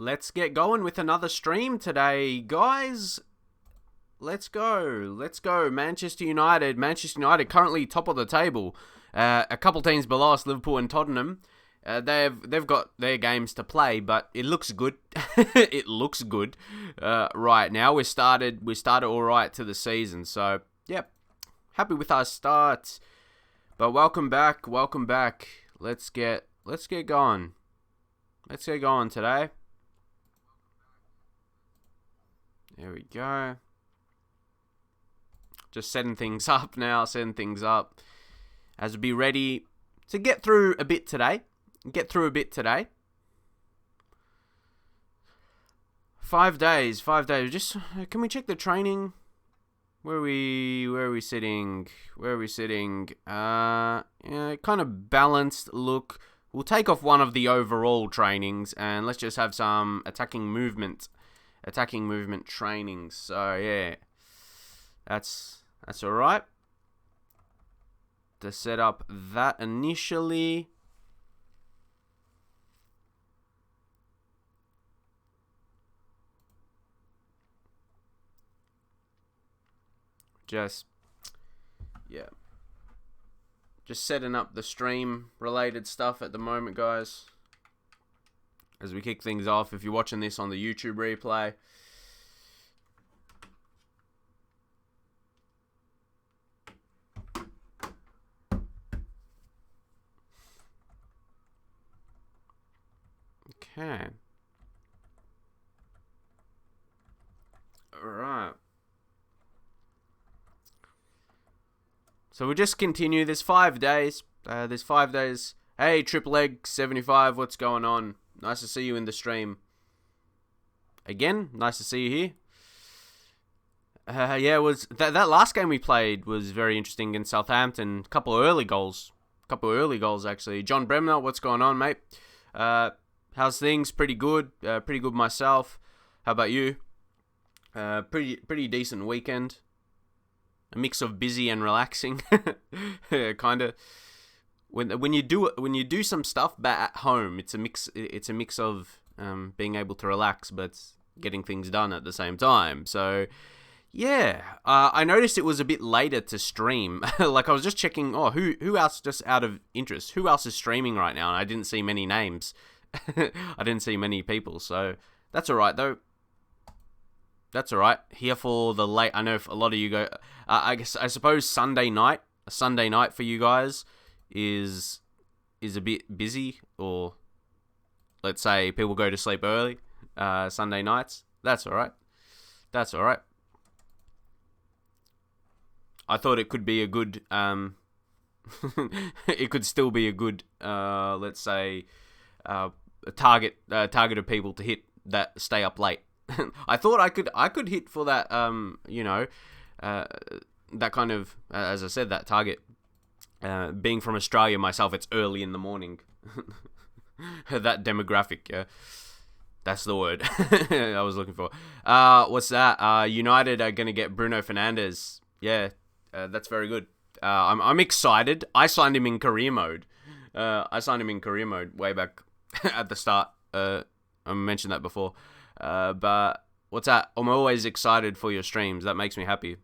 Let's get going with another stream today, guys. Let's go. Manchester United currently top of the table. A couple teams below us, Liverpool and Tottenham. They've got their games to play, but it looks good. It looks good right now. We started all right to the season, so yep, happy with our start. But welcome back. Let's get going. Let's get going today. There we go. Just setting things up now. As we be ready to get through a bit today. 5 days. Just can we check the training? Where are we sitting? Kind of balanced look. We'll take off one of the overall trainings and let's just have some attacking movement trainings. So yeah, that's all right. To set up that initially. Just setting up the stream related stuff at the moment, guys. As we kick things off, if you're watching this on the YouTube replay. Okay. All right. So we'll just continue. There's 5 days. Hey, Triple Egg 75, what's going on? Nice to see you in the stream. Again, nice to see you here. Yeah, it was that last game we played was very interesting in Southampton. Couple of early goals actually. John Bremner, what's going on, mate? How's things? Pretty good myself. How about you? Pretty decent weekend. A mix of busy and relaxing, kind of. When you do some stuff at home, it's a mix of being able to relax but getting things done at the same time. So yeah, I noticed it was a bit later to stream. Like I was just checking. Oh, who else? Just out of interest, who else is streaming right now? And I didn't see many names. I didn't see many people. So that's all right though. That's all right. Here for the late. I know if a lot of you go. I suppose Sunday night for you guys is a bit busy, or let's say people go to sleep early. Sunday nights. That's all right. I thought it could be a good. It could still be a good. Let's say, a target of people to hit that stay up late. I thought I could hit for that, that kind of, as I said, that target. Being from Australia myself, it's early in the morning. That demographic, yeah. That's the word I was looking for. What's that? United are going to get Bruno Fernandez. Yeah, that's very good. I'm excited. I signed him in career mode. Way back at the start. I mentioned that before. But what's that? I'm always excited for your streams. That makes me happy.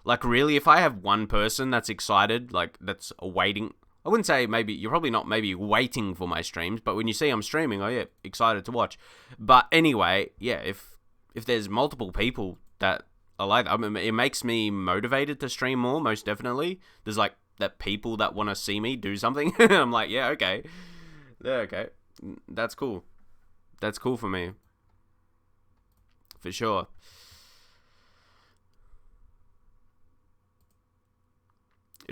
Like really, if I have one person that's excited, like that's waiting, I wouldn't say maybe, you're probably not maybe waiting for my streams, but when you see I'm streaming, oh yeah, excited to watch. But anyway, yeah, if there's multiple people that are like that, I mean, it makes me motivated to stream more, most definitely. There's like that people that want to see me do something. I'm like, yeah, okay. That's cool. That's cool for me. For sure.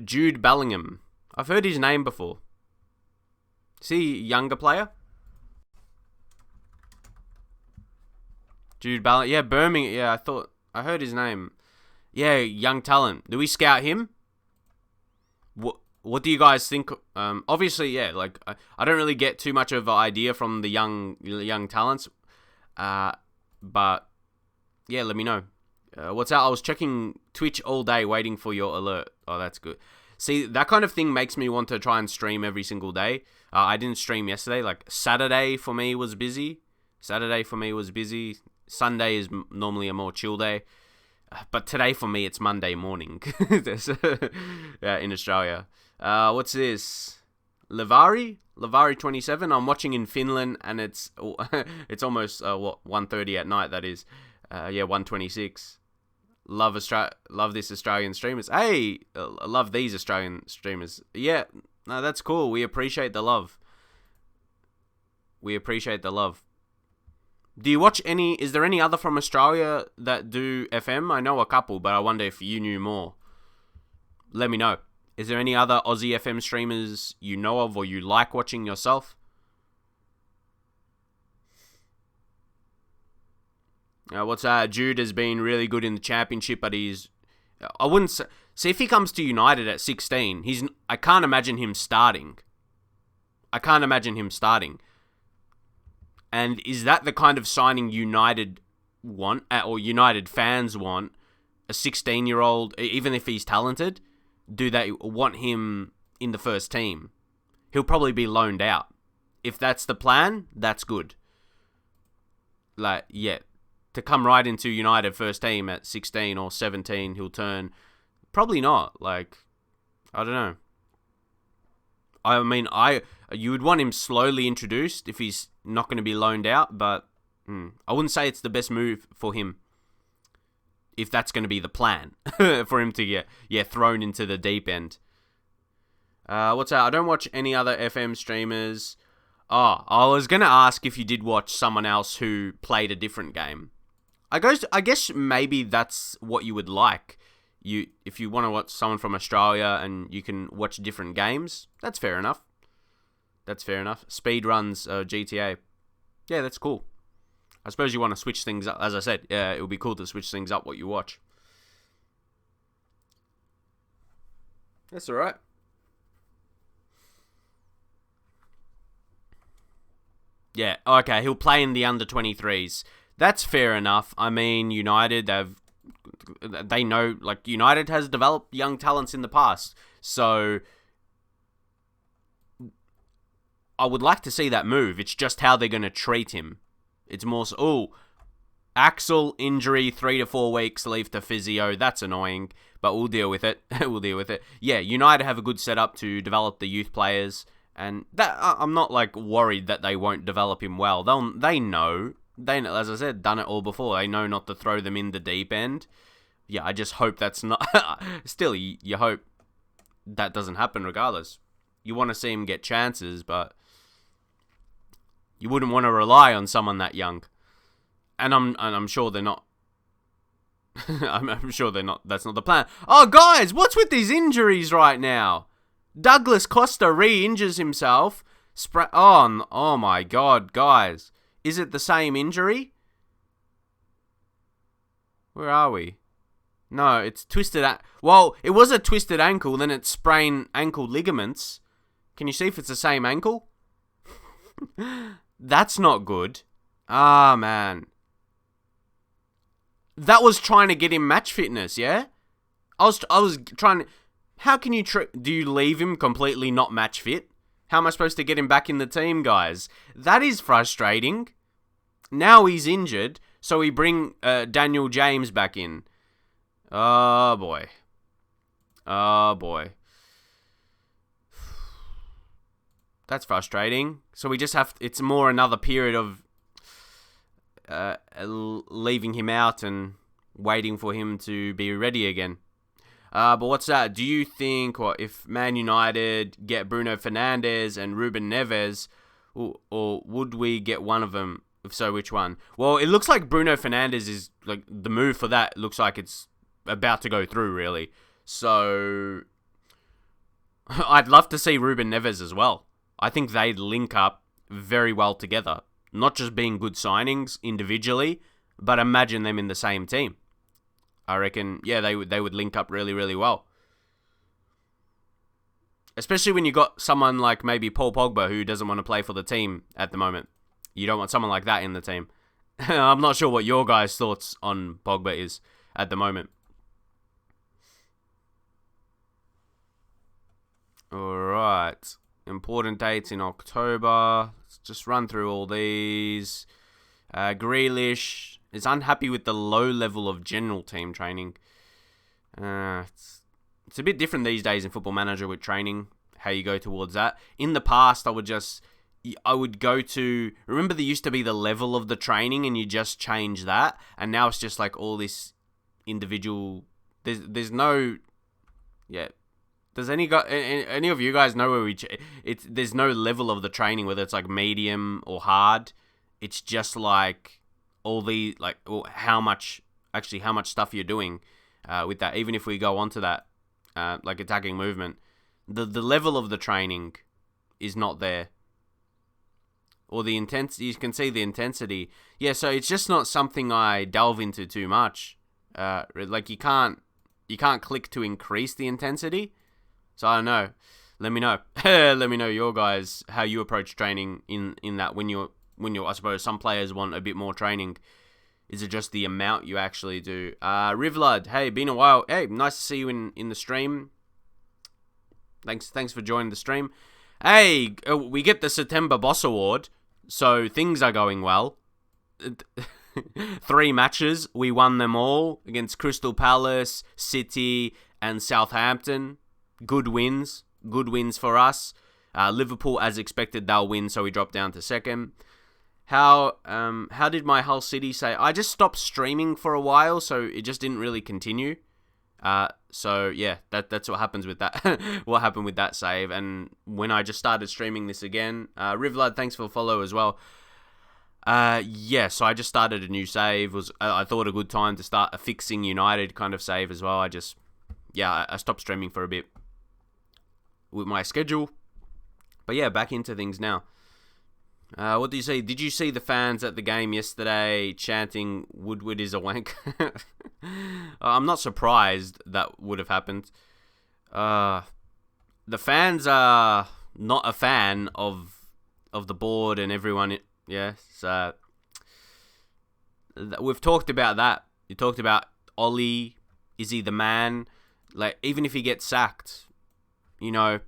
Jude Bellingham. I've heard his name before. Is he a younger player? Jude Bellingham. Yeah, Birmingham. Yeah, I heard his name. Yeah, young talent. Do we scout him? What do you guys think? Obviously, yeah, like I don't really get too much of an idea from the young talents. But yeah, let me know. What's out? I was checking Twitch all day waiting for your alert. Oh, that's good. See, that kind of thing makes me want to try and stream every single day. I didn't stream yesterday. Like, Saturday for me was busy. Saturday for me was busy. Sunday is normally a more chill day. But today for me, it's Monday morning in Australia. What's this? Levari 27. I'm watching in Finland, and it's almost 1:30 at night. That is, 1:26. Love this Australian streamers. Hey, love these Australian streamers. Yeah, no, that's cool. We appreciate the love. Do you watch any? Is there any other from Australia that do FM? I know a couple, but I wonder if you knew more. Let me know. Is there any other Aussie FM streamers you know of or you like watching yourself? What's that? Jude has been really good in the championship, but I wouldn't say... See, if he comes to United at 16, I can't imagine him starting. And is that the kind of signing United want, or United fans want? A 16-year-old, even if he's talented, do they want him in the first team? He'll probably be loaned out. If that's the plan, that's good. To come right into United first team at 16 or 17, he'll turn. Probably not. I don't know. I mean, you would want him slowly introduced if he's not going to be loaned out, but I wouldn't say it's the best move for him if that's going to be the plan for him to get thrown into the deep end. What's that? I don't watch any other FM streamers. I was going to ask if you did watch someone else who played a different game. I guess maybe that's what you would like. If you want to watch someone from Australia and you can watch different games, that's fair enough. Speed runs GTA. Yeah, that's cool. I suppose you want to switch things up. As I said, it would be cool to switch things up what you watch. That's alright. Yeah, okay, he'll play in the under-23s. That's fair enough. I mean, United, they know, United has developed young talents in the past. So, I would like to see that move. It's just how they're going to treat him. It's more so, Axel injury, 3 to 4 weeks, leave to physio. That's annoying, but we'll deal with it. Yeah, United have a good setup to develop the youth players, and that I'm not worried that they won't develop him well. They know, as I said, done it all before. They know not to throw them in the deep end. Yeah, I just hope that's not. Still, you hope that doesn't happen regardless. You want to see him get chances, but you wouldn't want to rely on someone that young. And I'm sure they're not. I'm sure they're not. That's not the plan. Oh, guys, what's with these injuries right now? Douglas Costa re-injures himself. Oh my God, guys. Is it the same injury? Where are we? No, it's twisted. Well, it was a twisted ankle, then it sprained ankle ligaments. Can you see if it's the same ankle? That's not good. Ah, man. That was trying to get him match fitness, yeah? I was trying to... How can you... Do you leave him completely not match fit? How am I supposed to get him back in the team, guys? That is frustrating. Now he's injured, so we bring Daniel James back in. Oh, boy. That's frustrating. So we just have... It's more another period of leaving him out and waiting for him to be ready again. But what's that? Do you think, if Man United get Bruno Fernandez and Ruben Neves, or would we get one of them? If so, which one? Well, it looks like Bruno Fernandez is, the move for that looks like it's about to go through, really. So, I'd love to see Ruben Neves as well. I think they'd link up very well together. Not just being good signings individually, but imagine them in the same team. I reckon, yeah, they would link up really, really well. Especially when you got someone like maybe Paul Pogba who doesn't want to play for the team at the moment. You don't want someone like that in the team. I'm not sure what your guys' thoughts on Pogba is at the moment. Alright. Important dates in October. Let's just run through all these. Grealish is unhappy with the low level of general team training. It's a bit different these days in Football Manager with training, how you go towards that. In the past, I would go to... Remember there used to be the level of the training and you just change that? And now it's just like all this individual... There's no... Yeah. Does any of you guys know where there's no level of the training, whether it's like medium or hard. It's just like all the... Like how much stuff you're doing with that. Even if we go on to that, like attacking movement, the level of the training is not there. Or the intensity, you can see the intensity. Yeah, so it's just not something I delve into too much. Like you can't click to increase the intensity. So I don't know. Let me know. Let me know your guys how you approach training in that when you're I suppose some players want a bit more training. Is it just the amount you actually do? Rivlad, hey, been a while. Hey, nice to see you in the stream. Thanks for joining the stream. Hey, we get the September Boss Award, so things are going well. 3 matches, we won them all against Crystal Palace, City, and Southampton. Good wins for us. Liverpool, as expected, they'll win, so we dropped down to second. How did my Hull City say? I just stopped streaming for a while, so it just didn't really continue. So yeah, that's what happens with that. What happened with that save? And when I just started streaming this again, Rivlad, thanks for the follow as well. Yeah, so I just started a new save. I thought a good time to start a fixing United kind of save as well. I stopped streaming for a bit with my schedule. But yeah, back into things now. What do you see? Did you see the fans at the game yesterday chanting Woodward is a wank? I'm not surprised that would have happened. The fans are not a fan of the board and everyone. Yeah, so we've talked about that. You talked about Ollie. Is he the man? Like, even if he gets sacked, the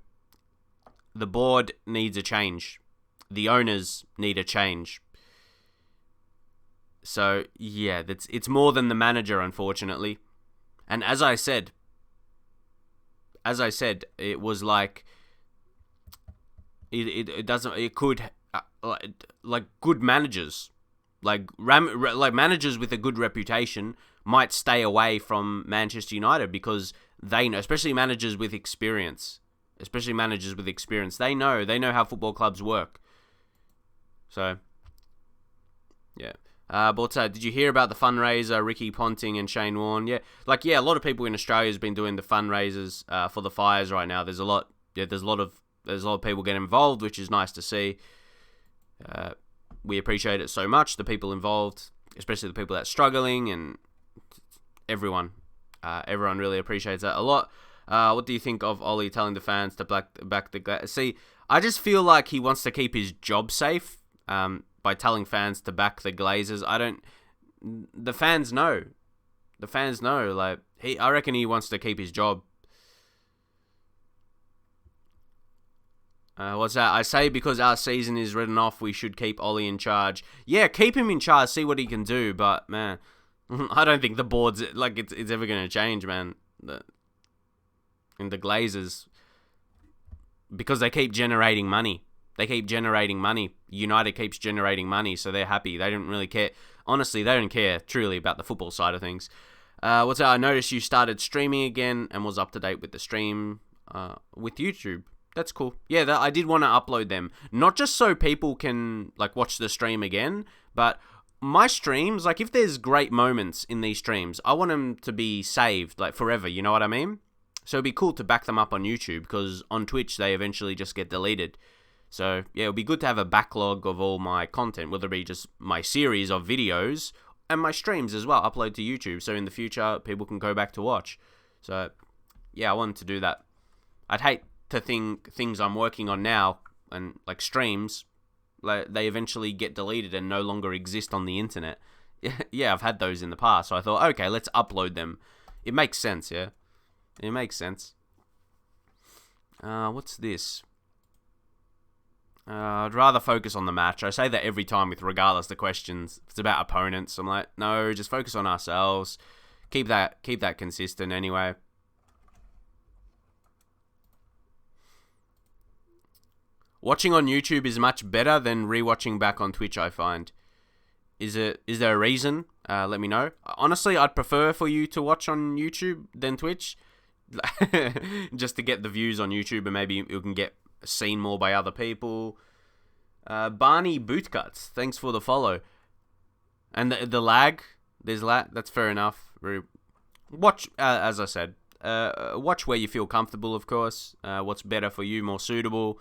board needs a change. The owners need a change. So, yeah, it's more than the manager, unfortunately. And as I said, it was like it could like good managers, like managers with a good reputation might stay away from Manchester United because they know, especially managers with experience. They know how football clubs work. So, yeah. But did you hear about the fundraiser, Ricky Ponting and Shane Warne? Yeah, a lot of people in Australia has been doing the fundraisers for the fires right now. There's a lot of people getting involved, which is nice to see. We appreciate it so much, the people involved, especially the people that's struggling, and everyone really appreciates that a lot. What do you think of Ollie telling the fans to back the... See, I just feel like he wants to keep his job safe by telling fans to back the Glazers. The fans know. Like, I reckon he wants to keep his job. What's that? I say because our season is written off, we should keep Ollie in charge. Yeah, keep him in charge, see what he can do. But, man, I don't think the board's... Like, it's ever going to change, man. And the Glazers... Because they keep generating money. United keeps generating money, so they're happy. They don't really care. Honestly, they don't care truly about the football side of things. What's that? I noticed you started streaming again and was up to date with the stream with YouTube. That's cool. Yeah, I did want to upload them. Not just so people can watch the stream again, but my streams, if there's great moments in these streams, I want them to be saved forever, you know what I mean? So it'd be cool to back them up on YouTube, because on Twitch they eventually just get deleted. So yeah, it'd be good to have a backlog of all my content, whether it be just my series of videos and my streams as well, upload to YouTube, so in the future people can go back to watch. So yeah, I wanted to do that. I'd hate to think things I'm working on now, and streams, they eventually get deleted and no longer exist on the internet. Yeah, I've had those in the past, so I thought, okay, let's upload them. It makes sense, yeah? It makes sense. What's this? I'd rather focus on the match. I say that every time with regardless the questions. If it's about opponents, I'm like, no, just focus on ourselves. Keep that consistent anyway. Watching on YouTube is much better than rewatching back on Twitch, I find. Is there a reason? Let me know. Honestly, I'd prefer for you to watch on YouTube than Twitch. Just to get the views on YouTube, and maybe you can get seen more by other people. Barney Bootcuts, thanks for the follow. And the lag, there's lag, that's fair enough. Watch, as I said, watch where you feel comfortable, of course. What's better for you, more suitable.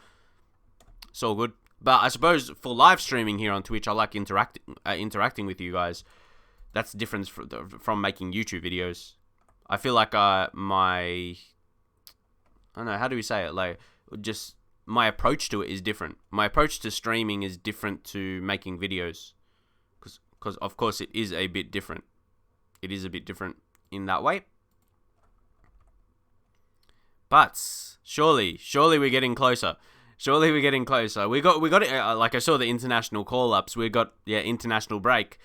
It's all good. But I suppose for live streaming here on Twitch, I like interacting with you guys. That's the difference from making YouTube videos. I feel like I don't know, how do we say it? Like, just my approach to it is different. My approach to streaming is different to making videos. Because of course, it is a bit different. It is a bit different in that way. But surely we're getting closer. Surely we're getting closer. We got it. Like I saw the international call-ups. We got international break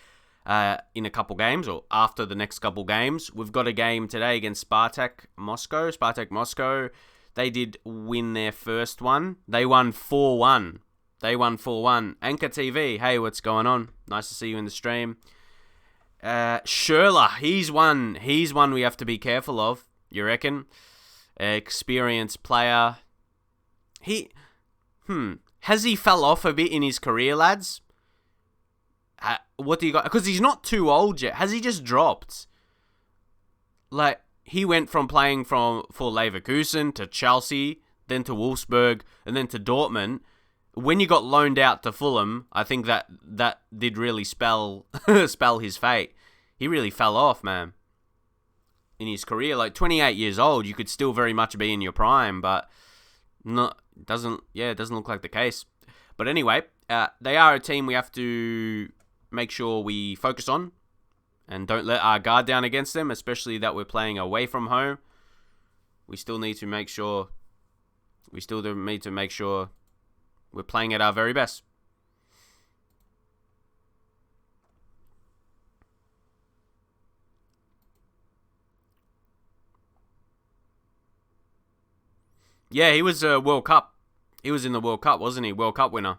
in a couple games, or after the next couple games. We've got a game today against Spartak Moscow. They did win their first one. They won 4-1. Anchor TV, hey, what's going on? Nice to see you in the stream. Schürrle, he's one we have to be careful of. You reckon? Experienced player. Has he fell off a bit in his career, lads? What do you got? Because he's not too old yet. Has he just dropped? Like, he went from playing for Leverkusen to Chelsea, then to Wolfsburg, and then to Dortmund. When you got loaned out to Fulham, I think that did really spell his fate. He really fell off, man. In his career, like 28 years old, you could still very much be in your prime, but it doesn't look like the case. But anyway, they are a team we have to make sure we focus on and don't let our guard down against them, especially that we're playing away from home. We still need to make sure we're playing at our very best. Yeah, he was a World Cup. He was in the World Cup, wasn't he? World Cup winner.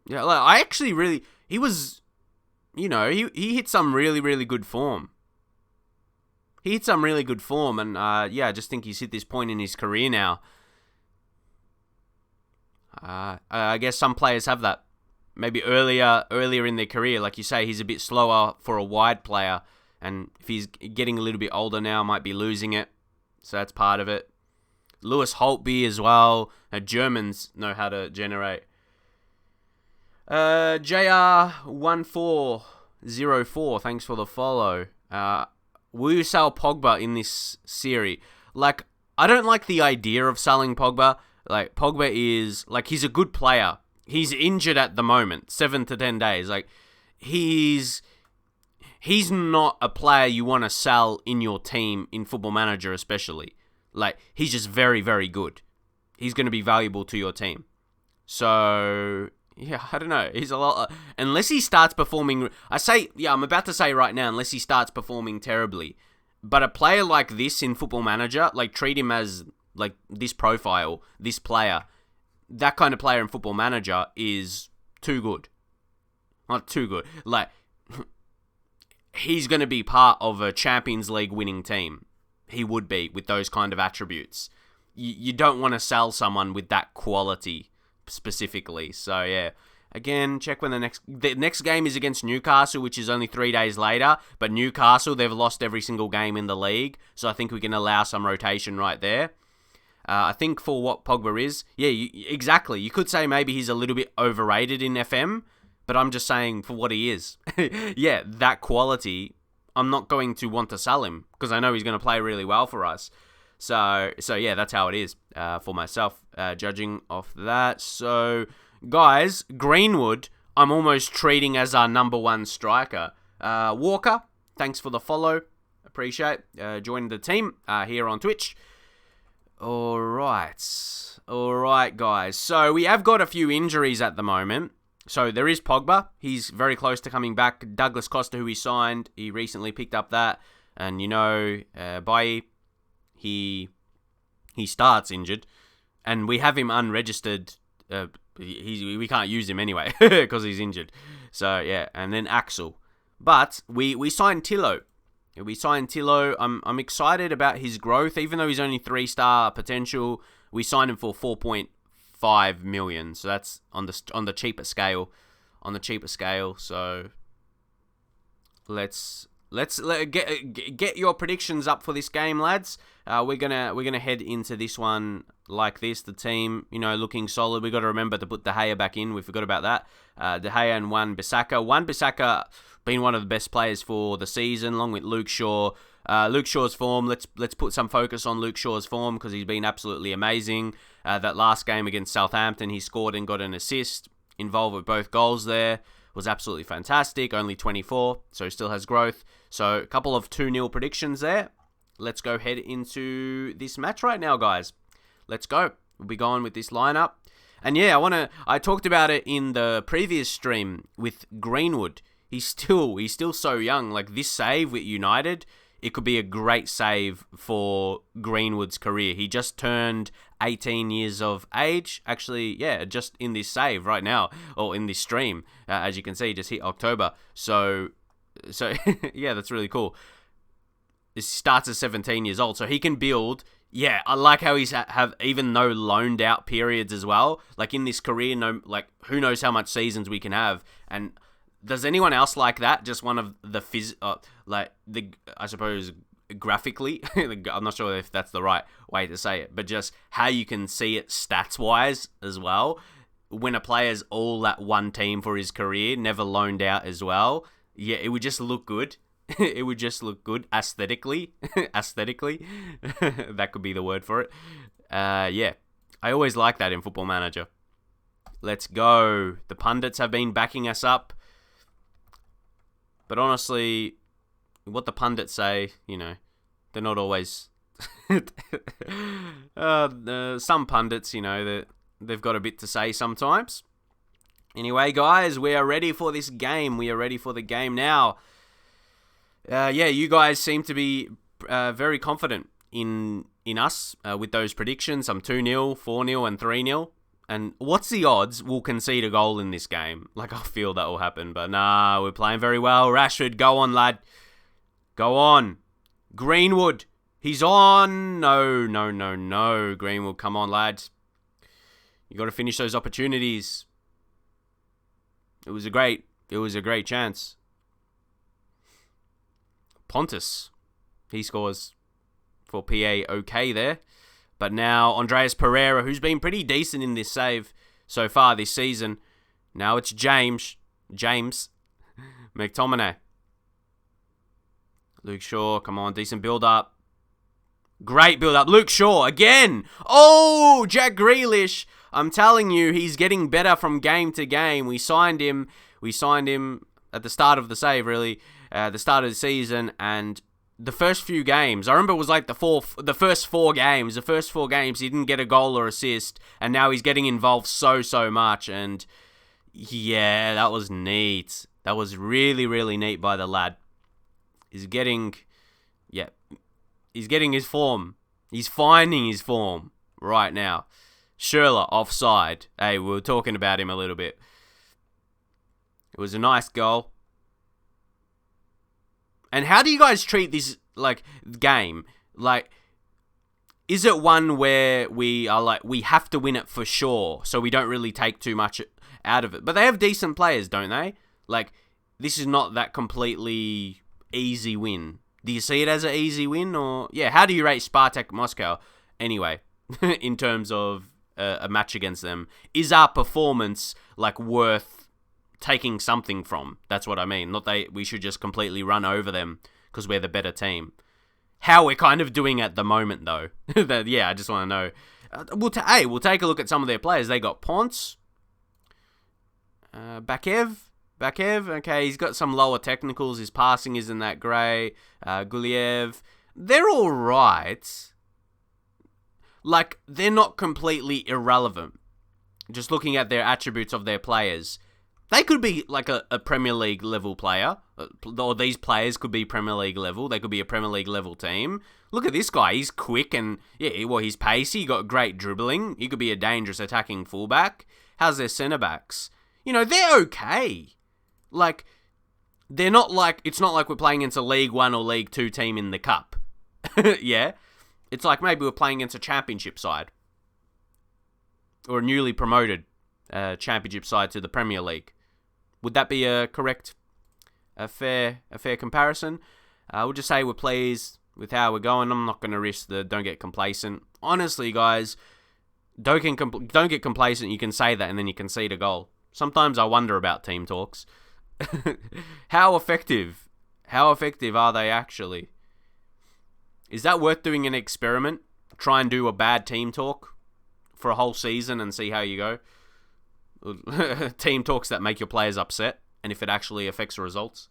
Yeah, like, I actually really... He was... You know, he hit some really, really good form. And, I just think he's hit this point in his career now. I guess some players have that. Maybe earlier in their career, like you say, he's a bit slower for a wide player. And if he's getting a little bit older now, might be losing it. So that's part of it. Lewis Holtby as well. Germans know how to generate. JR1404, thanks for the follow. Will you sell Pogba in this series? Like, I don't like the idea of selling Pogba. Like, Pogba is, like, he's a good player. He's injured at the moment, 7 to 10 days. Like, he's not a player you want to sell in your team, in Football Manager especially. Like, he's just very, very good. He's going to be valuable to your team. So, yeah, I don't know. He's a lot... unless he starts performing... I'm about to say right now, unless he starts performing terribly. But a player like this in Football Manager, like, treat him as, like, this profile, this player. That kind of player in Football Manager is too good. Not too good. Like... he's going to be part of a Champions League winning team. He would be, with those kind of attributes. You don't want to sell someone with that quality, specifically. So, yeah. Again, check when the next game is against Newcastle, which is only 3 days later. But Newcastle, they've lost every single game in the league. So, I think we can allow some rotation right there. I think for what Pogba is, exactly. You could say maybe he's a little bit overrated in FM. But I'm just saying for what he is. Yeah, that quality, I'm not going to want to sell him because I know he's going to play really well for us. So yeah, that's how it is for myself, judging off that. So, guys, Greenwood, I'm almost treating as our number one striker. Walker, thanks for the follow. Appreciate joining the team here on Twitch. All right. All right, guys. So we have got a few injuries at the moment. So there is Pogba. He's very close to coming back. Douglas Costa, who he signed, he recently picked up that. And, Bailly, he starts injured. And we have him unregistered. We can't use him anyway because he's injured. So, yeah. And then Axel. But we signed Tillo. I'm excited about his growth. Even though he's only 3-star potential, we signed him for 4.5 million. So that's on the cheaper scale. So let's get your predictions up for this game, lads. We're gonna head into this one like this. The team, looking solid. We got to remember to put De Gea back in. We forgot about that. De Gea and Wan-Bissaka been one of the best players for the season, along with Luke Shaw. Luke Shaw's form. Let's put some focus on Luke Shaw's form because he's been absolutely amazing. That last game against Southampton, he scored and got an assist. Involved with both goals there. Was absolutely fantastic. Only 24, so still has growth. So a couple of 2-0 predictions there. Let's go head into this match right now, guys. Let's go. We'll be going with this lineup. And yeah, I talked about it in the previous stream with Greenwood. He's still so young. Like this save with United, it could be a great save for Greenwood's career. He just turned 18 years of age. Actually, yeah, just in this save right now, or in this stream, as you can see, just hit October. So yeah, that's really cool. This starts at 17 years old, so he can build. Yeah, I like how he's have even no loaned out periods as well. Like in this career, who knows how much seasons we can have. And does anyone else like that? Just one of the I suppose graphically, I'm not sure if that's the right way to say it, but just how you can see it stats wise as well. When a player's all at one team for his career, never loaned out as well. Yeah, it would just look good. It would just look good aesthetically. That could be the word for it. Yeah, I always like that in Football Manager. Let's go. The pundits have been backing us up. But honestly, what the pundits say, they're not always... some pundits, they've got a bit to say sometimes. Anyway, guys, we are ready for this game. We are ready for the game now. You guys seem to be very confident in us with those predictions. Some 2-0, 4-0, and 3-0. And what's the odds we'll concede a goal in this game? I feel that will happen, but nah, we're playing very well. Rashford, go on, lad. Go on. Greenwood, he's on. No. Greenwood, come on, lad. You got to finish those opportunities. It was a great chance. Pontus, he scores for PA okay there. But now Andreas Pereira, who's been pretty decent in this save so far this season. Now it's James McTominay. Luke Shaw, come on, decent build-up. Great build-up. Luke Shaw, again. Oh, Jack Grealish. I'm telling you, he's getting better from game to game. We signed him at the start of the save, really. The start of the season, and the first few games, I remember it was the first four games. The first 4 games, he didn't get a goal or assist, and now he's getting involved so much. And yeah, that was neat. That was really, really neat by the lad. He's getting his form. He's finding his form right now. Schürrle offside. Hey, we were talking about him a little bit. It was a nice goal. And how do you guys treat this game? Is it one where we are we have to win it for sure, so we don't really take too much out of it? But they have decent players, don't they? This is not that completely easy win. Do you see it as an easy win, or how do you rate Spartak Moscow anyway? In terms of a match against them, is our performance worth taking something from? That's what I mean. Not we should just completely run over them because we're the better team. How we're kind of doing at the moment, though. I just want to know. We'll take a look at some of their players. They got Ponce, Bakev. Okay, he's got some lower technicals. His passing isn't that great. Guliev. They're all right. Like, they're not completely irrelevant. Just looking at their attributes of their players. They could be like a Premier League level player. Or these players could be Premier League level. They could be a Premier League level team. Look at this guy. He's quick and, yeah, well, he's pacey. He got great dribbling. He could be a dangerous attacking fullback. How's their centre-backs? You know, they're okay. Like, they're not like, it's not like we're playing against a League 1 or League 2 team in the Cup. Yeah? It's like maybe we're playing against a Championship side. Or a newly promoted Championship side to the Premier League. Would that be a fair comparison? We'll just say we're pleased with how we're going. I'm not going to risk the don't get complacent. Honestly, guys, don't get complacent. You can say that and then you concede a goal. Sometimes I wonder about team talks. How effective are they actually? Is that worth doing an experiment? Try and do a bad team talk for a whole season and see how you go. Team talks that make your players upset, and if it actually affects the results.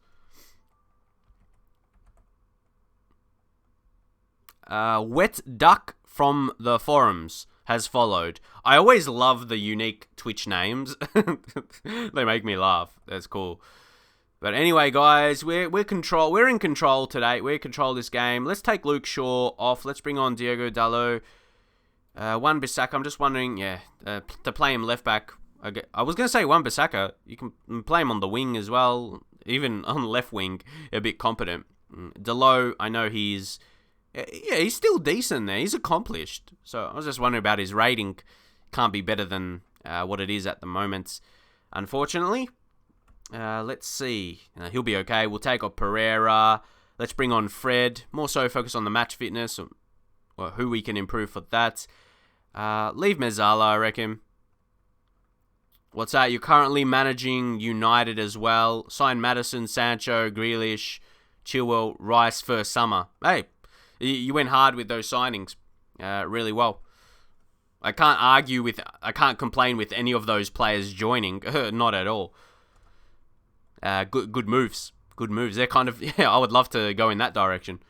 Wet Duck from the forums has followed. I always love the unique Twitch names. They make me laugh. That's cool. But anyway, guys, we're in control today. We control this game. Let's take Luke Shaw off. Let's bring on Diogo Dalot. Wan-Bissaka, I'm just wondering, to play him left back. I was going to say Wan-Bissaka. You can play him on the wing as well. Even on the left wing, a bit competent. Dalot, I know he's still decent there. He's accomplished. So I was just wondering about his rating. Can't be better than what it is at the moment, unfortunately. Let's see. He'll be okay. We'll take off Pereira. Let's bring on Fred. More so focus on the match fitness or who we can improve for that. Leave Mezzala, I reckon. What's that? You're currently managing United as well. Sign Maddison, Sancho, Grealish, Chilwell, Rice first summer. Hey, you went hard with those signings. Really well. I can't complain with any of those players joining. Not at all. Good moves. Good moves. They're kind of, I would love to go in that direction.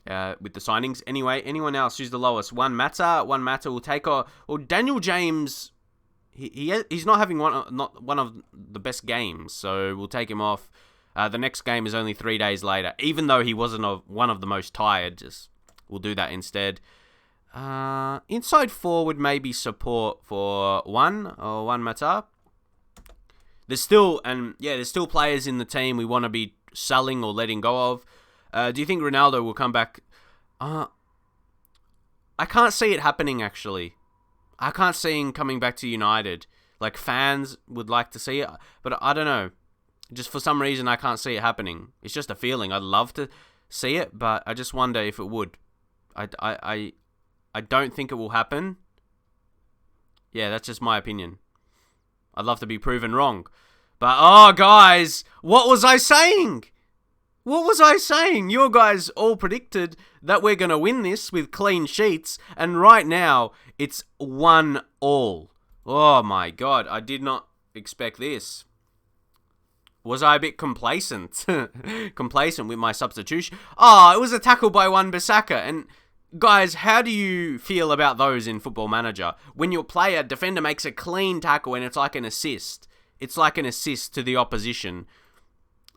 With the signings. Anyway, anyone else? Who's the lowest? One Mata will take or Daniel James. He's not having one of the best games, so we'll take him off. The next game is only 3 days later, even though he wasn't one of the most tired. We'll do that instead. Inside forward, maybe support for One Mata. There's still players in the team we want to be selling or letting go of. Do you think Ronaldo will come back? I can't see it happening, actually. I can't see him coming back to United. Like, fans would like to see it, but I don't know. Just for some reason, I can't see it happening. It's just a feeling. I'd love to see it, but I just wonder if it would. I don't think it will happen. Yeah, that's just my opinion. I'd love to be proven wrong. But, guys, what was I saying? What was I saying? You guys all predicted that we're going to win this with clean sheets, and right now, it's 1-1. Oh my god, I did not expect this. Was I a bit complacent? Complacent with my substitution? It was a tackle by Wan-Bissaka, and guys, how do you feel about those in Football Manager? When your defender makes a clean tackle and it's like an assist. It's like an assist to the opposition.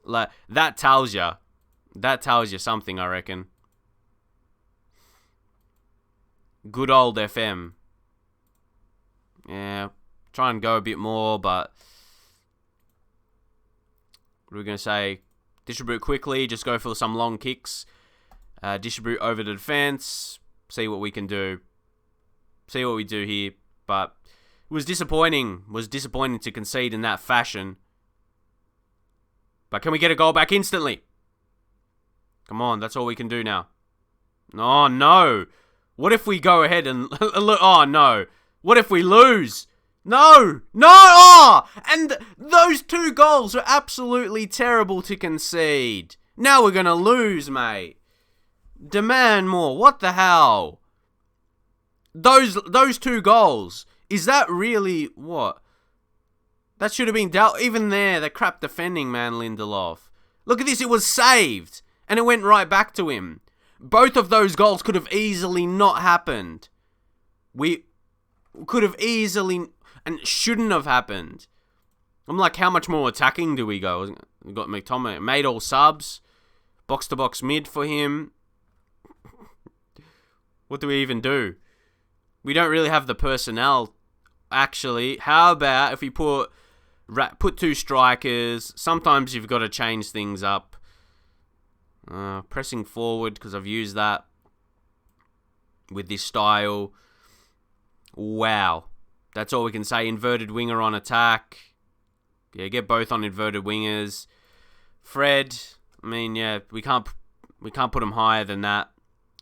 Like, that tells you something, I reckon. Good old FM. Yeah, try and go a bit more, but what are we going to say? Distribute quickly, just go for some long kicks. Distribute over the defense. See what we can do. See what we do here. But it was disappointing. To concede in that fashion. But can we get a goal back instantly? Come on, that's all we can do now. Oh, no. What if we go ahead and... Oh, no. What if we lose? No! And those 2 goals were absolutely terrible to concede. Now we're going to lose, mate. Demand more. What the hell? Those 2 goals. Is that really... What? That should have been dealt... Even there, the crap defending, man, Lindelof. Look at this. It was saved. And it went right back to him. Both of those goals could have easily not happened. We could have easily and shouldn't have happened. I'm like, how much more attacking do we go? We got McTominay, made all subs, box-to-box mid for him. What do we even do? We don't really have the personnel, actually. How about if we put 2 strikers? Sometimes you've got to change things up. Pressing forward, because I've used that with this style. Wow. That's all we can say. Inverted winger on attack. Yeah, get both on inverted wingers. Fred, I mean, yeah, we can't put him higher than that.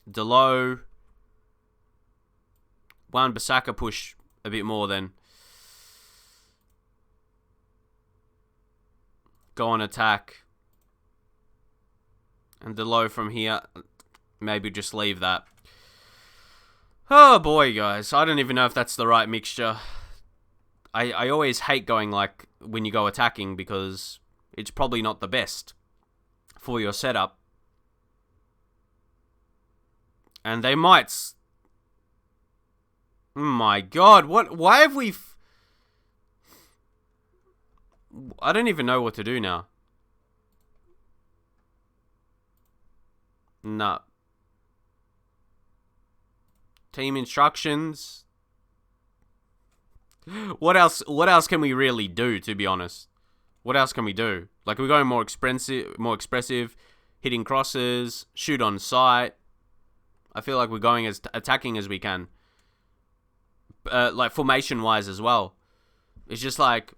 Delo. Wan-Bissaka push a bit more then. Go on attack. And Delo from here. Maybe just leave that. Oh boy, guys. I don't even know if that's the right mixture. I always hate going like when you go attacking because it's probably not the best for your setup. And they might... Oh my god, what? Why have we... I don't even know what to do now. No. Team instructions. What else can we really do, to be honest? What else can we do? Like, we're going more expressive, hitting crosses, shoot on sight. I feel like we're going as attacking as we can. Like, formation-wise as well. It's just like,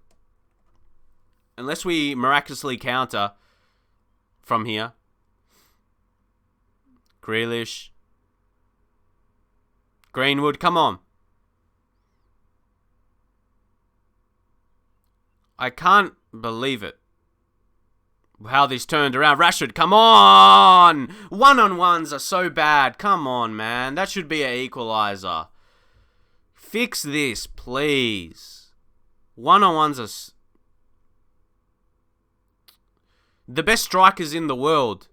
unless we miraculously counter from here. Grealish. Greenwood, come on. I can't believe it. How this turned around. Rashford, come on! One-on-ones are so bad. Come on, man. That should be an equalizer. Fix this, please. One-on-ones are... the best strikers in the world.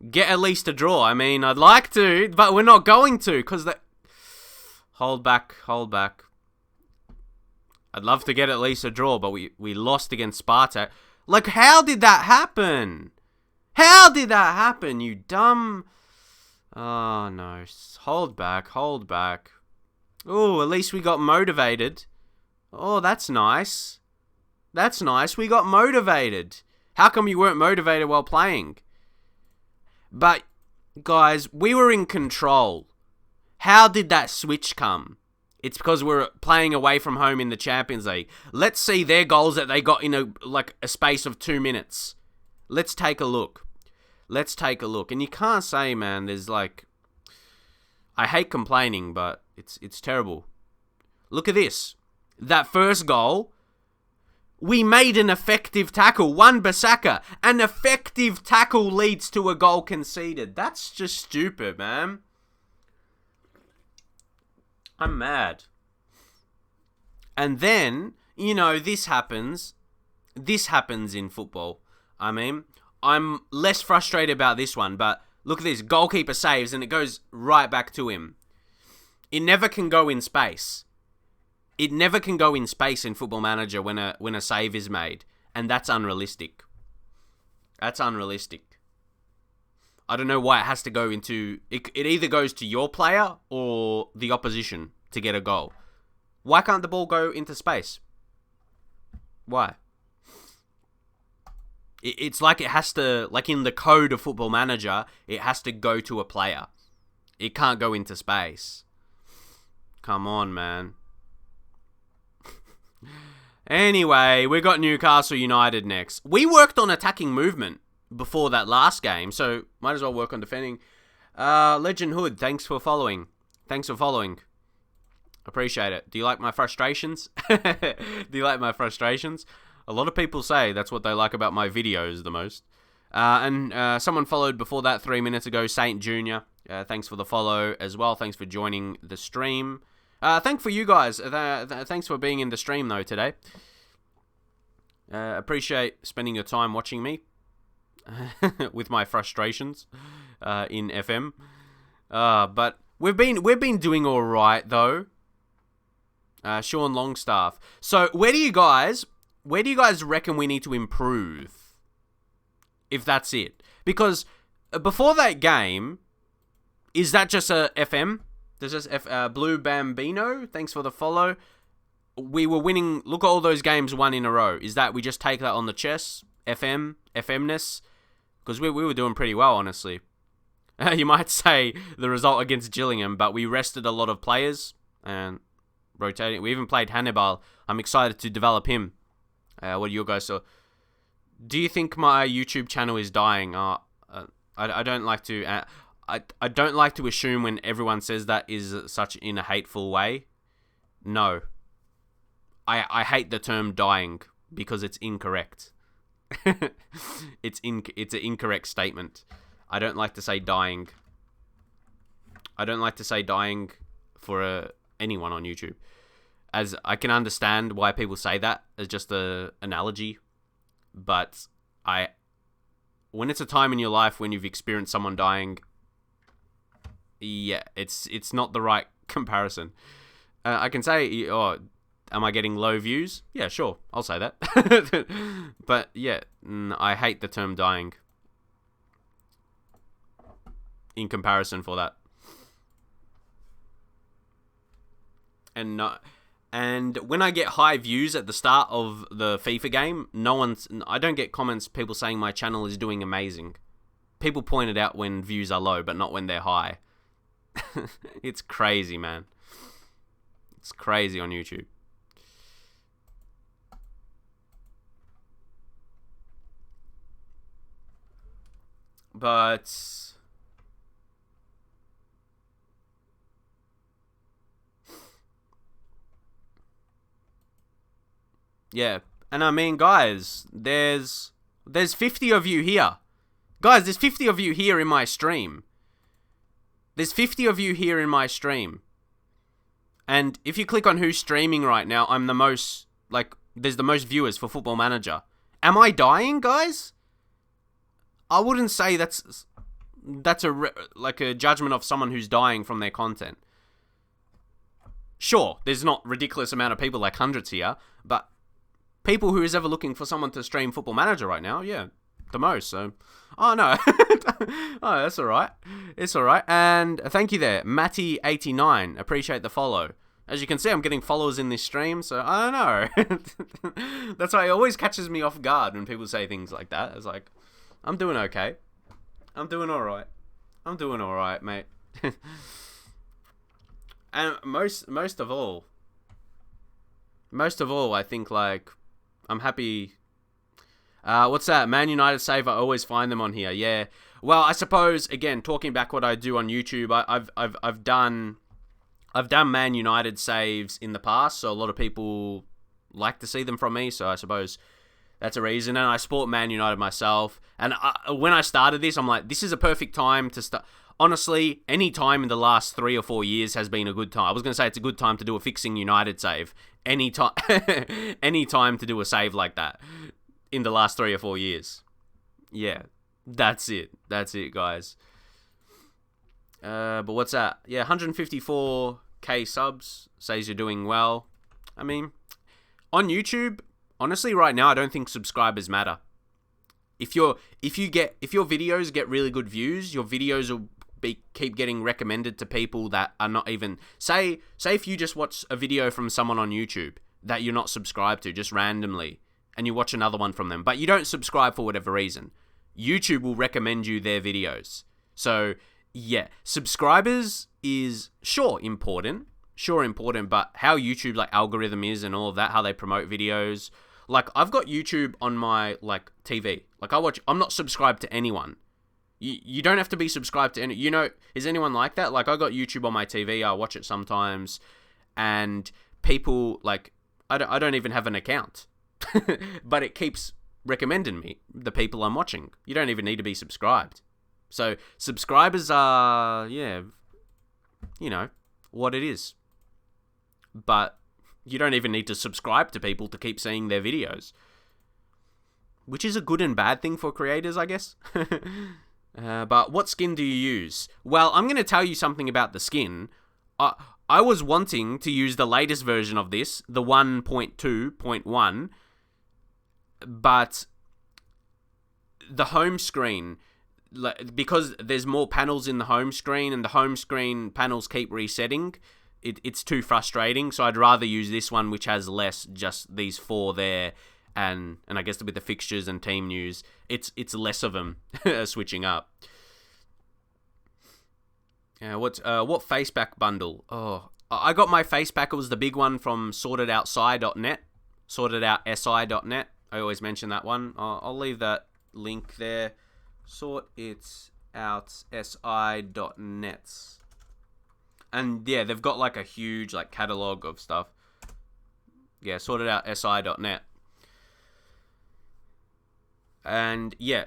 Get at least a draw. I mean, I'd like to, but we're not going to, because the... Hold back. I'd love to get at least a draw, but we lost against Spartak. Like, how did that happen? How did that happen, you dumb... Oh, no. Hold back. Oh, at least we got motivated. Oh, that's nice. That's nice. We got motivated. How come you weren't motivated while playing? But, guys, we were in control. How did that switch come? It's because we're playing away from home in the Champions League. Let's see their goals that they got in a space of 2 minutes. Let's take a look. And you can't say, man, there's like... I hate complaining, but it's terrible. Look at this. That first goal, we made an effective tackle. Wan-Bissaka. An effective tackle leads to a goal conceded. That's just stupid, man. I'm mad. And then, you know, this happens. This happens in football. I mean, I'm less frustrated about this one, but look at this. Goalkeeper saves and it goes right back to him. It never can go in space. It never can go in space in Football Manager when a save is made. And that's unrealistic. That's unrealistic. I don't know why it has to go into... It either goes to your player or the opposition to get a goal. Why can't the ball go into space? Why? It's like it has to... Like in the code of Football Manager, it has to go to a player. It can't go into space. Come on, man. Anyway, we got Newcastle United next. We worked on attacking movement before that last game, so might as well work on defending. Legend Hood, thanks for following. Appreciate it. Do you like my frustrations? A lot of people say that's what they like about my videos the most. And someone followed before that 3 minutes ago, Saint Junior. Thanks for the follow as well. Thanks for joining the stream. Thanks for you guys. Thanks for being in the stream though today. Appreciate spending your time watching me. with my frustrations in FM. But We've been doing all right though. Sean Longstaff. So where do you guys reckon we need to improve? If that's it, because before that game, is that just a FM? There's just Blue Bambino. Thanks for the follow. We were winning. Look at all those games won in a row. Is that we just take that on the chest? FMness? Because we were doing pretty well, honestly. You might say the result against Gillingham, but we rested a lot of players and rotating. We even played Hannibal. I'm excited to develop him. What do you guys saw? Do you think my YouTube channel is dying? I don't like to. I don't like to assume when everyone says that is such in a hateful way. No. I hate the term dying because it's incorrect. It's an incorrect statement. I don't like to say dying. I don't like to say dying for anyone on YouTube, as I can understand why people say that as just an analogy. But when it's a time in your life when you've experienced someone dying, yeah, it's not the right comparison. I can say, oh, am I getting low views? Yeah, sure, I'll say that. But yeah, I hate the term dying in comparison for that. And when I get high views at the start of the FIFA game, I don't get comments, people saying my channel is doing amazing. People point it out when views are low, but not when they're high. It's crazy, man. It's crazy on YouTube. But yeah, and I mean, guys, there's 50 of you here. Guys, there's 50 of you here in my stream. There's 50 of you here in my stream. And if you click on who's streaming right now, I'm the most, there's the most viewers for Football Manager. Am I dying, guys? I wouldn't say that's a judgment of someone who's dying from their content. Sure, there's not ridiculous amount of people like hundreds here, but people who is ever looking for someone to stream Football Manager right now, yeah, the most. So, oh no, oh, that's all right. It's all right. And thank you there, Matty89. Appreciate the follow. As you can see, I'm getting followers in this stream, so I don't know. That's why it always catches me off guard when people say things like that. It's like, I'm doing okay. I'm doing all right. I'm doing all right, mate. And most of all, I think, I'm happy. What's that? Man United save. I always find them on here. Yeah. Well, I suppose again, talking back what I do on YouTube, I've done Man United saves in the past, so a lot of people like to see them from me. So I suppose that's a reason. And I support Man United myself. And when I started this, I'm like, this is a perfect time to start. Honestly, any time in the last 3 or 4 years has been a good time. I was going to say it's a good time to do a fixing United save. Any time to do a save like that in the last 3 or 4 years. Yeah, that's it. That's it, guys. But what's that? Yeah, 154k subs says you're doing well. I mean, on YouTube, honestly, right now, I don't think subscribers matter. If your videos get really good views, your videos will keep getting recommended to people that are not even... Say if you just watch a video from someone on YouTube that you're not subscribed to, just randomly, and you watch another one from them, but you don't subscribe for whatever reason, YouTube will recommend you their videos. So, yeah, subscribers is important, but how YouTube, algorithm is and all of that, how they promote videos... I've got YouTube on my, TV. I'm not subscribed to anyone. You don't have to be subscribed to any... is anyone like that? I got YouTube on my TV. I watch it sometimes. And people, I don't even have an account. But it keeps recommending me the people I'm watching. You don't even need to be subscribed. So, subscribers are, what it is. But... you don't even need to subscribe to people to keep seeing their videos. Which is a good and bad thing for creators, I guess. But what skin do you use? Well, I'm going to tell you something about the skin. I was wanting to use the latest version of this, the 1.2.1, but the home screen, because there's more panels in the home screen and the home screen panels keep resetting, it's too frustrating. So I'd rather use this one, which has less, just these 4 there, and I guess with the fixtures and team news, it's less of them switching up. What face pack bundle? Oh, I got my face pack. It was the big one from sortedoutsci.net, sortedoutsci.net. I always mention that one. I'll leave that link there. Sortedoutsci.net. And yeah, they've got like a huge like catalog of stuff. Yeah, sortedoutsci.net. And yeah,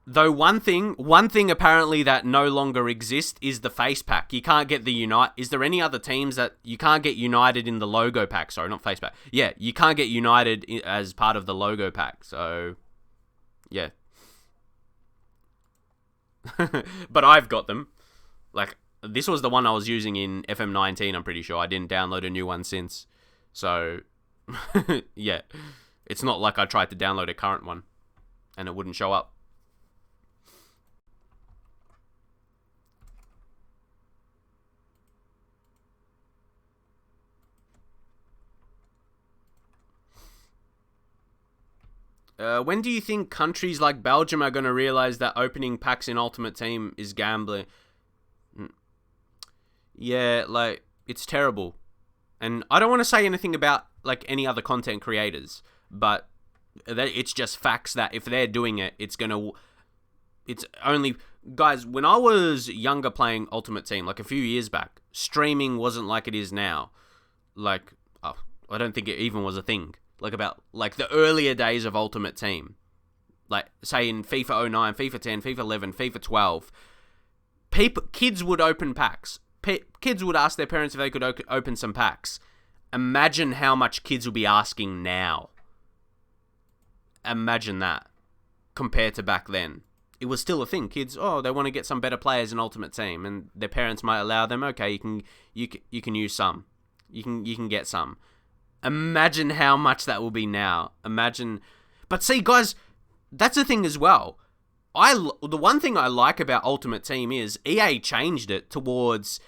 though one thing apparently that no longer exists is the face pack. You can't get the Unite. Is there any other teams that you can't get United in the logo pack? Sorry, not face pack. Yeah, you can't get United as part of the logo pack. So yeah. But I've got them. Like, this was the one I was using in FM19, I'm pretty sure. I didn't download a new one since. So yeah. It's not like I tried to download a current one and it wouldn't show up. When do you think countries like Belgium are going to realize that opening packs in Ultimate Team is gambling? Yeah, like, it's terrible. And I don't want to say anything about like any other content creators, but it's just facts that if they're doing it, it's only... Guys, when I was younger playing Ultimate Team, like a few years back, streaming wasn't like it is now. Like, I don't think it even was a thing. Like the earlier days of Ultimate Team. Like, say in FIFA 09, FIFA 10, FIFA 11, FIFA 12. Kids would open packs. Kids would ask their parents if they could open some packs. Imagine how much kids will be asking now. Imagine that. Compared to back then. It was still a thing. Kids, they want to get some better players in Ultimate Team, and their parents might allow them. Okay, you can use some. You can get some. Imagine how much that will be now. Imagine. But see, guys, that's the thing as well. The one thing I like about Ultimate Team is EA changed it towards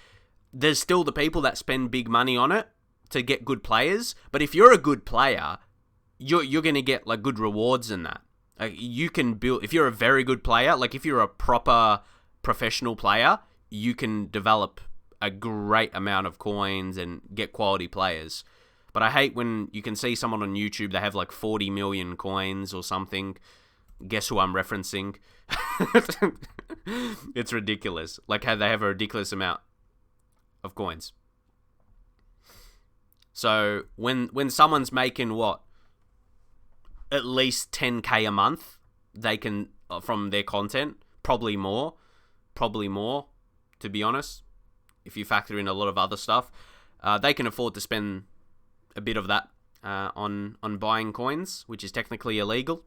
there's still the people that spend big money on it to get good players, but if you're a good player, you're going to get like good rewards in that. Like, you can build, if you're a very good player, like if you're a proper professional player, you can develop a great amount of coins and get quality players. But I hate when you can see someone on YouTube, they have like 40 million coins or something. Guess who I'm referencing? It's ridiculous. Like how they have a ridiculous amount of coins. So when someone's making what? At least 10k a month, they can, from their content, probably more, to be honest. If you factor in a lot of other stuff, they can afford to spend a bit of that on buying coins, which is technically illegal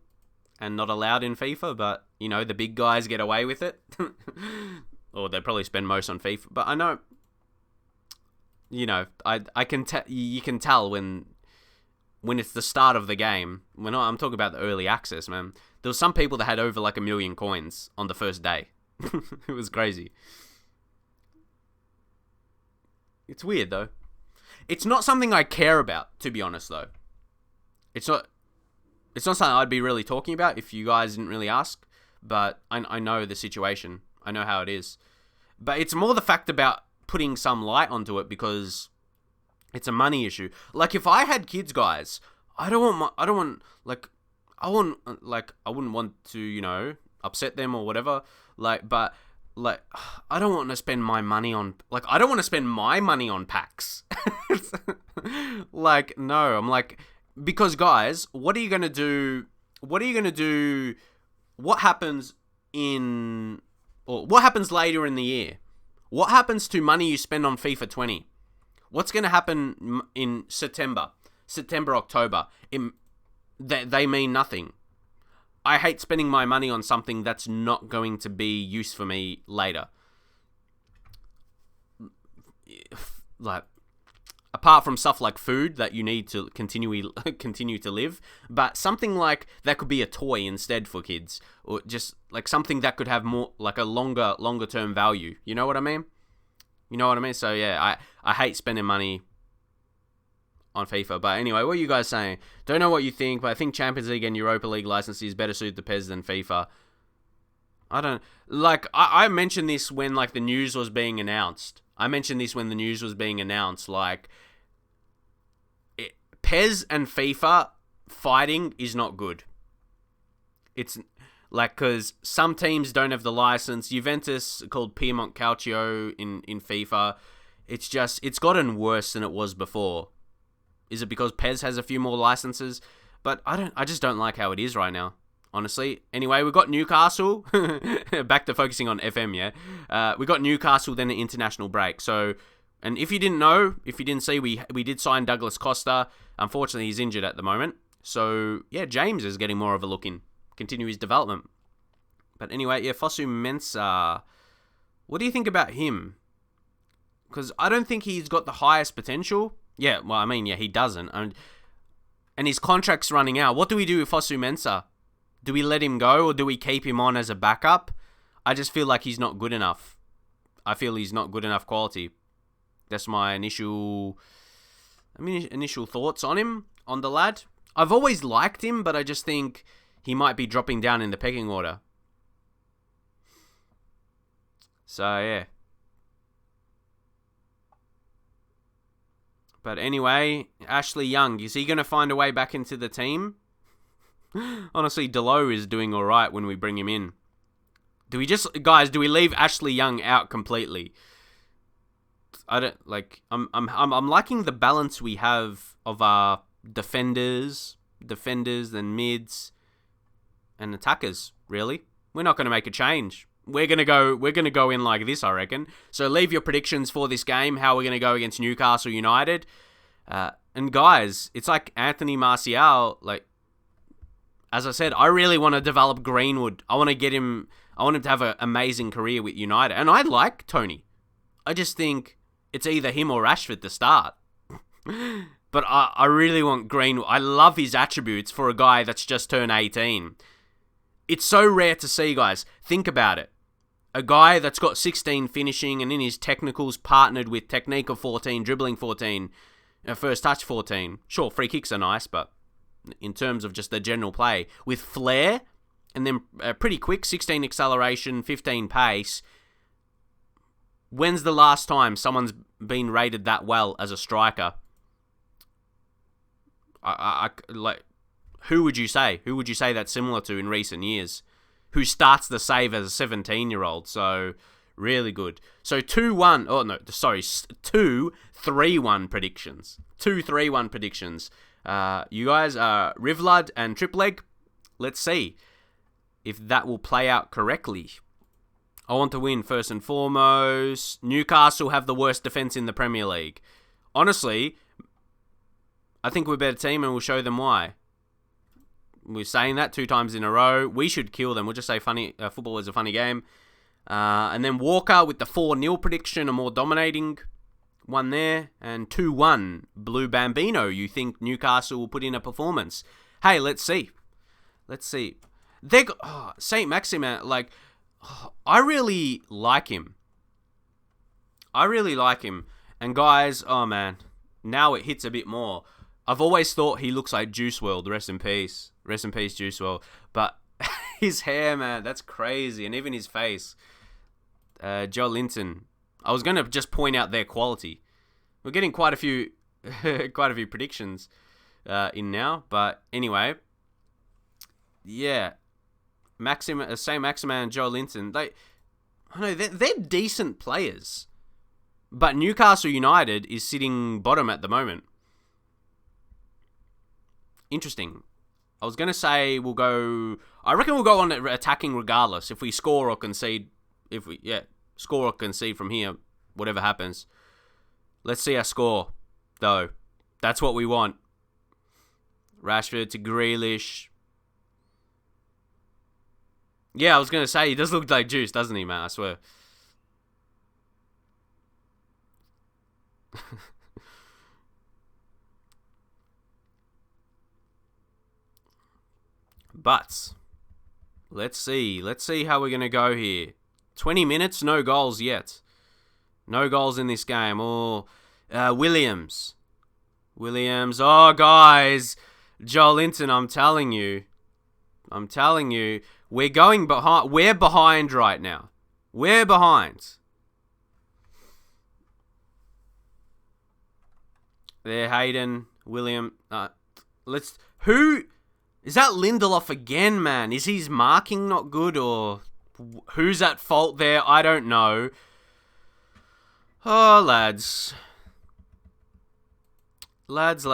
and not allowed in FIFA, but you know, the big guys get away with it. Or they probably spend most on FIFA. But I know, you know, I can you can tell when it's the start of the game. I'm talking about the early access, man. There was some people that had over like 1 million coins on the first day. It was crazy. It's weird though. It's not something I care about, to be honest though. It's not something I'd be really talking about if you guys didn't really ask, but I know the situation. I know how it is. But it's more the fact about putting some light onto it because it's a money issue. Like if I had kids, guys, I wouldn't want to, you know, upset them or whatever. But I don't want to spend my money on, I don't want to spend my money on packs. No, I'm like, because guys, what happens later in the year? What happens to money you spend on FIFA 20? What's going to happen in September, October? They mean nothing. I hate spending my money on something that's not going to be use for me later. Like, apart from stuff like food that you need to continue to live, but something like that could be a toy instead for kids, or just like something that could have more like a longer term value. You know what I mean? So yeah, I hate spending money on FIFA. But anyway, what are you guys saying? Don't know what you think, but I think Champions League and Europa League licenses better suit the PES than FIFA. I mentioned this when like the news was being announced. Like, PES and FIFA fighting is not good. It's like, because some teams don't have the license. Juventus called Piedmont Calcio in FIFA. It's gotten worse than it was before. Is it because PES has a few more licenses? But I just don't like how it is right now, honestly. Anyway, we got Newcastle. Back to focusing on FM, yeah. We got Newcastle, then an international break. So, and if you didn't see, we did sign Douglas Costa. Unfortunately, he's injured at the moment. So, yeah, James is getting more of a look in. Continue his development. But anyway, yeah, Fosu Mensah. What do you think about him? Because I don't think he's got the highest potential. Yeah, well, I mean, yeah, he doesn't. And his contract's running out. What do we do with Fosu Mensah? Do we let him go or do we keep him on as a backup? I just feel like he's not good enough. I feel he's not good enough quality. That's my initial thoughts on him, on the lad. I've always liked him, but I just think he might be dropping down in the pecking order. So, yeah. But anyway, Ashley Young, is he going to find a way back into the team? Honestly, Delo is doing all right when we bring him in. Do we leave Ashley Young out completely? I'm liking the balance we have of our defenders and mids and attackers, really. We're not going to make a change. We're gonna go in like this, I reckon. So leave your predictions for this game, how we're gonna go against Newcastle United. And guys, it's like Anthony Martial. Like, as I said, I really want to develop Greenwood. I want him to have an amazing career with United. And I like Tony. I just think it's either him or Rashford to start. But I really want Greenwood. I love his attributes for a guy that's just turned 18. It's so rare to see, guys. Think about it. A guy that's got 16 finishing and in his technicals partnered with technique of 14, dribbling 14, first touch 14. Sure, free kicks are nice, but in terms of just the general play, with flair and then pretty quick, 16 acceleration, 15 pace. When's the last time someone's been rated that well as a striker? Who would you say? Who would you say that's similar to in recent years? Who starts the save as a 17-year-old? So, really good. So, 2-1. Oh, no. Sorry. 2-3-1 predictions. 2-3-1 predictions. You guys are Rivlad and Tripleg. Let's see if that will play out correctly. I want to win first and foremost. Newcastle have the worst defense in the Premier League. Honestly, I think we're a better team and we'll show them why. We're saying that 2 times in a row. We should kill them. We'll just say football is a funny game. And then Walker with the 4-0 prediction, a more dominating one there. And 2-1, Blue Bambino. You think Newcastle will put in a performance? Hey, let's see. St. Maximin, I really like him. And guys, oh man, now it hits a bit more. I've always thought he looks like Juice WRLD. Rest in peace. Rest in peace, Juice WRLD. But his hair, man, that's crazy. And even his face. Joe Linton. I was going to just point out their quality. We're getting quite a few predictions in now. But anyway. Yeah. St. Maximin and Joe Linton. They're decent players. But Newcastle United is sitting bottom at the moment. Interesting. I was going to say I reckon we'll go on attacking regardless. If we score or concede, score or concede from here, whatever happens. Let's see our score, though. That's what we want. Rashford to Grealish. Yeah, I was going to say, he does look like juice, doesn't he, man? I swear. But let's see how we're going to go here. 20 minutes, no goals yet. No goals in this game. Oh, Williams. Oh, guys. Joel Linton, I'm telling you, we're going behind. We're behind right now. We're behind. There, Hayden, William. Who is that? Lindelof again, man. Is his marking not good, or who's at fault there? I don't know. Oh, lads. Lads.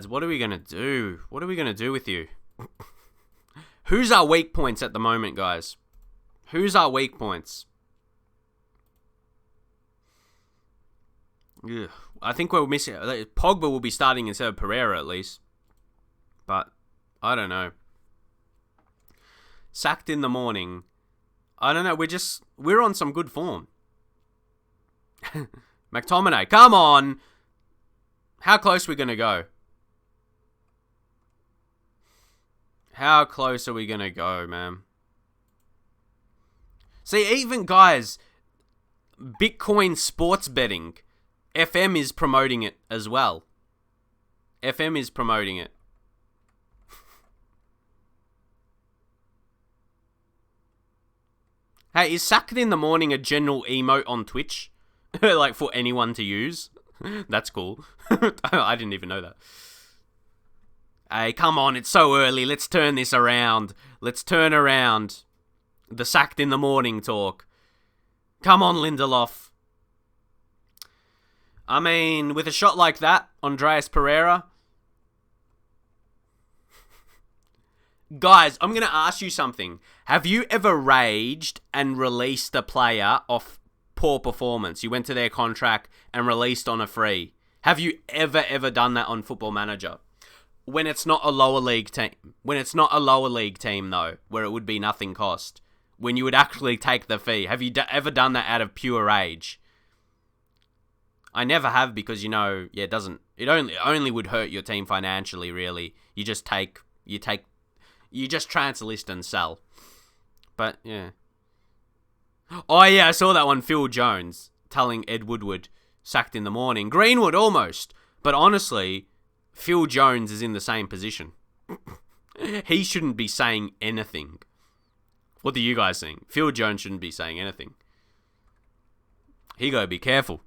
What are we gonna do? What are we gonna do with you? Who's our weak points at the moment, guys? Who's our weak points? Ugh. I think we're missing... Pogba will be starting instead of Pereira, at least. But, I don't know. Sacked in the morning. I don't know, we're on some good form. McTominay, come on! How close are we going to go? How close are we going to go, man? See, even guys, Bitcoin sports betting, FM is promoting it as well. FM is promoting it. Hey, is Sacked in the Morning a general emote on Twitch? Like, for anyone to use? That's cool. I didn't even know that. Hey, come on, it's so early. Let's turn this around. Let's turn around the Sacked in the Morning talk. Come on, Lindelof. I mean, with a shot like that, Andreas Pereira. Guys, I'm going to ask you something. Have you ever raged and released a player off poor performance? You went to their contract and released on a free. Have you ever done that on Football Manager? When it's not a lower league team. When it's not a lower league team, though, where it would be nothing cost. When you would actually take the fee. Have you ever done that out of pure rage? I never have, because, you know, yeah, it only would hurt your team financially, really. You just transfer list and sell. But, yeah. Oh, yeah, I saw that one. Phil Jones telling Ed Woodward, sacked in the morning. Greenwood, almost. But honestly, Phil Jones is in the same position. He shouldn't be saying anything. What do you guys think? Phil Jones shouldn't be saying anything. He gotta be careful.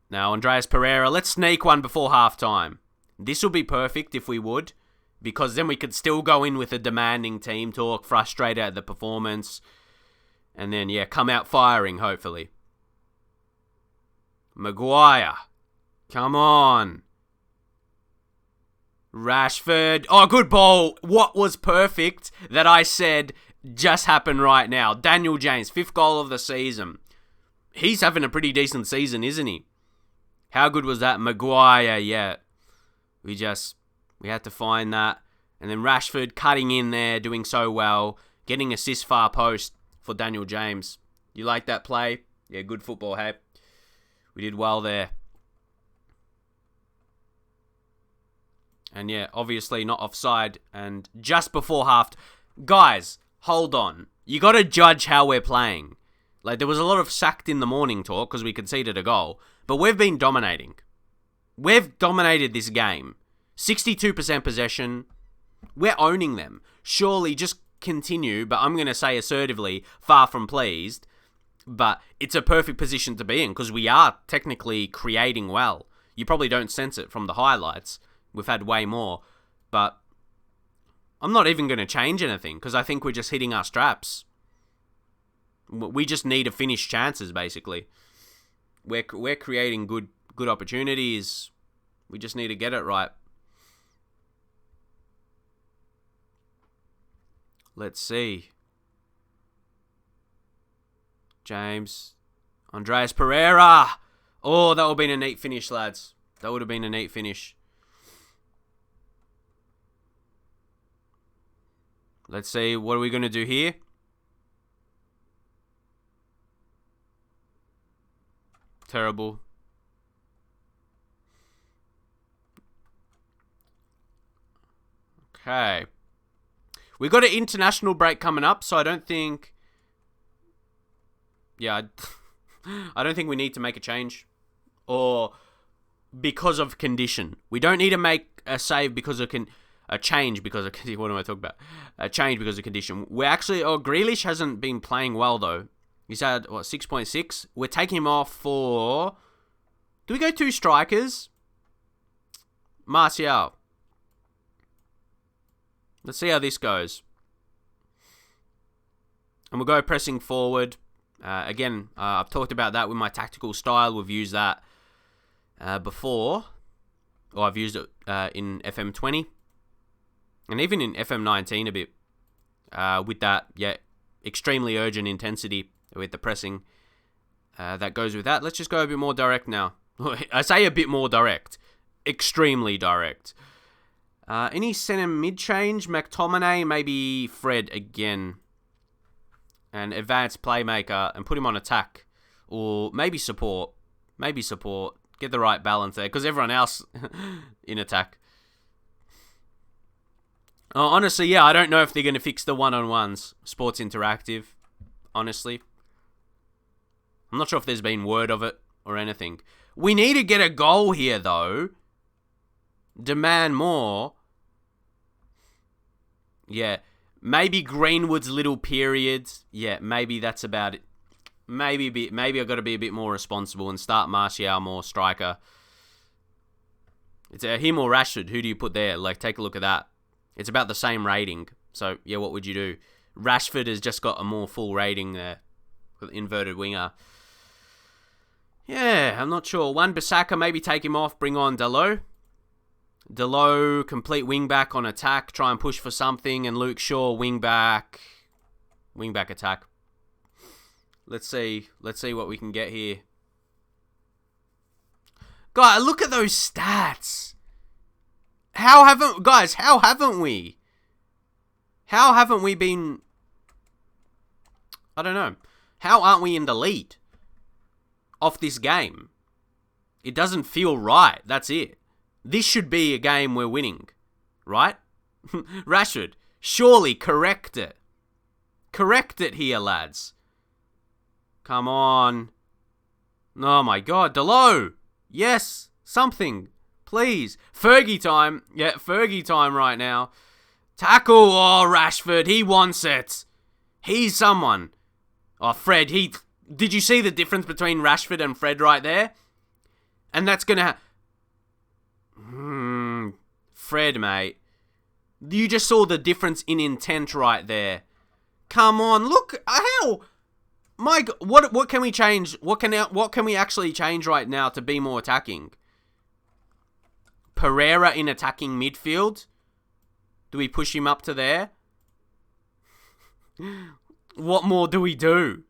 Now, Andreas Pereira, let's sneak one before halftime. This will be perfect if we would, because then we could still go in with a demanding team talk, frustrated at the performance, and then, yeah, come out firing, hopefully. Maguire. Come on. Rashford. Oh, good ball. What was perfect that I said just happened right now. Daniel James, 5th goal of the season. He's having a pretty decent season, isn't he? How good was that? Maguire, yeah. We had to find that. And then Rashford cutting in there, doing so well. Getting assist far post for Daniel James. You like that play? Yeah, good football, hey? We did well there. And yeah, obviously not offside. And just before half... Guys, hold on. You got to judge how we're playing. Like, there was a lot of sacked in the morning talk because we conceded a goal. But we've been dominating. We've dominated this game. 62% possession. We're owning them. Surely just continue, but I'm going to say assertively, far from pleased. But it's a perfect position to be in because we are technically creating well. You probably don't sense it from the highlights. We've had way more. But I'm not even going to change anything because I think we're just hitting our straps. We just need to finish chances, basically. We're creating good opportunities. We just need to get it right. Let's see. James. Andreas Pereira. Oh, that would have been a neat finish, lads. That would have been a neat finish. Let's see. What are we going to do here? Terrible. Okay. We got an international break coming up, so I don't think... Yeah, I don't think we need to make a change. Or because of condition. We don't need to make a save because of... a change because of... What am I talking about? A change because of condition. We're actually... Oh, Grealish hasn't been playing well, though. He's had, 6.6? We're taking him off for... Do we go 2 strikers? Martial. Let's see how this goes. And we'll go pressing forward. Again, I've talked about that with my tactical style. We've used that before. Or I've used it in FM20. And even in FM19 a bit. With that, extremely urgent intensity with the pressing. That goes with that. Let's just go a bit more direct now. I say a bit more direct. Extremely direct. Any centre mid change? McTominay, maybe Fred again. And advanced playmaker and put him on attack. Or maybe support. Maybe support. Get the right balance there. Because everyone else in attack. Honestly, I don't know if they're going to fix the one-on-ones. Sports Interactive. Honestly. I'm not sure if there's been word of it or anything. We need to get a goal here, though. Demand more. Yeah. Maybe Greenwood's little periods. Yeah, maybe that's about it. Maybe I've got to be a bit more responsible and start Martial more striker. It's him or Rashford. Who do you put there? Like, take a look at that. It's about the same rating. So, yeah, what would you do? Rashford has just got a more full rating there. With inverted winger. Yeah, I'm not sure. Wan-Bissaka, maybe take him off. Bring on Dalot. Dalot, complete wing back on attack. Try and push for something. And Luke Shaw, wing back. Wing back attack. Let's see what we can get here. God, look at those stats. How haven't we? How haven't we been... I don't know. How aren't we in the lead off this game? It doesn't feel right. That's it. This should be a game we're winning. Right? Rashford, surely correct it. Correct it here, lads. Come on. Oh my God. Dalot. Yes. Something. Please. Fergie time. Yeah, Fergie time right now. Tackle. Oh, Rashford. He wants it. He's someone. Oh, Fred. Did you see the difference between Rashford and Fred right there? And that's going to... Fred, mate. You just saw the difference in intent right there. Come on. Look. How... My God, what can we change? What can we actually change right now to be more attacking? Pereira in attacking midfield? Do we push him up to there? What more do we do?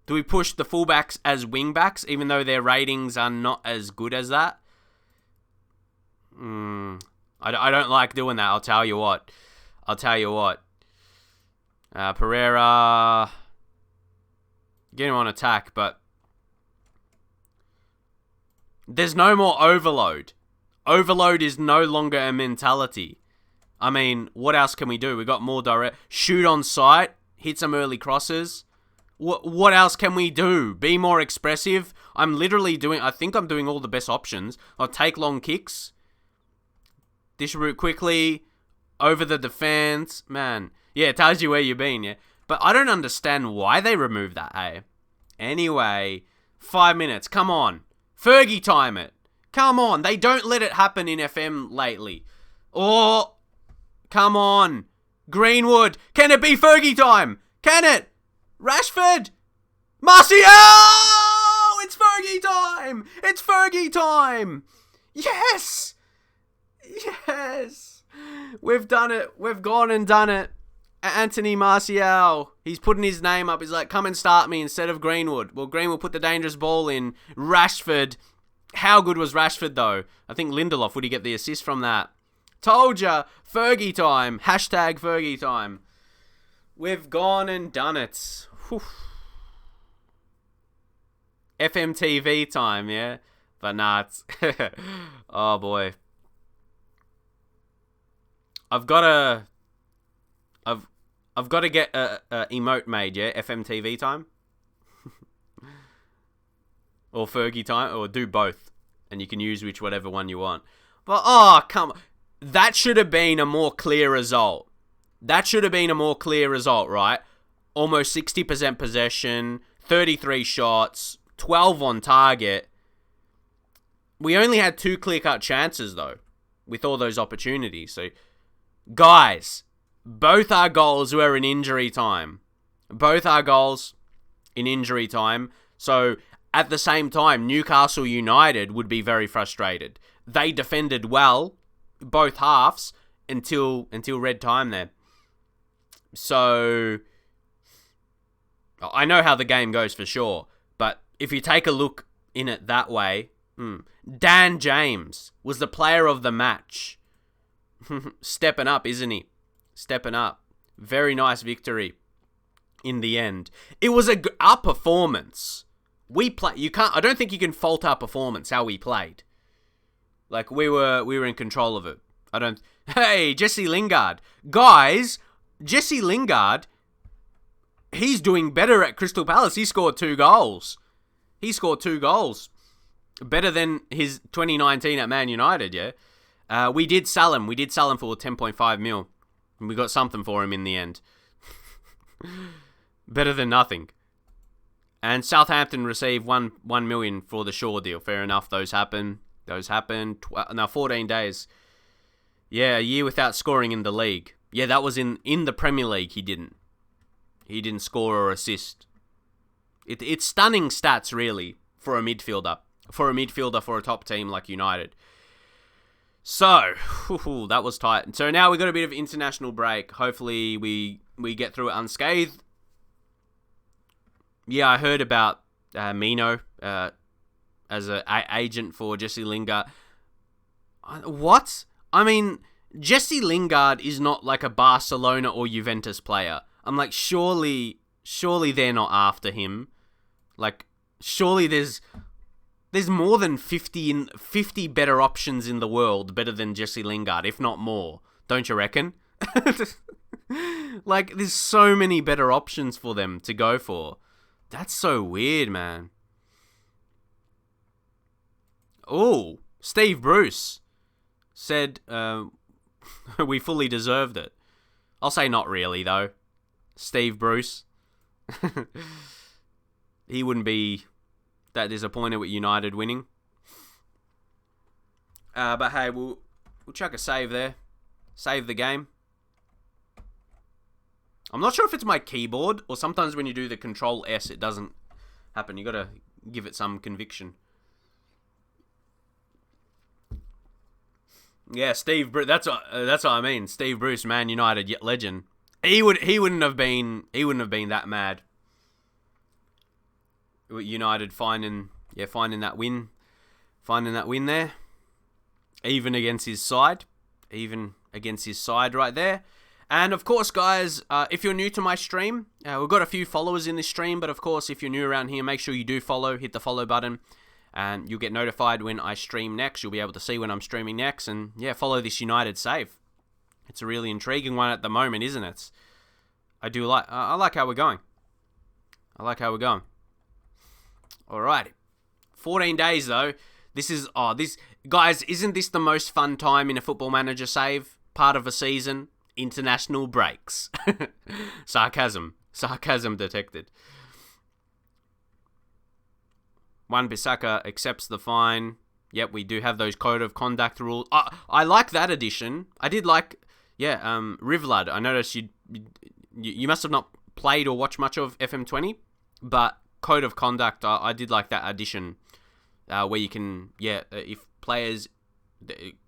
Do we push the fullbacks as wingbacks, even though their ratings are not as good as that? I don't like doing that, I'll tell you what. Pereira... Get him on attack, but... There's no more overload. Overload is no longer a mentality. I mean, what else can we do? We got more direct... Shoot on sight. Hit some early crosses. What else can we do? Be more expressive. I'm literally doing... I think I'm doing all the best options. I'll take long kicks. Distribute quickly. Over the defense. Man. Yeah, it tells you where you've been, yeah. But I don't understand why they removed that, eh? Anyway, 5 minutes. Come on. Fergie time it. Come on. They don't let it happen in FM lately. Oh, come on. Greenwood. Can it be Fergie time? Can it? Rashford. Martial! It's Fergie time. It's Fergie time. Yes. Yes. We've done it. We've gone and done it. Anthony Martial, he's putting his name up. He's like, come and start me instead of Greenwood. Well, Greenwood put the dangerous ball in. Rashford. How good was Rashford, though? I think Lindelof, would he get the assist from that? Told ya. Fergie time. Hashtag Fergie time. We've gone and done it. Whew. FM20 time, yeah? But nah, it's... oh, boy. I've got to get a emote made, yeah? FM20 time? Or Fergie time, or do both. And you can use whatever one you want. But, oh, come on. That should have been a more clear result. Right? Almost 60% possession, 33 shots, 12 on target. We only had 2 clear-cut chances, though, with all those opportunities. So, guys, both our goals were in injury time. So, at the same time, Newcastle United would be very frustrated. They defended well, both halves, until red time there. So, I know how the game goes for sure, but if you take a look in it that way, Dan James was the player of the match. Stepping up, isn't he? Stepping up. Very nice victory in the end. It was our performance. I don't think you can fault our performance, how we played. Like, we were in control of it. Hey, Jesse Lingard. Guys, Jesse Lingard, he's doing better at Crystal Palace. He scored 2 goals. Better than his 2019 at Man United, yeah? We did sell him. For 10.5 mil. And we got something for him in the end. Better than nothing. And Southampton received 1 million for the Shaw deal. Fair enough, those happened. 14 days. Yeah, a year without scoring in the league. Yeah, that was in the Premier League. He didn't score or assist. It's stunning stats, really, for a midfielder. For a top team like United. So, that was tight. So now we got a bit of international break. Hopefully we get through it unscathed. Yeah, I heard about Mino as an agent for Jesse Lingard. What? I mean, Jesse Lingard is not like a Barcelona or Juventus player. I'm like, surely they're not after him. Like, surely there's more than 50 better options in the world, better than Jesse Lingard, if not more. Don't you reckon? Like, there's so many better options for them to go for. That's so weird, man. Oh, Steve Bruce said we fully deserved it. I'll say not really, though. Steve Bruce. He wouldn't be that disappointed with United winning. But hey, we'll chuck a save there. Save the game. I'm not sure if it's my keyboard, or sometimes when you do the Control S, it doesn't happen. You gotta give it some conviction. Yeah, Steve Bruce. That's what I mean. Steve Bruce, Man United legend. He wouldn't have been that mad. United finding that win there, even against his side right there. And of course, guys, if you're new to my stream, we've got a few followers in this stream, but of course, if you're new around here, make sure you do follow, hit the follow button, and you'll get notified when I stream next. You'll be able to see when I'm streaming next, and yeah, follow this United save. It's a really intriguing one at the moment, isn't it? I like how we're going. Alright. 14 days though. Guys, isn't this the most fun time in a Football Manager save? Part of a season? International breaks. Sarcasm detected. Wan-Bissaka accepts the fine. Yep, we do have those code of conduct rules. I like that addition. I did like, Rivlad. I noticed you must have not played or watched much of FM20, but code of conduct, I did like that addition, where you can, if players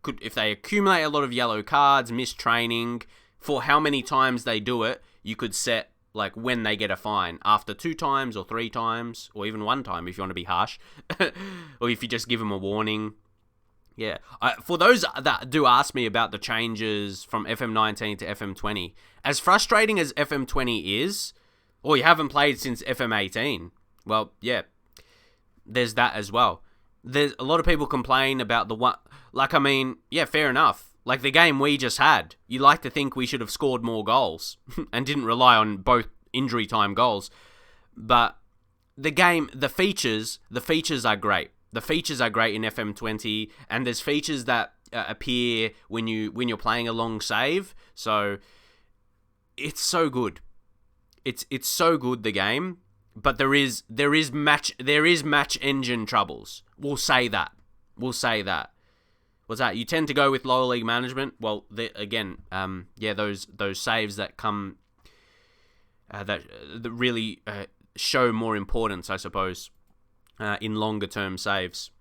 if they accumulate a lot of yellow cards, miss training, for how many times they do it, you could set like when they get a fine, after 2 times or 3 times, or even 1 time if you want to be harsh, or if you just give them a warning. Yeah. For those that do ask me about the changes from FM19 to FM20, as frustrating as FM20 is, or you haven't played since FM18, well, yeah, there's that as well. There's a lot of people complain about the one, like, I mean, yeah, fair enough. Like the game we just had, you like to think we should have scored more goals and didn't rely on both injury time goals. But the game, the features are great. The features are great in FM20, and there's features that appear when you're playing a long save. So it's so good. It's so good, the game. But there is match engine troubles. We'll say that. What's that? You tend to go with lower league management. Well, those saves that come that really show more importance, I suppose, in longer term saves.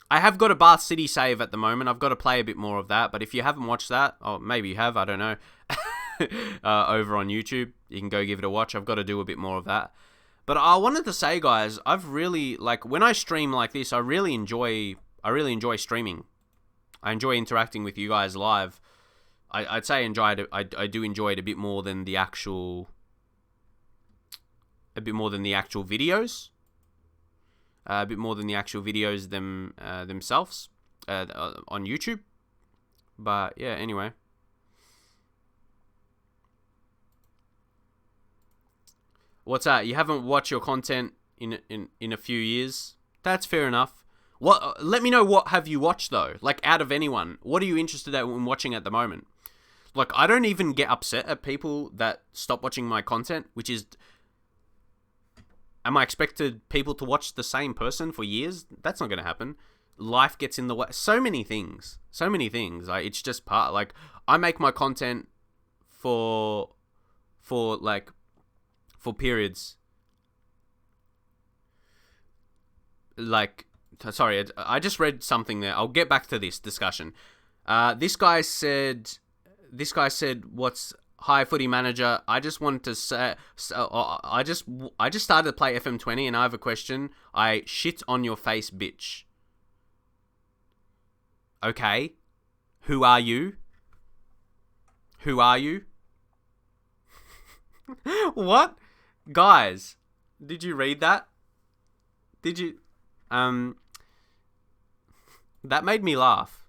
I have got a Bath City save at the moment. I've got to play a bit more of that. But if you haven't watched that, or maybe you have, I don't know, over on YouTube, you can go give it a watch. I've got to do a bit more of that. But I wanted to say, guys, I've really, like, when I stream like this, I really enjoy streaming. I enjoy interacting with you guys live. I'd say I do enjoy it a bit more than the actual videos. A bit more than the actual videos themselves on YouTube. But yeah, anyway. What's that? You haven't watched your content in a few years? That's fair enough. What? Let me know, what have you watched though? Like, out of anyone, what are you interested in watching at the moment? Like, I don't even get upset at people that stop watching my content, which is, am I expected people to watch the same person for years? That's not going to happen. Life gets in the way. So many things. Like, it's just part. Like, I make my content for periods. Like, sorry, I just read something there. I'll get back to this discussion. This guy said, "What's hi, footy manager? I just wanted to say, I just started to play FM20, and I have a question. I shit on your face, bitch." Okay, who are you? What? Guys, did you read that? Did you? That made me laugh.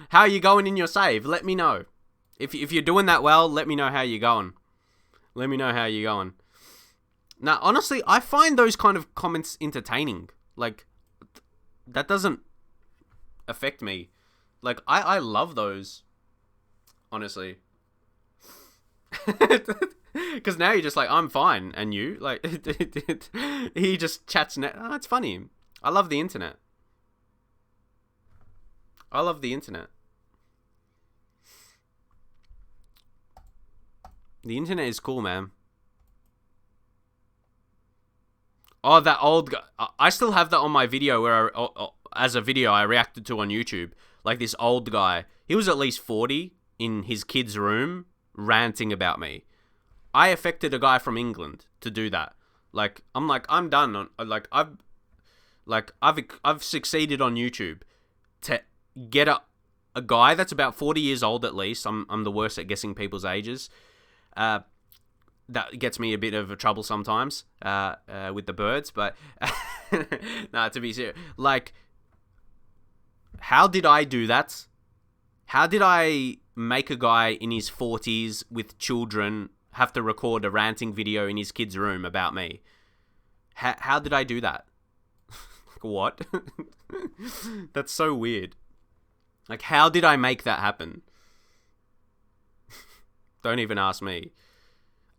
How are you going in your save? Let me know. If you're doing that well, let me know how you're going. Now, honestly, I find those kind of comments entertaining. Like, that doesn't affect me. Like, I love those. Honestly. Because now you're just like, I'm fine, and you? Like, he just chats. Oh, it's funny. I love the internet. The internet is cool, man. Oh, that old guy. I still have that on my video where as a video I reacted to on YouTube. Like, this old guy. He was at least 40 in his kid's room ranting about me. I affected a guy from England to do that. Like, I'm done. I've succeeded on YouTube to get a guy that's about 40 years old at least. I'm the worst at guessing people's ages. That gets me a bit of trouble sometimes with the birds, but nah, to be serious, like, how did I do that? How did I make a guy in his 40s with children have to record a ranting video in his kid's room about me? How did I do that? What? That's so weird. Like, how did I make that happen? Don't even ask me.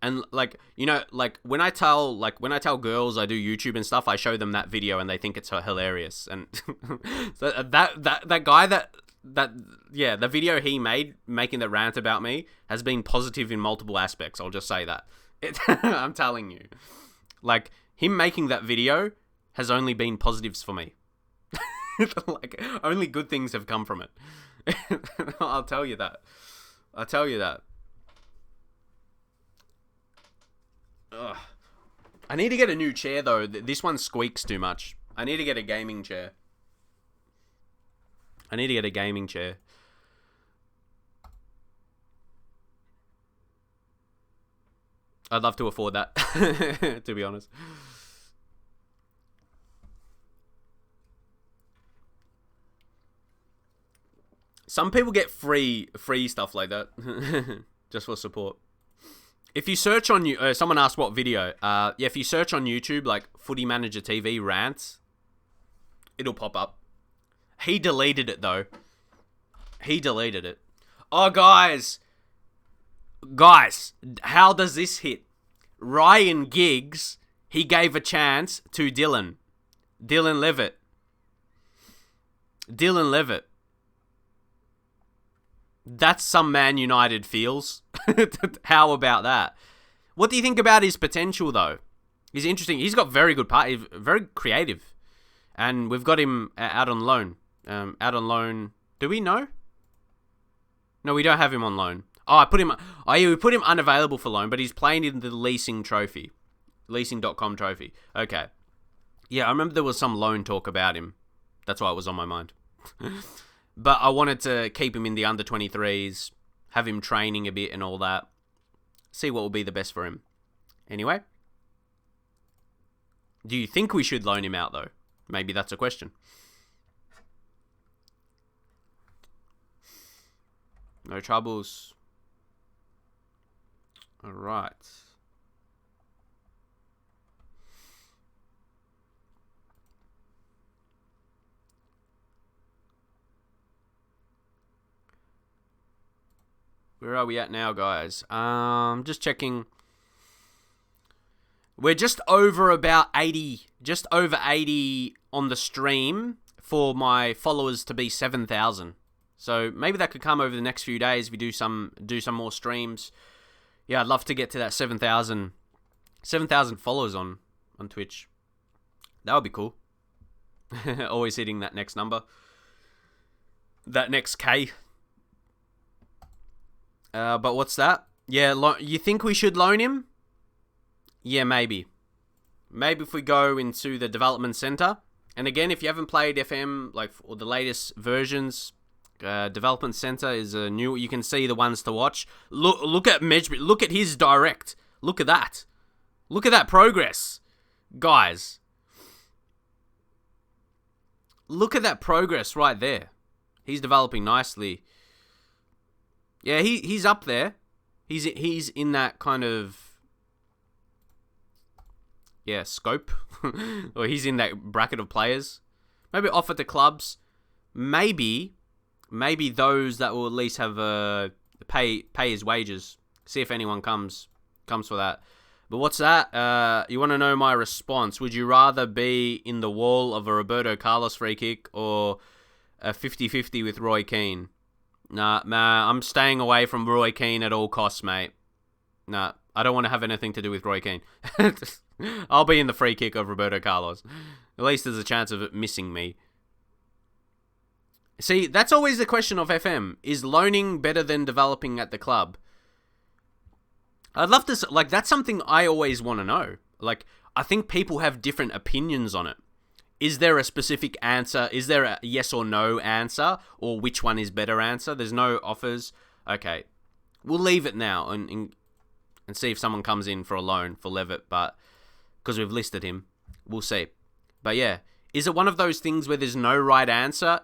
And, like, you know, like, when I tell girls I do YouTube and stuff, I show them that video and they think it's hilarious. And so that guy the video he made making the rant about me has been positive in multiple aspects. I'll just say that. I'm telling you. Like, him making that video has only been positives for me. Like, only good things have come from it. I'll tell you that. Ugh. I need to get a new chair, though. This one squeaks too much. I need to get a gaming chair. I'd love to afford that, to be honest. Some people get free stuff like that, just for support. If you search on someone asked what video. If you search on YouTube like Footy Manager TV rants, it'll pop up. He deleted it though. Oh, guys, how does this hit? Ryan Giggs, he gave a chance to Dylan Levitt. That's some Man United feels. How about that? What do you think about his potential, though? He's interesting. He's got very good part. He's very creative. And we've got him out on loan. Do we know? No, we don't have him on loan. We put him unavailable for loan, but he's playing in the leasing trophy. Leasing.com trophy. Okay. Yeah, I remember there was some loan talk about him. That's why it was on my mind. But I wanted to keep him in the under 23s, have him training a bit and all that. See what will be the best for him. Anyway. Do you think we should loan him out, though? Maybe that's a question. No troubles. All right. Where are we at now, guys? Just checking. We're just over about 80, just over 80 on the stream for my followers to be 7,000. So maybe that could come over the next few days if we do some more streams. Yeah, I'd love to get to that 7,000 followers on Twitch. That would be cool. Always hitting that next number. That next K. But what's that? Yeah, you think we should loan him? Yeah, maybe. Maybe if we go into the development center. And again, if you haven't played FM, or the latest versions, development center is a new. You can see the ones to watch. Look at Medjbit. Look at his direct. Look at that. Look at that progress, guys. Look at that progress right there. He's developing nicely. Yeah, he's up there. He's in that kind of scope. Or he's in that bracket of players. Maybe offer to clubs. Maybe those that will at least have pay his wages. See if anyone comes for that. But what's that? You want to know my response? Would you rather be in the wall of a Roberto Carlos free kick or a 50-50 with Roy Keane? Nah, I'm staying away from Roy Keane at all costs, mate. Nah, I don't want to have anything to do with Roy Keane. I'll be in the free kick of Roberto Carlos. At least there's a chance of it missing me. See, that's always the question of FM. Is loaning better than developing at the club? I'd love to... that's something I always want to know. I think people have different opinions on it. Is there a specific answer? Is there a yes or no answer? Or which one is better answer? There's no offers. Okay. We'll leave it now and see if someone comes in for a loan for Levitt, but because we've listed him. We'll see. But yeah. Is it one of those things where there's no right answer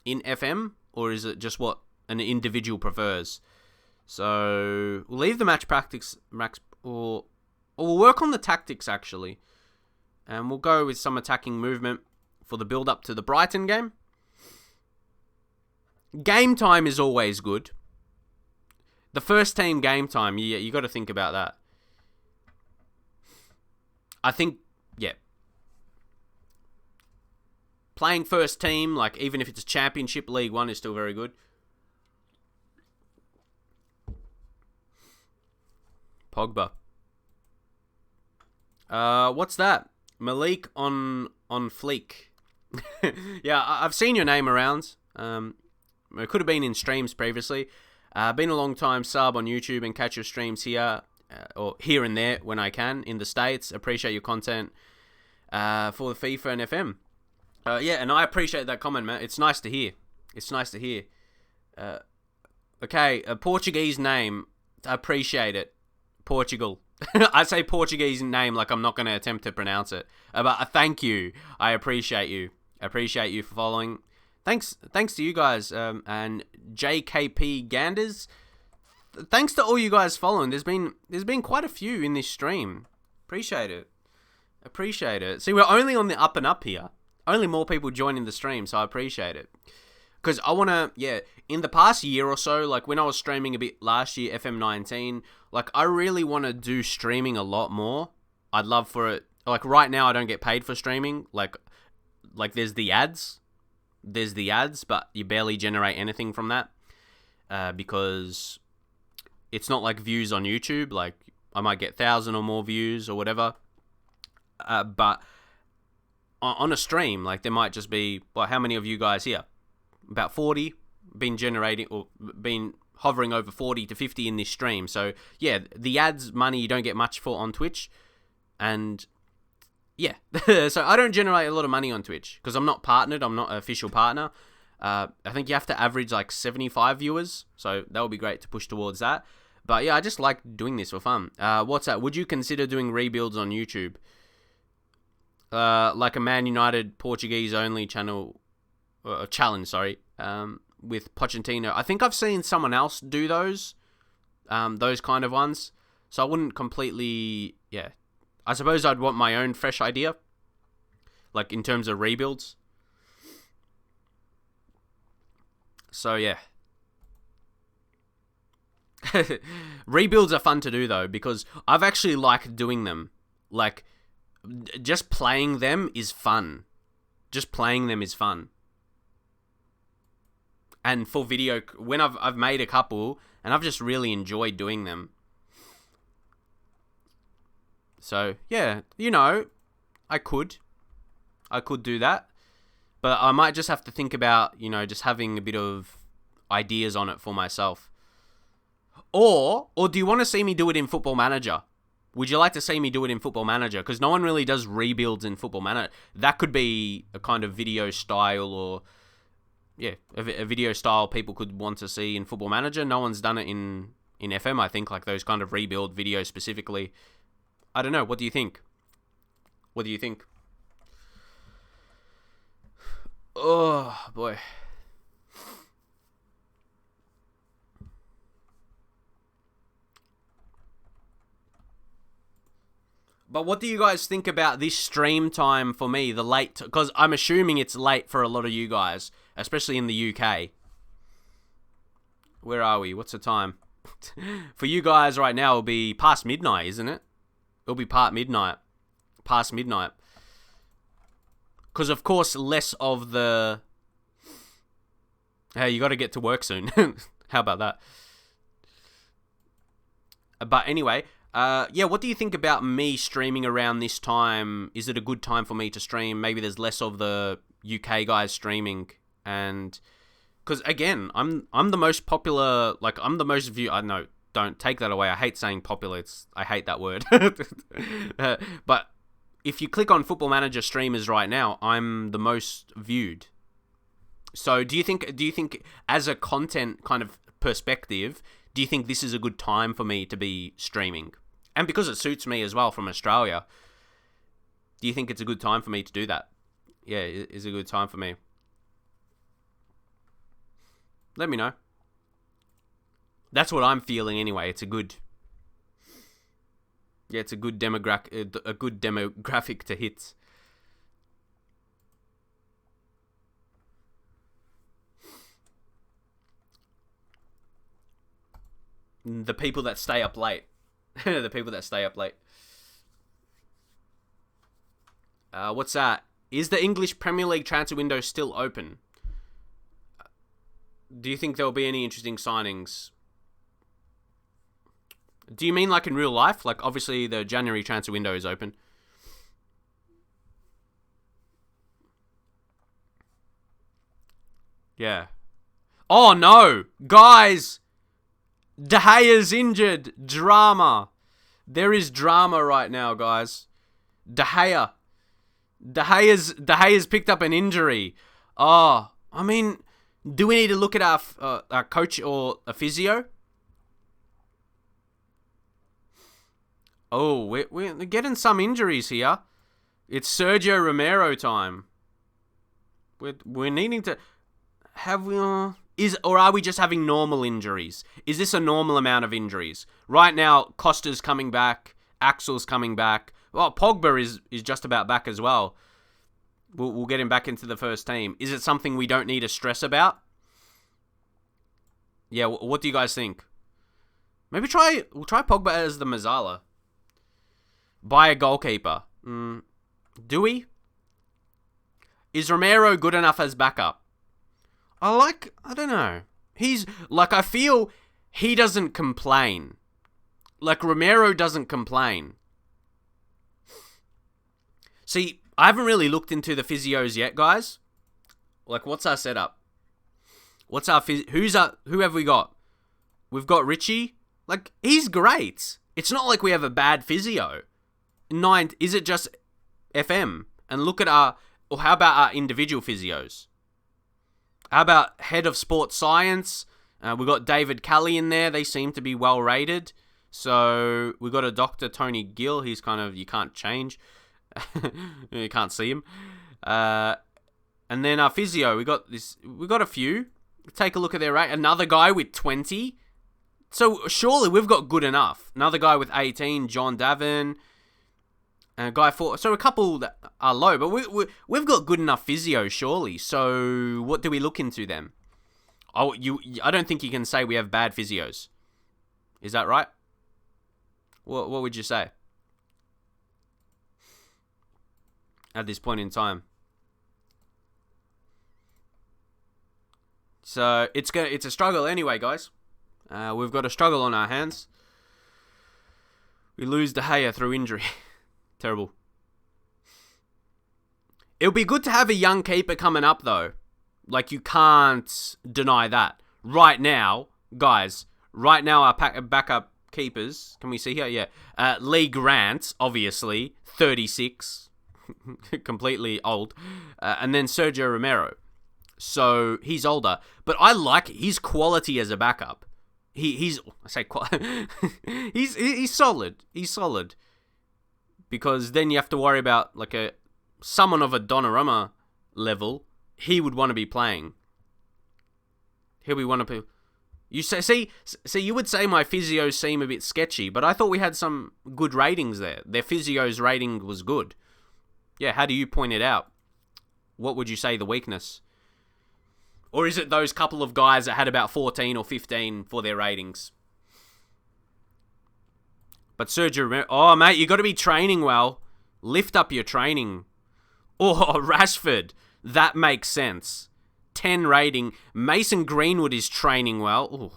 in FM? Or is it just what an individual prefers? So we'll leave the match practice, or we'll work on the tactics actually. And we'll go with some attacking movement for the build-up to the Brighton game. Game time is always good. The first team game time, you got to think about that. I think, playing first team, even if it's a Championship, League One is still very good. Pogba. What's that? Malik on fleek. Yeah, I've seen your name around. It could have been in streams previously. Been a long time sub on YouTube and catch your streams here. or here and there when I can in the States. Appreciate your content for the FIFA and FM. Yeah, and I appreciate that comment, man. It's nice to hear. It's nice to hear. Okay, a Portuguese name. I appreciate it. Portugal. I say Portuguese name like I'm not going to attempt to pronounce it. But thank you. I appreciate you. I appreciate you for following. Thanks to you guys. And JKP Ganders. Thanks to all you guys following. There's been quite a few in this stream. Appreciate it. See, we're only on the up and up here. Only more people joining the stream, so I appreciate it. Because I want to, in the past year or so, like when I was streaming a bit last year, FM19, like I really want to do streaming a lot more. I'd love for it. Like right now, I don't get paid for streaming. Like there's the ads. But you barely generate anything from that. Because it's not like views on YouTube. Like I might get 1,000 or more views or whatever. But on a stream, like there might just be, well, how many of you guys here? About 40 been generating or been hovering over 40 to 50 in this stream. So yeah, the ads money you don't get much for on Twitch. And yeah, so I don't generate a lot of money on Twitch because I'm not partnered. I'm not an official partner. I think you have to average like 75 viewers. So that would be great to push towards that. But yeah, I just like doing this for fun. What's that? Would you consider doing rebuilds on YouTube? Like a Man United Portuguese only channel, challenge, sorry, with Pochettino. I think I've seen someone else do those kind of ones. So I wouldn't completely, I suppose I'd want my own fresh idea, like in terms of rebuilds. So yeah. Rebuilds are fun to do though, because I've actually liked doing them. Like, just playing them is fun. And for video, when I've made a couple, and I've just really enjoyed doing them. So, yeah, I could do that. But I might just have to think about, just having a bit of ideas on it for myself. Or do you want to see me do it in Football Manager? Would you like to see me do it in Football Manager? Because no one really does rebuilds in Football Manager. That could be a kind of video style or, a video style people could want to see in Football Manager. No one's done it in FM, I think, like those kind of rebuild videos specifically. I don't know. What do you think? Oh, boy. But what do you guys think about this stream time for me, the late... Because I'm assuming it's late for a lot of you guys, especially in the UK. Where are we? What's the time? For you guys right now, it'll be past midnight, isn't it? It'll be past midnight. Because, of course, less of the... Hey, you got to get to work soon. How about that? But anyway... what do you think about me streaming around this time? Is it a good time for me to stream? Maybe there's less of the UK guys streaming, and because again, I'm the most popular. Like I'm the most viewed. I know. Don't take that away. I hate saying popular. I hate that word. But if you click on Football Manager streamers right now, I'm the most viewed. So do you think as a content kind of perspective, do you think this is a good time for me to be streaming? And because it suits me as well from Australia, do you think it's a good time for me to do that? Yeah, it is a good time for me. Let me know. That's what I'm feeling anyway. It's a good demographic to hit. The people that stay up late. What's that? Is the English Premier League transfer window still open? Do you think there will be any interesting signings? Do you mean like in real life? Like obviously the January transfer window is open. Yeah. Oh no! Guys! De Gea's injured. Drama. There is drama right now, guys. De Gea's picked up an injury. Oh, I mean, do we need to look at our coach or a physio? Oh, we're getting some injuries here. It's Sergio Romero time. We're needing to have or are we just having normal injuries? Is this a normal amount of injuries? Right now, Costa's coming back, Axel's coming back. Well, Pogba is just about back as well. We'll get him back into the first team. Is it something we don't need to stress about? Yeah, what do you guys think? Maybe we'll try Pogba as the Mazzala. Buy a goalkeeper. Do we? Is Romero good enough as backup? I don't know. I feel he doesn't complain. Like, Romero doesn't complain. See, I haven't really looked into the physios yet, guys. Like, what's our setup? Who have we got? We've got Richie. Like, he's great. It's not like we have a bad physio. Is it just FM? And look at how about our individual physios? How about head of sports science? We've got David Kelly in there. They seem to be well rated. So we've got a Dr. Tony Gill. He's kind of, you can't change. You can't see him. And then our physio, we got a few. Take a look at their rate. Another guy with 20. So surely we've got good enough. Another guy with 18, John Davin. And a guy 4. So a couple that are low, but we've got good enough physio, surely. So what do we look into then? I don't think you can say we have bad physios. Is that right? What would you say at this point in time? So it's a struggle anyway, guys. We've got a struggle on our hands. We lose De Gea through injury. Terrible. It'll be good to have a young keeper coming up, though. Like, you can't deny that. Right now, guys, our backup keepers, can we see here? Yeah. Lee Grant, obviously, 36. Completely old. And then Sergio Romero. So, he's older. But I like his quality as a backup. He's solid. He's solid. Because then you have to worry about, like, someone of a Donnarumma level. He would want to be playing. He'll be one of people. You see, you would say my physios seem a bit sketchy, but I thought we had some good ratings there. Their physio's rating was good. Yeah, how do you point it out? What would you say the weakness? Or is it those couple of guys that had about 14 or 15 for their ratings? But Sergio, oh mate, you got to be training well. Lift up your training. Oh, Rashford, that makes sense. 10 rating. Mason Greenwood is training well. Ooh.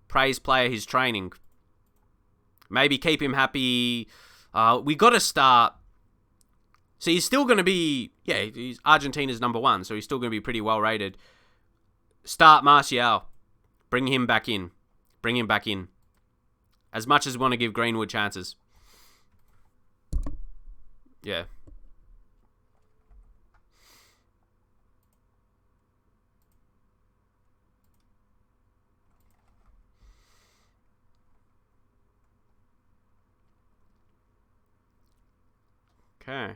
Praise player, his training. Maybe keep him happy. We got to start. So he's still going to be, he's Argentina's number 1, so he's still going to be pretty well rated. Start Martial. Bring him back in. As much as we want to give Greenwood chances. Yeah. Okay.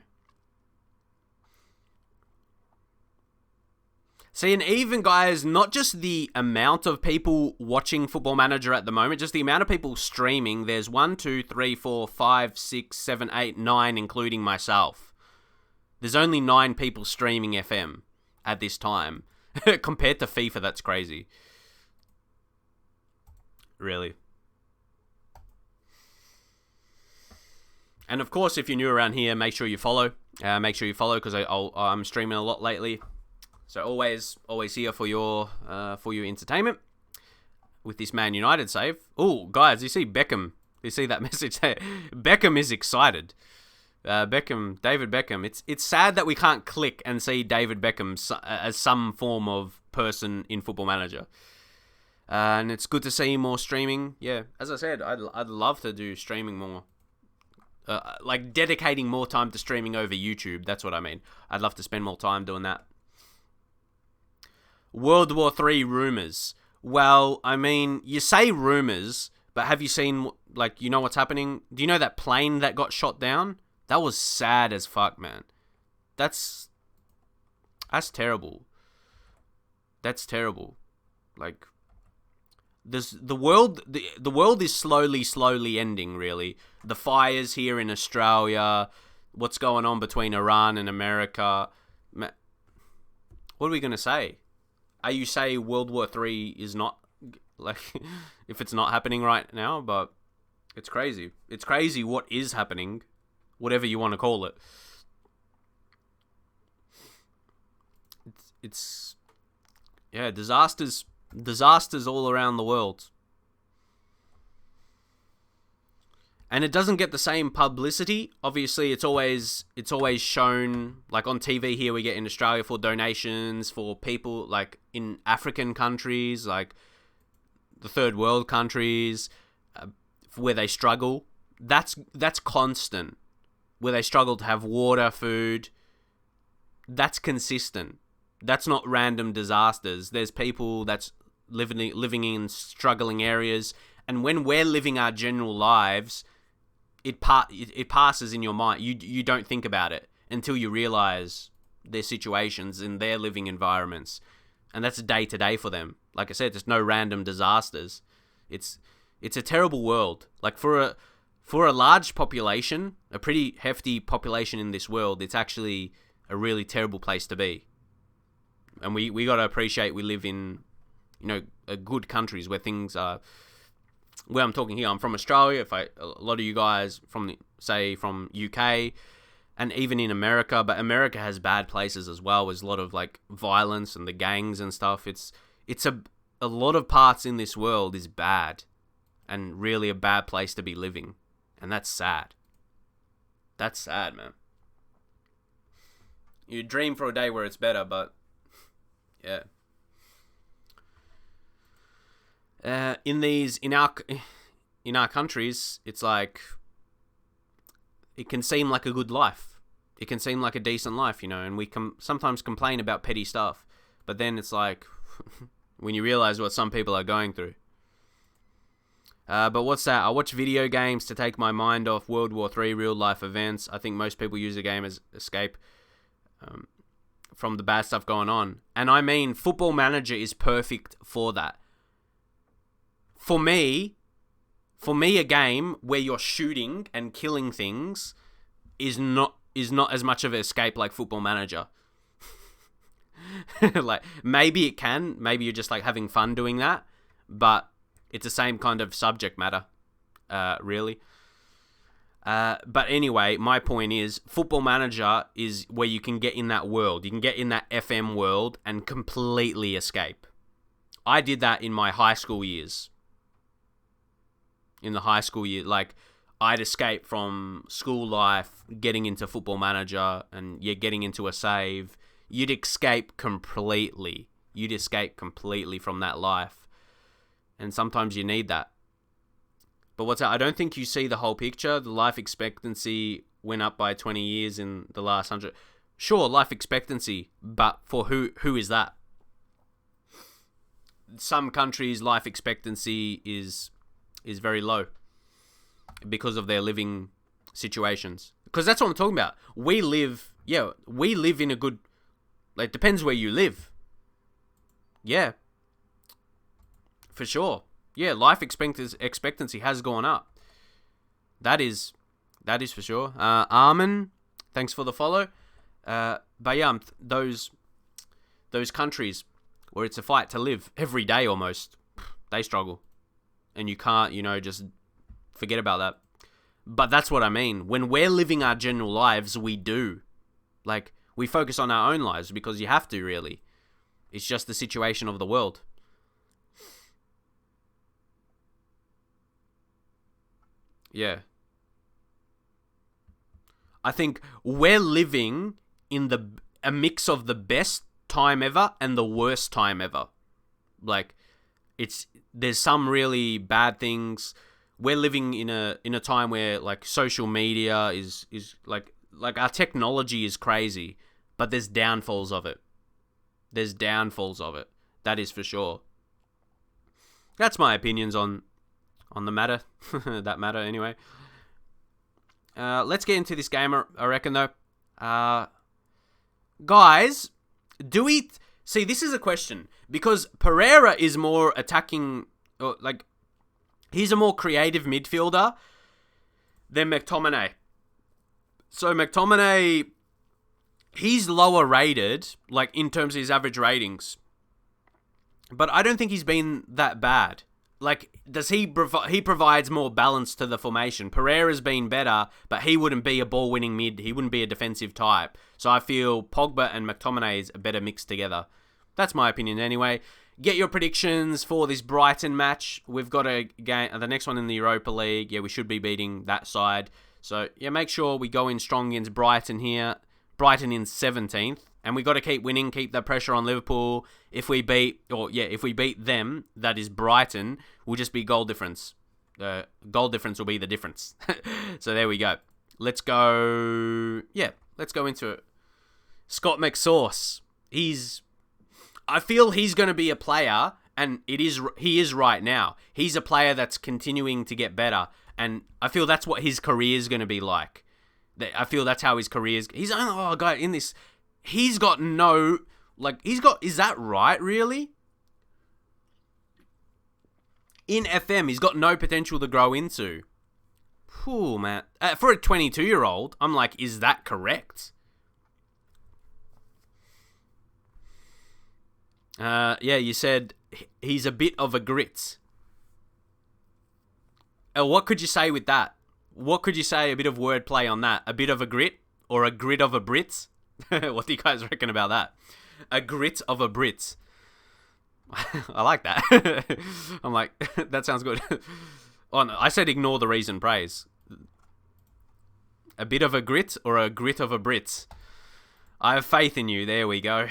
See, and even, guys, not just the amount of people watching Football Manager at the moment, just the amount of people streaming. There's 1, 2, 3, 4, 5, 6, 7, 8, 9, including myself. There's only 9 people streaming FM at this time. Compared to FIFA, that's crazy. Really. And of course, if you're new around here, make sure you follow. Because I'm streaming a lot lately. So always here for your entertainment with this Man United save. Oh, guys, you see Beckham? You see that message there? Beckham is excited. David Beckham. It's sad that we can't click and see David Beckham as some form of person in Football Manager. And it's good to see more streaming. Yeah, as I said, I'd love to do streaming more. Like dedicating more time to streaming over YouTube. That's what I mean. I'd love to spend more time doing that. World War III rumors. Well, I mean, you say rumors, but have you seen, like, you know what's happening? Do you know that plane that got shot down? That was sad as fuck, man. That's terrible. That's terrible. Like, the world is slowly ending, really. The fires here in Australia, what's going on between Iran and America. What are we going to say? Are you say World War III is not, like, if it's not happening right now? But it's crazy. It's crazy what is happening, whatever you want to call it. It's yeah, disasters all around the world. And it doesn't get the same publicity. Obviously, it's always shown, like on TV here we get in Australia, for donations for people like in African countries, like the third world countries, where they struggle. That's constant. Where they struggle to have water, food. That's consistent. That's not random disasters. There's people that's living in struggling areas, and when we're living our general lives, it passes in your mind. You don't think about it until you realize their situations in their living environments, and that's day to day for them. Like I said, there's no random disasters. It's a terrible world. Like for a large population, a pretty hefty population in this world, it's actually a really terrible place to be. And we got to appreciate we live in, good countries where things are. Where I'm talking here, I'm from Australia. A lot of you guys from UK, and even in America, but America has bad places as well. There's a lot of like violence and the gangs and stuff. It's a lot of parts in this world is bad, and really a bad place to be living, and that's sad. That's sad, man. You dream for a day where it's better, but yeah. In our countries, it's like it can seem like a good life. It can seem like a decent life, and we sometimes complain about petty stuff, but then it's like when you realize what some people are going through. But what's that? I watch video games to take my mind off World War III real life events. I think most people use a game as escape from the bad stuff going on, and I mean, Football Manager is perfect for that. For me, a game where you're shooting and killing things is not as much of an escape like Football Manager. Like, maybe it can. Maybe you're just like having fun doing that, but it's the same kind of subject matter, really. But anyway, my point is, Football Manager is where you can get in that world. You can get in that FM world and completely escape. I did that in my high school years. In the high school year, like, I'd escape from school life, getting into Football Manager, and getting into a save. You'd escape completely. You'd escape completely from that life. And sometimes you need that. But what's that? I don't think you see the whole picture. The life expectancy went up by 20 years in the last 100. Sure, life expectancy, but for who is that? Some countries' life expectancy is very low because of their living situations. Because that's what I'm talking about. We live in a good, like, depends where you live. Yeah. For sure. Yeah, life expectancy has gone up. That is for sure. Armin, thanks for the follow. But yeah, those countries where it's a fight to live every day almost, they struggle. And you can't, just forget about that. But that's what I mean. When we're living our general lives, we do. Like, we focus on our own lives because you have to, really. It's just the situation of the world. Yeah. I think we're living in a mix of the best time ever and the worst time ever. Like, there's some really bad things. We're living in a time where like social media is like our technology is crazy, but there's downfalls of it. That is for sure. That's my opinions on the matter. That matter anyway. Let's get into this game, I reckon, though. Guys, do we... See, this is a question. Because Pereira is more attacking... Or, like, he's a more creative midfielder than McTominay. So, McTominay... He's lower rated, like, in terms of his average ratings. But I don't think he's been that bad. Like, does he provides more balance to the formation. Pereira's been better, but he wouldn't be a ball-winning mid. He wouldn't be a defensive type. So I feel Pogba and McTominay is a better mix together. That's my opinion anyway. Get your predictions for this Brighton match. We've got a game, the next one in the Europa League. Yeah, we should be beating that side. So, yeah, make sure we go in strong against Brighton here. Brighton in 17th. And we got to keep winning, keep the pressure on Liverpool. If we beat them, that is Brighton, will just be goal difference. The goal difference will be the difference. So there we go. Let's go into it. Scott McSauce. I feel he's going to be a player, and he is right now. He's a player that's continuing to get better, and I feel that's what his career is going to be like. I feel that's how his career is. He's got no, is that right, really? In FM, he's got no potential to grow into. Whew, man. For a 22-year-old, I'm like, is that correct? Yeah, you said he's a bit of a grit. What could you say with that? What could you say, a bit of wordplay on that? A bit of a grit? Or a grit of a Brit? What do you guys reckon about that? A grit of a Brit. I like that. I'm like, that sounds good. Oh no, I said ignore the reason praise. A bit of a grit or a grit of a Brit? I have faith in you. There we go.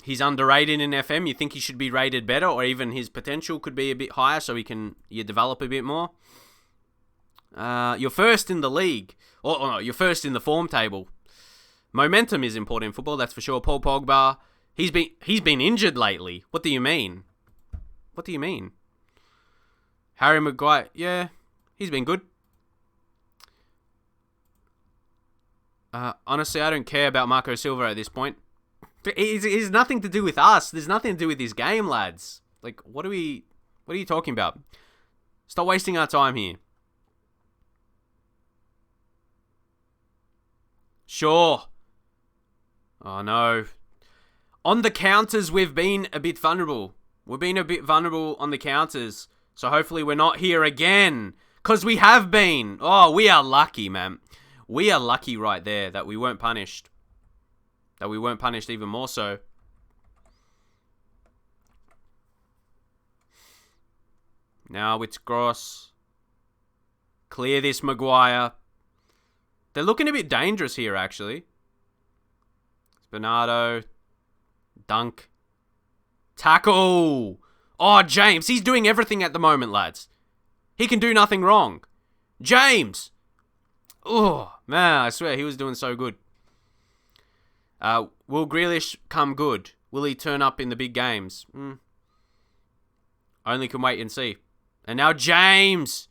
He's underrated in FM. You think he should be rated better, or even his potential could be a bit higher so you develop a bit more? You're first in the league. Or no, you're first in the form table. Momentum is important in football, that's for sure. Paul Pogba, he's been injured lately. What do you mean? Harry Maguire, yeah, he's been good. Honestly, I don't care about Marco Silva at this point. It's nothing to do with us. There's nothing to do with this game, lads. Like, what are you talking about? Stop wasting our time here. Sure. Oh, no. On the counters, we've been a bit vulnerable. We've been a bit vulnerable on the counters. So hopefully we're not here again. Because we have been. Oh, we are lucky, man. We are lucky right there that we weren't punished. That we weren't punished even more so. Now it's Gross. Clear this, Maguire. They're looking a bit dangerous here, actually. It's Bernardo. Dunk. Tackle. Oh, James. He's doing everything at the moment, lads. He can do nothing wrong. James. Oh, man. I swear, he was doing so good. Will Grealish come good? Will he turn up in the big games? Only can wait and see. And now James.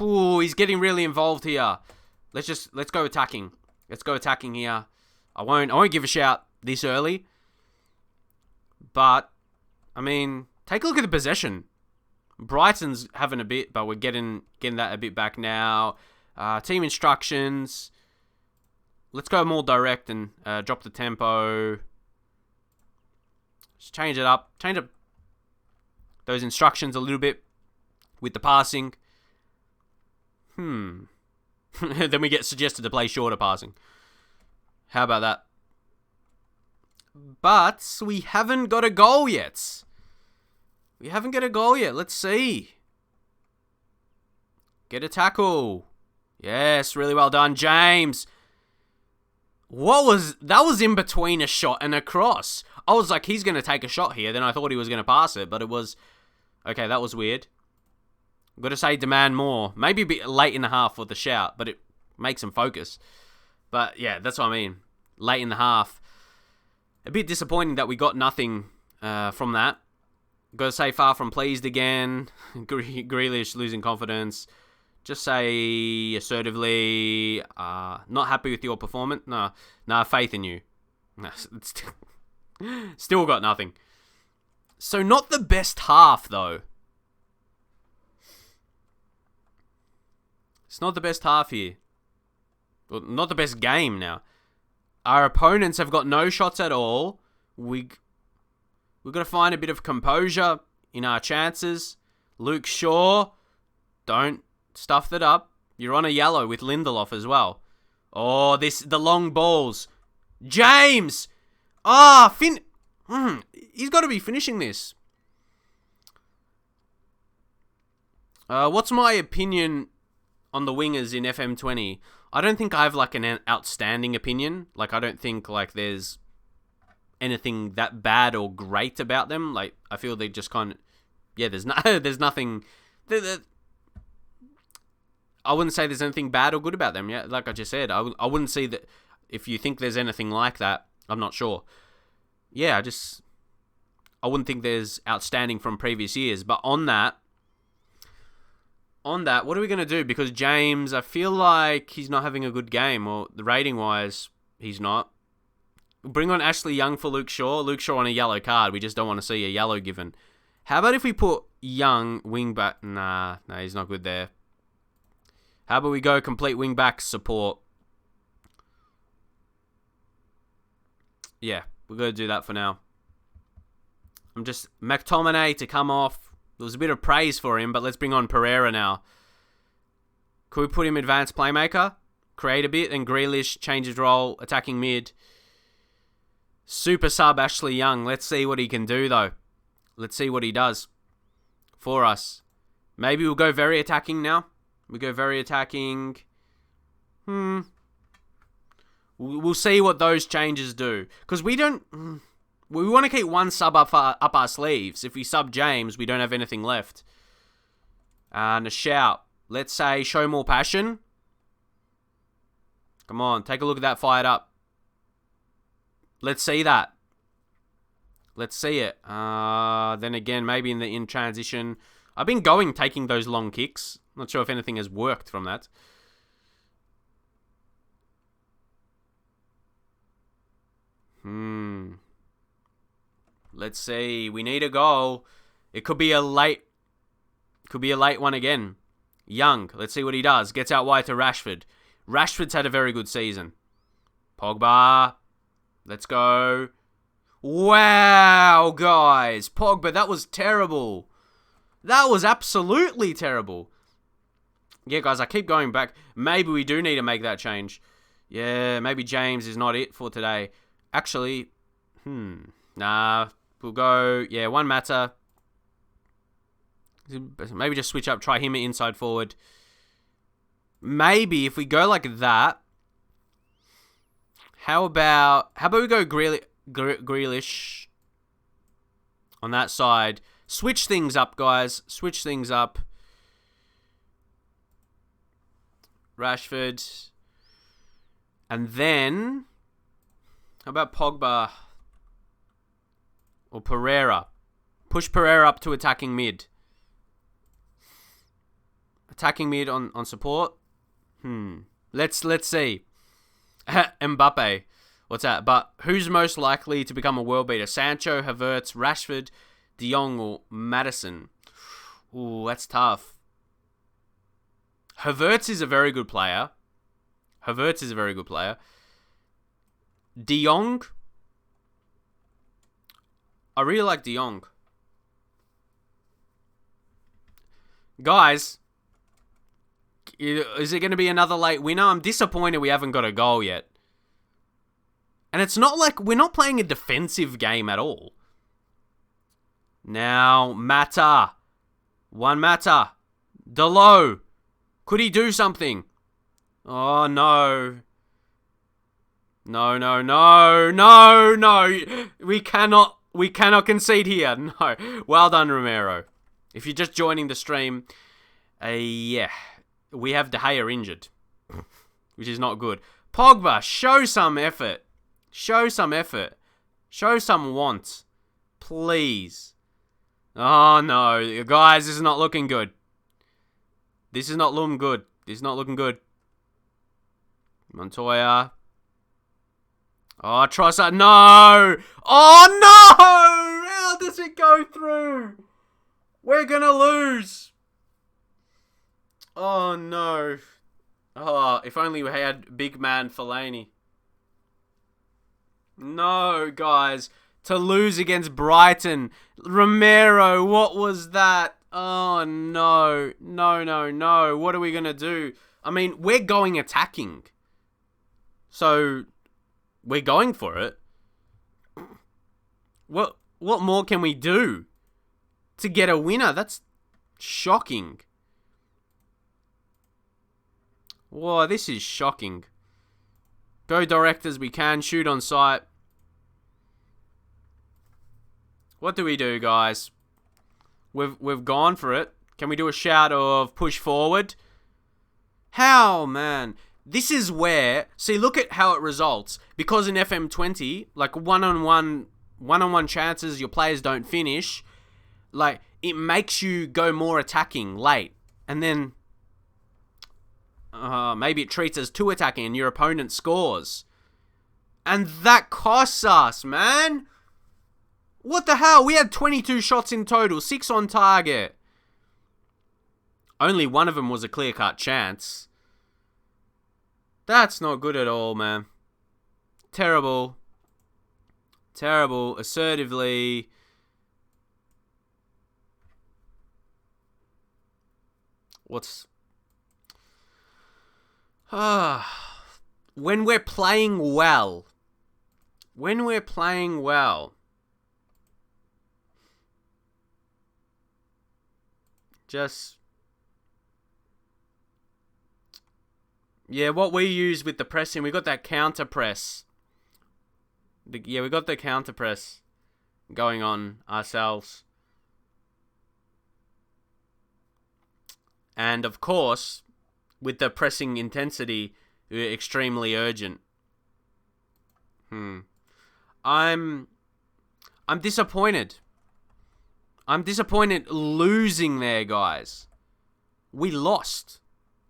Ooh, he's getting really involved here. Let's go attacking. Let's go attacking here. I won't give a shout this early. But I mean, take a look at the possession. Brighton's having a bit, but we're getting that a bit back now. Team instructions. Let's go more direct and drop the tempo. Just change it up. Change up those instructions a little bit with the passing. Then we get suggested to play shorter passing. How about that? But we haven't got a goal yet. Let's see. Get a tackle. Yes, really well done, James. That was in between a shot and a cross. I was like, he's going to take a shot here. Then I thought he was going to pass it, but it was... Okay, that was weird. Got to say demand more. Maybe a bit late in the half for the shout, but it makes him focus. But yeah, that's what I mean. Late in the half. A bit disappointing that we got nothing from that. Got to say far from pleased again. Grealish losing confidence. Just say assertively, not happy with your performance. No, faith in you. No, still got nothing. So not the best half, though. It's not the best half here. Well, not the best game now. Our opponents have got no shots at all. We've got to find a bit of composure in our chances. Luke Shaw, don't stuff that up. You're on a yellow with Lindelof as well. Oh, the long balls. James! He's got to be finishing this. What's my opinion on the wingers in FM20? I don't think I have like an outstanding opinion. Like, I don't think like there's anything that bad or great about them. Like, I feel they just kind of... Yeah, there's nothing... I wouldn't say there's anything bad or good about them. Yeah, like I just said, I wouldn't see that. If you think there's anything like that, I'm not sure. Yeah, I wouldn't think there's outstanding from previous years. But on that, what are we going to do? Because James, I feel like he's not having a good game, or the rating-wise, he's not. Bring on Ashley Young for Luke Shaw. Luke Shaw on a yellow card. We just don't want to see a yellow given. How about if we put Young wing back? Nah, he's not good there. How about we go complete wing back support? Yeah, we're going to do that for now. I'm just... McTominay to come off. There was a bit of praise for him, but let's bring on Pereira now. Could we put him advanced playmaker? Create a bit, and Grealish change his role, attacking mid. Super sub Ashley Young. Let's see what he can do, though. Let's see what he does for us. Maybe we'll go very attacking now. We go very attacking. We'll see what those changes do. Because we don't... We want to keep one sub up our sleeves. If we sub James, we don't have anything left. And a shout. Let's say show more passion. Come on, take a look at that fired up. Let's see that. Let's see it. Then again, maybe in transition. I've been taking those long kicks. Not sure if anything has worked from that. Let's see. We need a goal. It could be a late one again. Young. Let's see what he does. Gets out wide to Rashford. Rashford's had a very good season. Pogba. Let's go. Wow, guys. Pogba, that was terrible. That was absolutely terrible. Yeah, guys, I keep going back. Maybe we do need to make that change. Yeah, maybe James is not it for today. Actually, nah, we'll go, yeah, one Mata. Maybe just switch up, try him inside forward. Maybe if we go like that, how about we go Grealish on that side. Switch things up, guys. Switch things up. Rashford. And then, how about Pogba or Pereira? Push Pereira up to attacking mid. Attacking mid on support. Let's see. Mbappe. What's that? But who's most likely to become a world beater? Sancho, Havertz, Rashford, De Jong, or Maddison? Ooh, that's tough. Havertz is a very good player. De Jong. I really like De Jong. Guys, is it going to be another late winner? I'm disappointed we haven't got a goal yet. And it's not like we're not playing a defensive game at all. Now, Mata. One Mata. Delo. Could he do something? Oh, no. No, no, no, no, no. We cannot concede here. No. Well done, Romero. If you're just joining the stream, yeah, we have De Gea injured, which is not good. Pogba, show some effort. Show some effort. Show some want. Please. Oh, no. Guys, this is not looking good. This is not looking good. This is not looking good. Montoya. Oh, Trossard. No. Oh, no. How does it go through? We're going to lose. Oh, no. Oh, if only we had big man Fellaini. No, guys. To lose against Brighton. Romero, what was that? Oh, no. No, no, no. What are we going to do? I mean, we're going attacking. So, we're going for it. What more can we do to get a winner? That's shocking. Whoa, this is shocking. Go direct as we can. Shoot on sight. What do we do, guys? We've gone for it. Can we do a shout of push forward? How, man? This is where... See, look at how it results. Because in FM20, like one-on-one chances, your players don't finish. Like, it makes you go more attacking late. And then... maybe it treats as 2 attacking and your opponent scores. And that costs us, man. What the hell? We had 22 shots in total, 6 on target. Only one of them was a clear-cut chance. That's not good at all, man. Terrible. Terrible. Assertively. What's... when we're playing well. When we're playing well. Just... Yeah, what we use with the pressing, we got that counter press. We got the counter press going on ourselves. And of course, with the pressing intensity, we're extremely urgent. I'm disappointed. I'm disappointed losing there, guys. We lost.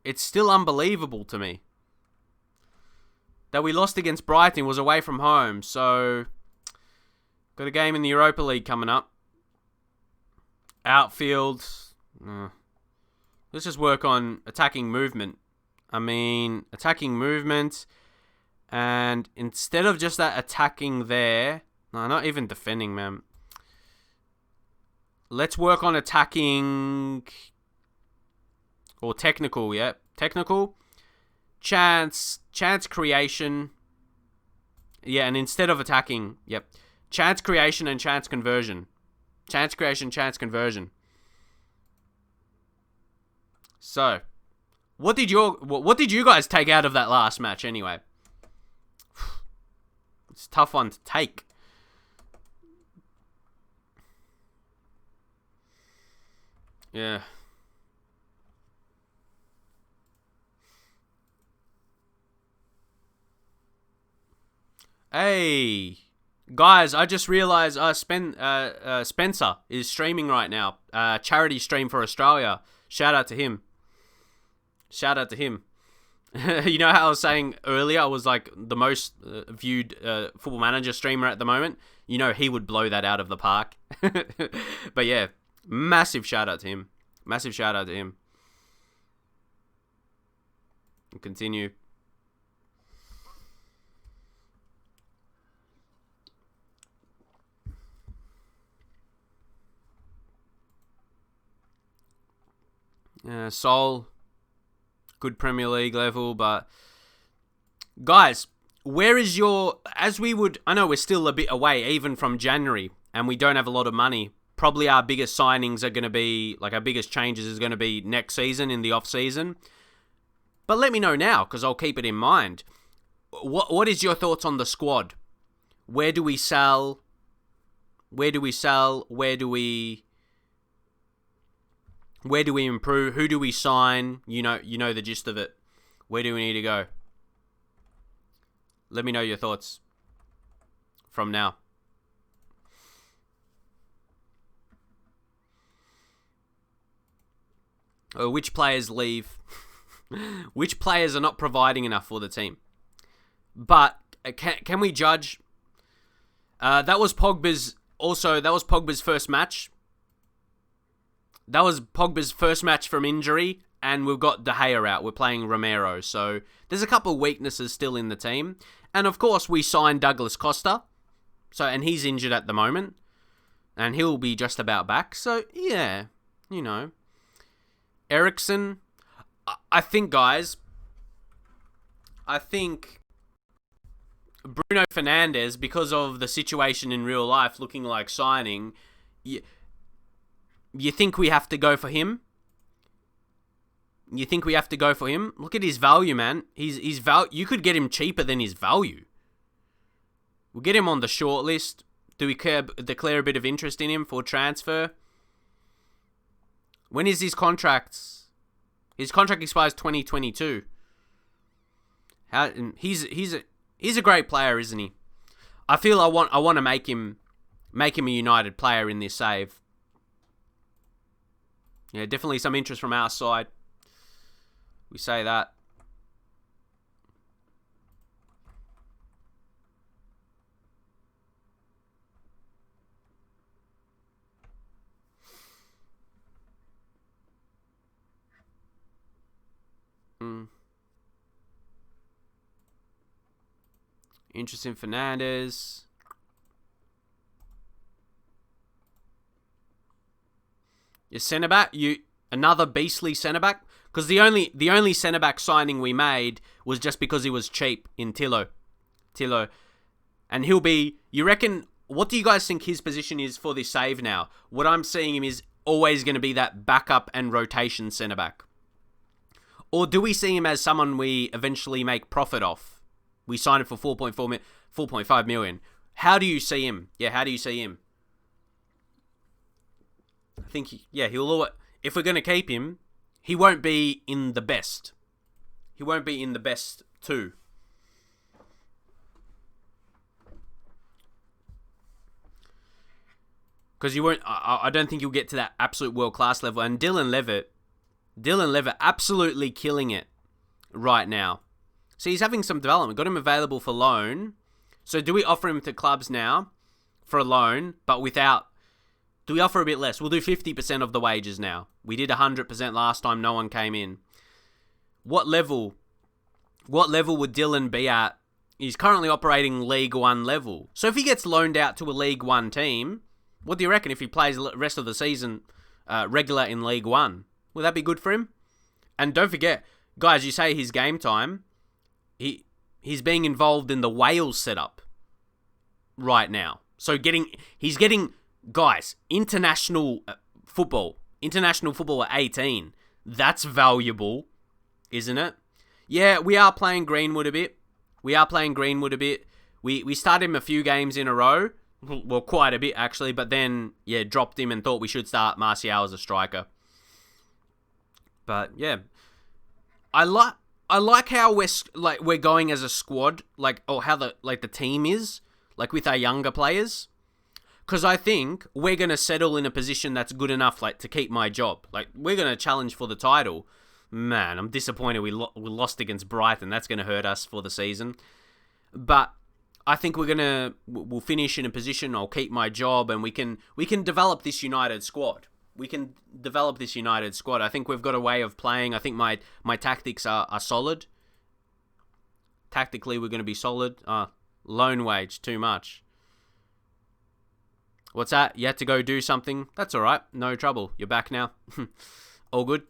It's still unbelievable to me that we lost against Brighton. Was away from home, so got a game in the Europa League coming up. Outfield. Let's just work on attacking movement. Attacking movement, and instead of just that attacking there, no, not even defending, man. Let's work on attacking. Or technical, yeah. Technical. Chance creation. Yeah, and instead of attacking, yep. Chance creation and chance conversion. Chance creation, chance conversion. So, what did you guys take out of that last match anyway? It's a tough one to take. Yeah. Hey, guys, I just realized Spencer is streaming right now. Charity stream for Australia. Shout out to him. Shout out to him. You know how I was saying earlier I was like the most viewed Football Manager streamer at the moment? You know he would blow that out of the park. But yeah, massive shout out to him. Massive shout out to him. We'll continue. Sol, good Premier League level, but guys, where is your, I know we're still a bit away even from January and we don't have a lot of money. Probably our biggest signings are going to be, like our biggest changes is going to be next season in the off season. But let me know now because I'll keep it in mind. what is your thoughts on the squad? Where do we sell? Where do we sell? Where do we improve? Who do we sign? You know the gist of it. Where do we need to go? Let me know your thoughts from now. Which players leave? Which players are not providing enough for the team? But can we judge? That was Pogba's first match. That was Pogba's first match from injury, and we've got De Gea out. We're playing Romero, so there's a couple of weaknesses still in the team. And of course, we signed Douglas Costa, and he's injured at the moment, and he'll be just about back. So yeah, Eriksen. I think, guys. I think Bruno Fernandez, because of the situation in real life looking like signing, you think we have to go for him? You think we have to go for him? Look at his value, man. His value. You could get him cheaper than his value. We'll get him on the short list. Do we declare a bit of interest in him for transfer? When is his contract? His contract expires 2022. He's a great player, isn't he? I feel I want to make him a United player in this save. Yeah, definitely some interest from our side. We say that. Interest in Fernandez. Your centre back, another beastly centre back, because the only centre back signing we made was just because he was cheap in Tillo, and he'll be. You reckon? What do you guys think his position is for this save now? What I'm seeing him is always going to be that backup and rotation centre back, or do we see him as someone we eventually make profit off? We signed him for 4.5 million. How do you see him? Yeah, how do you see him? I think, he'll. If we're going to keep him, he won't be in the best. He won't be in the best too. Because you won't. I don't think you'll get to that absolute world class level. And Dylan Levitt, absolutely killing it right now. So he's having some development. Got him available for loan. So do we offer him to clubs now for a loan, but without... Do we offer a bit less? We'll do 50% of the wages now. We did 100% last time no one came in. What level would Dylan be at? He's currently operating League 1 level. So if he gets loaned out to a League 1 team, what do you reckon if he plays the rest of the season regular in League 1? Will that be good for him? And don't forget, guys, you say his game time... He's being involved in the Wales setup right now. So he's getting guys, international football at 18. That's valuable, isn't it? Yeah, we are playing Greenwood a bit. We started him a few games in a row. Well, quite a bit actually, but then dropped him and thought we should start Martial as a striker. But yeah, I like how we're going as a squad, how the team is, with our younger players. Because I think we're going to settle in a position that's good enough, to keep my job. We're going to challenge for the title. Man, I'm disappointed we lost against Brighton. That's going to hurt us for the season. But I think we'll finish in a position, I'll keep my job, and we can develop this United squad. I think we've got a way of playing. I think my tactics are solid. Tactically, we're going to be solid. Loan wage, too much. What's that? You had to go do something? That's all right. No trouble. You're back now. All good?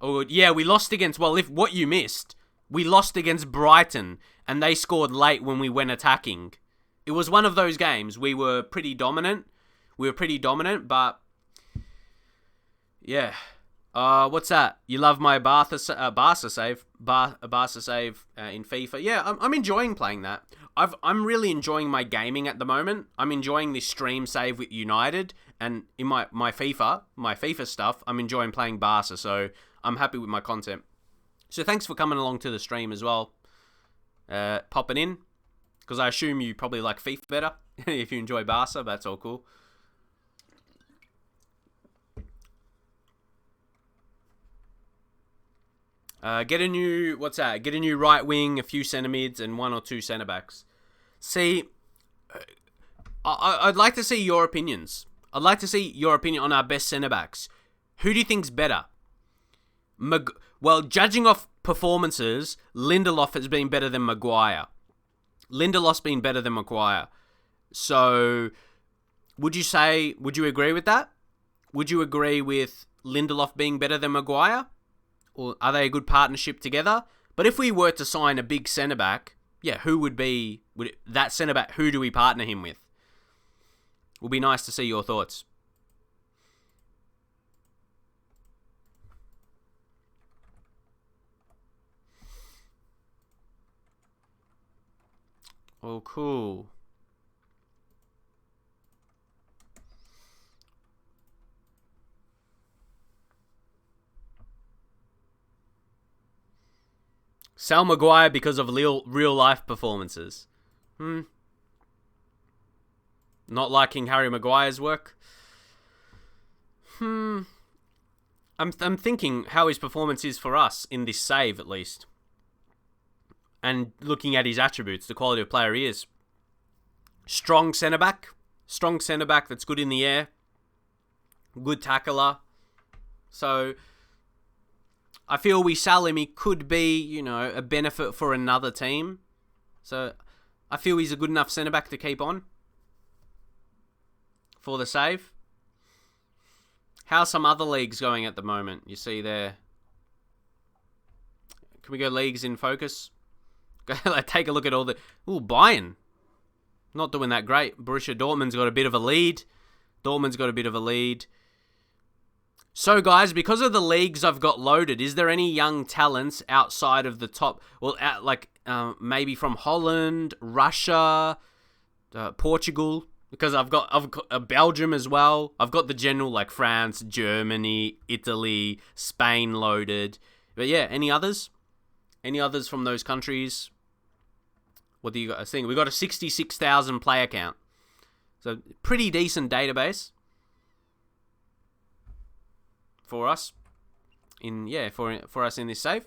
All good. Yeah, we lost against... Well, if what you missed, we lost against Brighton, and they scored late when we went attacking. It was one of those games. We were pretty dominant, but... Yeah. What's that? You love my Barca save, Barca save in FIFA. Yeah, I'm enjoying playing that. I'm really enjoying my gaming at the moment. I'm enjoying this stream save with United, and in my FIFA stuff, I'm enjoying playing Barca. So I'm happy with my content. So thanks for coming along to the stream as well. Popping in, because I assume you probably like FIFA better if you enjoy Barca. But that's all cool. Get a new Get a new right wing, a few centre mids, and one or two centre backs. See, I'd like to see your opinions. I'd like to see your opinion on our best centre backs. Who do you think's better? Well, judging off performances, Lindelof has been better than Maguire. Lindelof's been better than Maguire. So, would you agree with that? Would you agree with Lindelof being better than Maguire? Or are they a good partnership together? But if we were to sign a big centre-back, yeah, who would that centre-back, who do we partner him with? It would be nice to see your thoughts. Oh, cool. Sal Maguire because of real life performances. Not liking Harry Maguire's work. I'm thinking how his performance is for us in this save at least. And looking at his attributes, the quality of player he is. Strong centre back that's good in the air. Good tackler. So I feel we sell him, he could be, a benefit for another team. So I feel he's a good enough centre-back to keep on for the save. How's some other leagues going at the moment? You see there. Can we go leagues in focus? Take a look at all the... Ooh, Bayern. Not doing that great. Borussia Dortmund's got a bit of a lead. So, guys, because of the leagues I've got loaded, is there any young talents outside of the top? Well, maybe from Holland, Russia, Portugal, because I've got Belgium as well. I've got the general like France, Germany, Italy, Spain loaded. But yeah, any others? Any others from those countries? What do you guys think? We got a 66,000 player count, so pretty decent database. For us, for us in this save.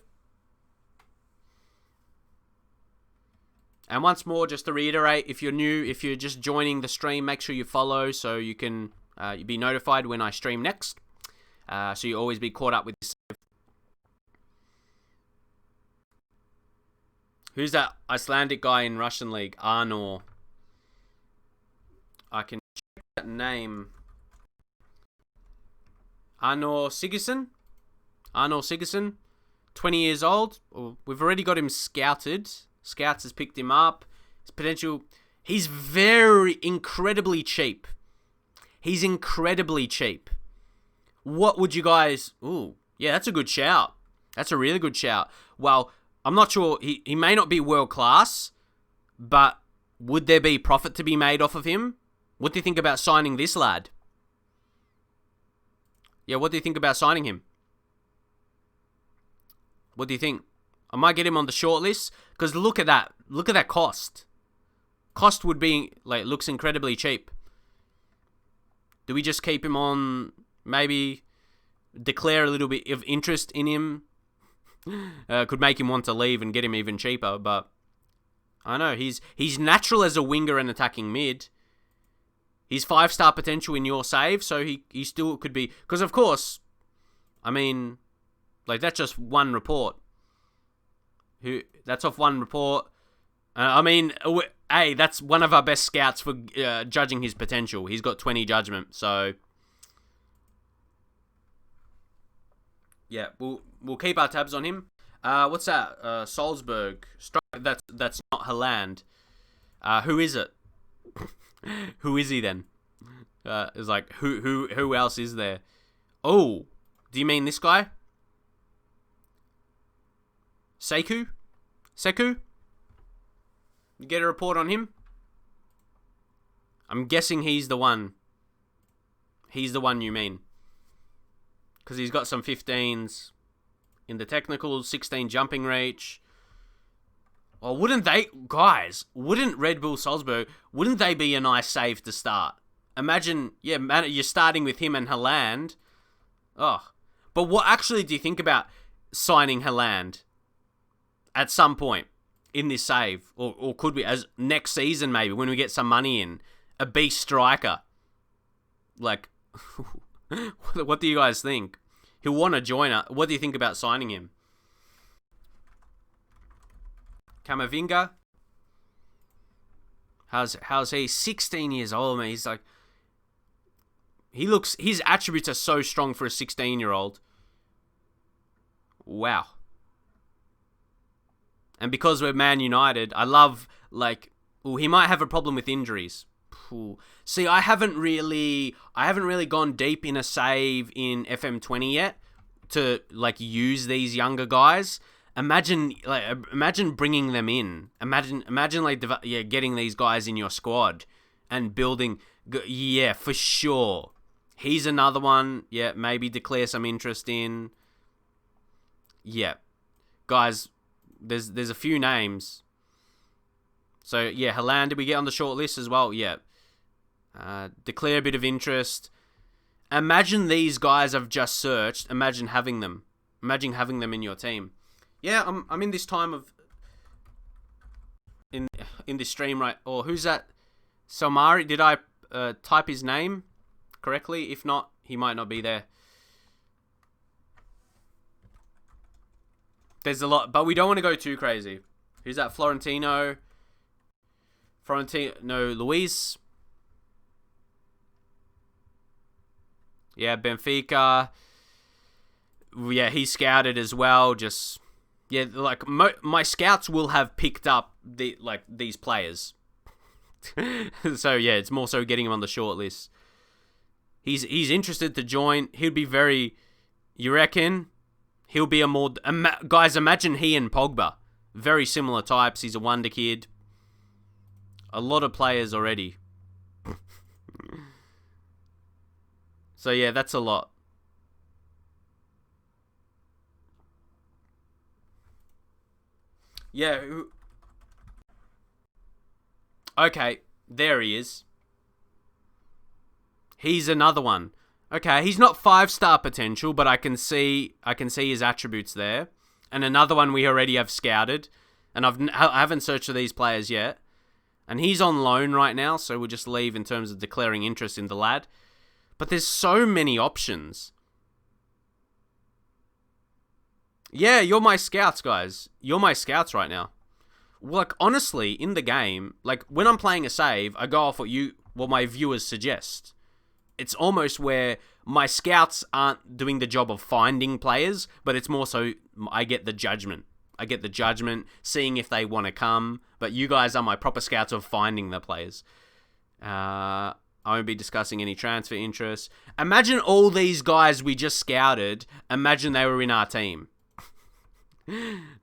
And once more, just to reiterate, if you're new, if you're just joining the stream, make sure you follow so you can be notified when I stream next. So you always be caught up with this save. Who's that Icelandic guy in Russian League? Arnor. I can check that name. Arnor Sigurdsson, 20 years old. We've already got him scouted. Scouts has picked him up. His potential... He's incredibly cheap. What would you guys... Ooh, yeah, that's a good shout. That's a really good shout. Well, I'm not sure... He may not be world class, but would there be profit to be made off of him? What do you think about signing this lad? Yeah, what do you think about signing him? What do you think? I might get him on the short list because look at that. Look at that cost. Cost would be looks incredibly cheap. Do we just keep him on? Maybe declare a little bit of interest in him. Could make him want to leave and get him even cheaper. But I know he's natural as a winger and attacking mid. He's 5-star potential in your save, so he still could be... Because, of course, I mean, that's just one report. That's off one report. Hey, that's one of our best scouts for judging his potential. He's got 20 judgment, so... Yeah, we'll keep our tabs on him. What's that? Salzburg. That's not Haaland. Who is it? Who is he then? It's like who else is there? Oh, Do you mean this guy? Sekou? You get a report on him? I'm guessing he's the one. He's the one you mean. Because he's got some 15s in the technical, 16 jumping reach. Well, wouldn't Red Bull Salzburg, wouldn't they be a nice save to start? Imagine, you're starting with him and Haaland. Oh. But what actually do you think about signing Haaland at some point in this save? Or could we, as next season maybe, when we get some money in, a beast striker? Like, what do you guys think? He'll want to join us. What do you think about signing him? Camavinga? How's he? 16 years old, man. He's like, his attributes are so strong for a 16-year-old. Wow. And because we're Man United, I love, like, he might have a problem with injuries. See, I haven't really gone deep in a save in FM20 yet to, like, use these younger guys. Imagine bringing them in. Imagine getting these guys in your squad and building. Yeah, for sure. He's another one. Yeah, maybe declare some interest in. Yeah, guys, there's a few names. So yeah, Haaland, did we get on the short list as well? Yeah. Declare a bit of interest. Imagine these guys I've just searched. Imagine having them. Imagine having them in your team. Yeah, I'm in this time of in this stream, right? Or who's that? Somari? Did I type his name correctly? If not, he might not be there. There's a lot, but we don't want to go too crazy. Who's that? Florentino, Luis. Yeah, Benfica. Yeah, he's scouted as well. Just, yeah, like my scouts will have picked up these players. So yeah, it's more so getting him on the short list. He's interested to join. He'd be very. You reckon? He'll be a more guys. Imagine he and Pogba, very similar types. He's a wonder kid. A lot of players already. So yeah, that's a lot. Yeah. Okay, there he is. He's another one. Okay, he's not 5-star potential, but I can see his attributes there. And another one we already have scouted, and I haven't searched for these players yet. And he's on loan right now, so we'll just leave in terms of declaring interest in the lad. But there's so many options. Yeah, you're my scouts, guys. You're my scouts right now. Like, honestly, in the game, like, when I'm playing a save, I go off what my viewers suggest. It's almost where my scouts aren't doing the job of finding players, but it's more so I get the judgment. Seeing if they want to come. But you guys are my proper scouts of finding the players. I won't be discussing any transfer interests. Imagine all these guys we just scouted. Imagine they were in our team.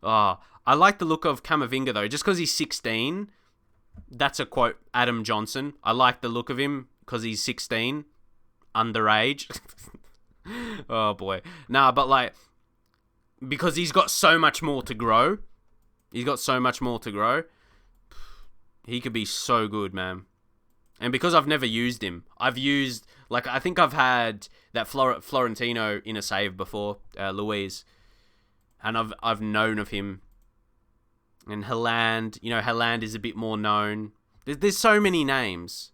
Oh, I like the look of Camavinga though. Just because he's 16. That's a quote. Adam Johnson. I like the look of him because he's 16. Underage. Oh boy. Nah, but like, because he's got so much more to grow. He could be so good, man. And because I've never used him, I think I've had that Florentino in a save before, Luis. And I've known of him. And Haaland, Haaland is a bit more known. There's so many names.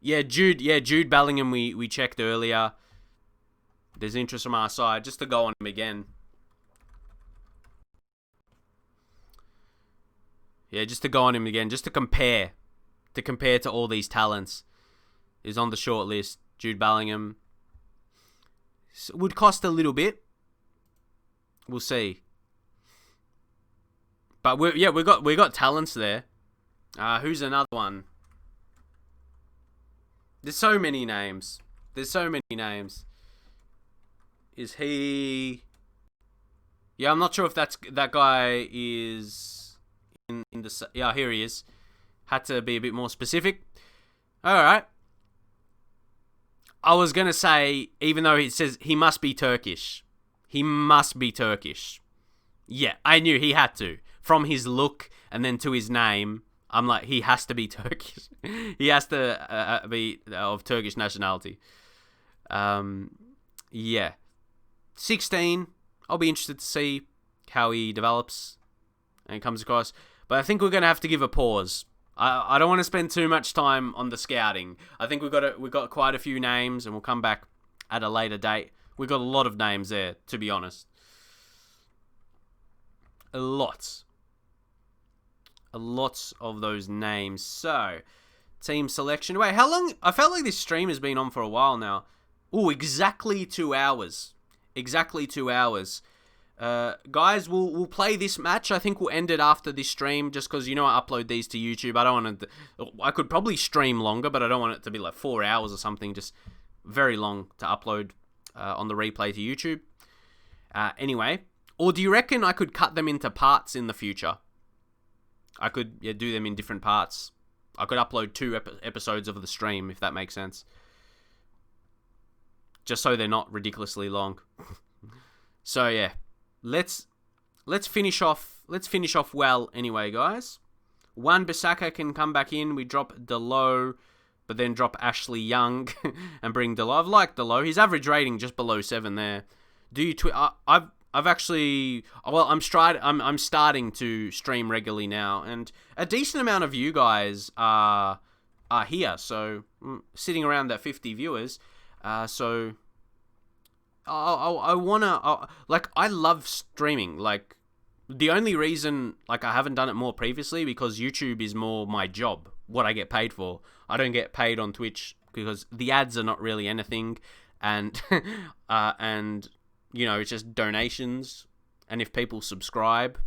Yeah, Jude Bellingham we checked earlier. There's interest from our side, just to go on him again. Yeah, just to go on him again, just to compare to all these talents. Is on the short list. Jude Bellingham would cost a little bit. We'll see. But we got talents there. Who's another one? There's so many names. Is he? Yeah, I'm not sure if that guy is in the. Yeah, here he is. Had to be a bit more specific. All right. I was gonna say, even though it says he must be Turkish, he must be Turkish. Yeah, I knew he had to. From his look and then to his name, I'm like, he has to be Turkish. He has to be of Turkish nationality. Yeah. 16. I'll be interested to see how he develops and comes across. But I think we're going to have to give a pause. I don't want to spend too much time on the scouting. I think we've got quite a few names, and we'll come back at a later date. We've got a lot of names there, to be honest. A lot of those names. So, team selection. Wait, how long? I felt like this stream has been on for a while now. Oh, exactly 2 hours. Exactly 2 hours. Guys, we'll play this match. I think we'll end it after this stream, just because, I upload these to YouTube. I don't want to. I could probably stream longer, but I don't want it to be like 4 hours or something. Just very long to upload on the replay to YouTube. Anyway, or do you reckon I could cut them into parts in the future? I could do them in different parts. I could upload 2 episodes of the stream, if that makes sense. Just so they're not ridiculously long. So yeah, let's finish off. Let's finish off well anyway, guys. Wan-Bissaka can come back in. We drop Delo, but then drop Ashley Young and bring Delo. I've liked Delo. His average rating just below 7 there. Do you I've actually, well, I'm starting to stream regularly now, and a decent amount of you guys are here. So sitting around that 50 viewers. So I wanna I love streaming. Like, the only reason I haven't done it more previously, because YouTube is more my job, what I get paid for. I don't get paid on Twitch because the ads are not really anything, and and it's just donations, and if people subscribe,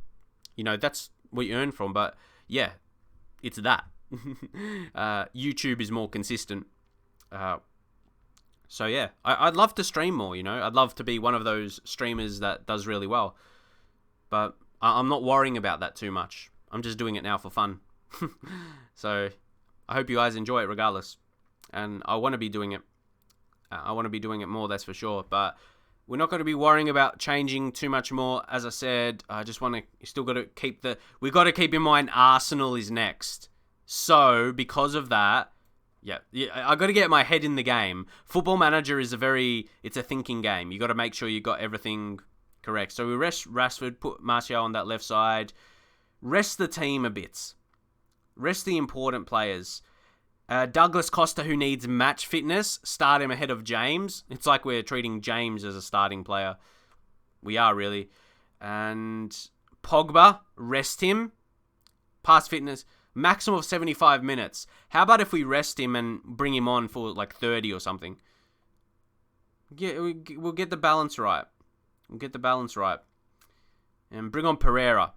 that's what you earn from. But yeah, it's that. YouTube is more consistent. So yeah, I'd love to stream more, I'd love to be one of those streamers that does really well. But I'm not worrying about that too much. I'm just doing it now for fun. So I hope you guys enjoy it regardless. And I want to be doing it. I want to be doing it more, that's for sure. But we're not going to be worrying about changing too much more. As I said, I just want to, still got to keep we got to keep in mind Arsenal is next. So because of that, yeah, I got to get my head in the game. Football Manager is it's a thinking game. You got to make sure you got everything correct. So we rest Rashford, put Martial on that left side. Rest the team a bit. Rest the important players. Douglas Costa, who needs match fitness, start him ahead of James. It's like we're treating James as a starting player. We are, really. And Pogba, rest him. Pass fitness. Maximum of 75 minutes. How about if we rest him and bring him on for 30 or something? Yeah, we'll get the balance right. And bring on Pereira.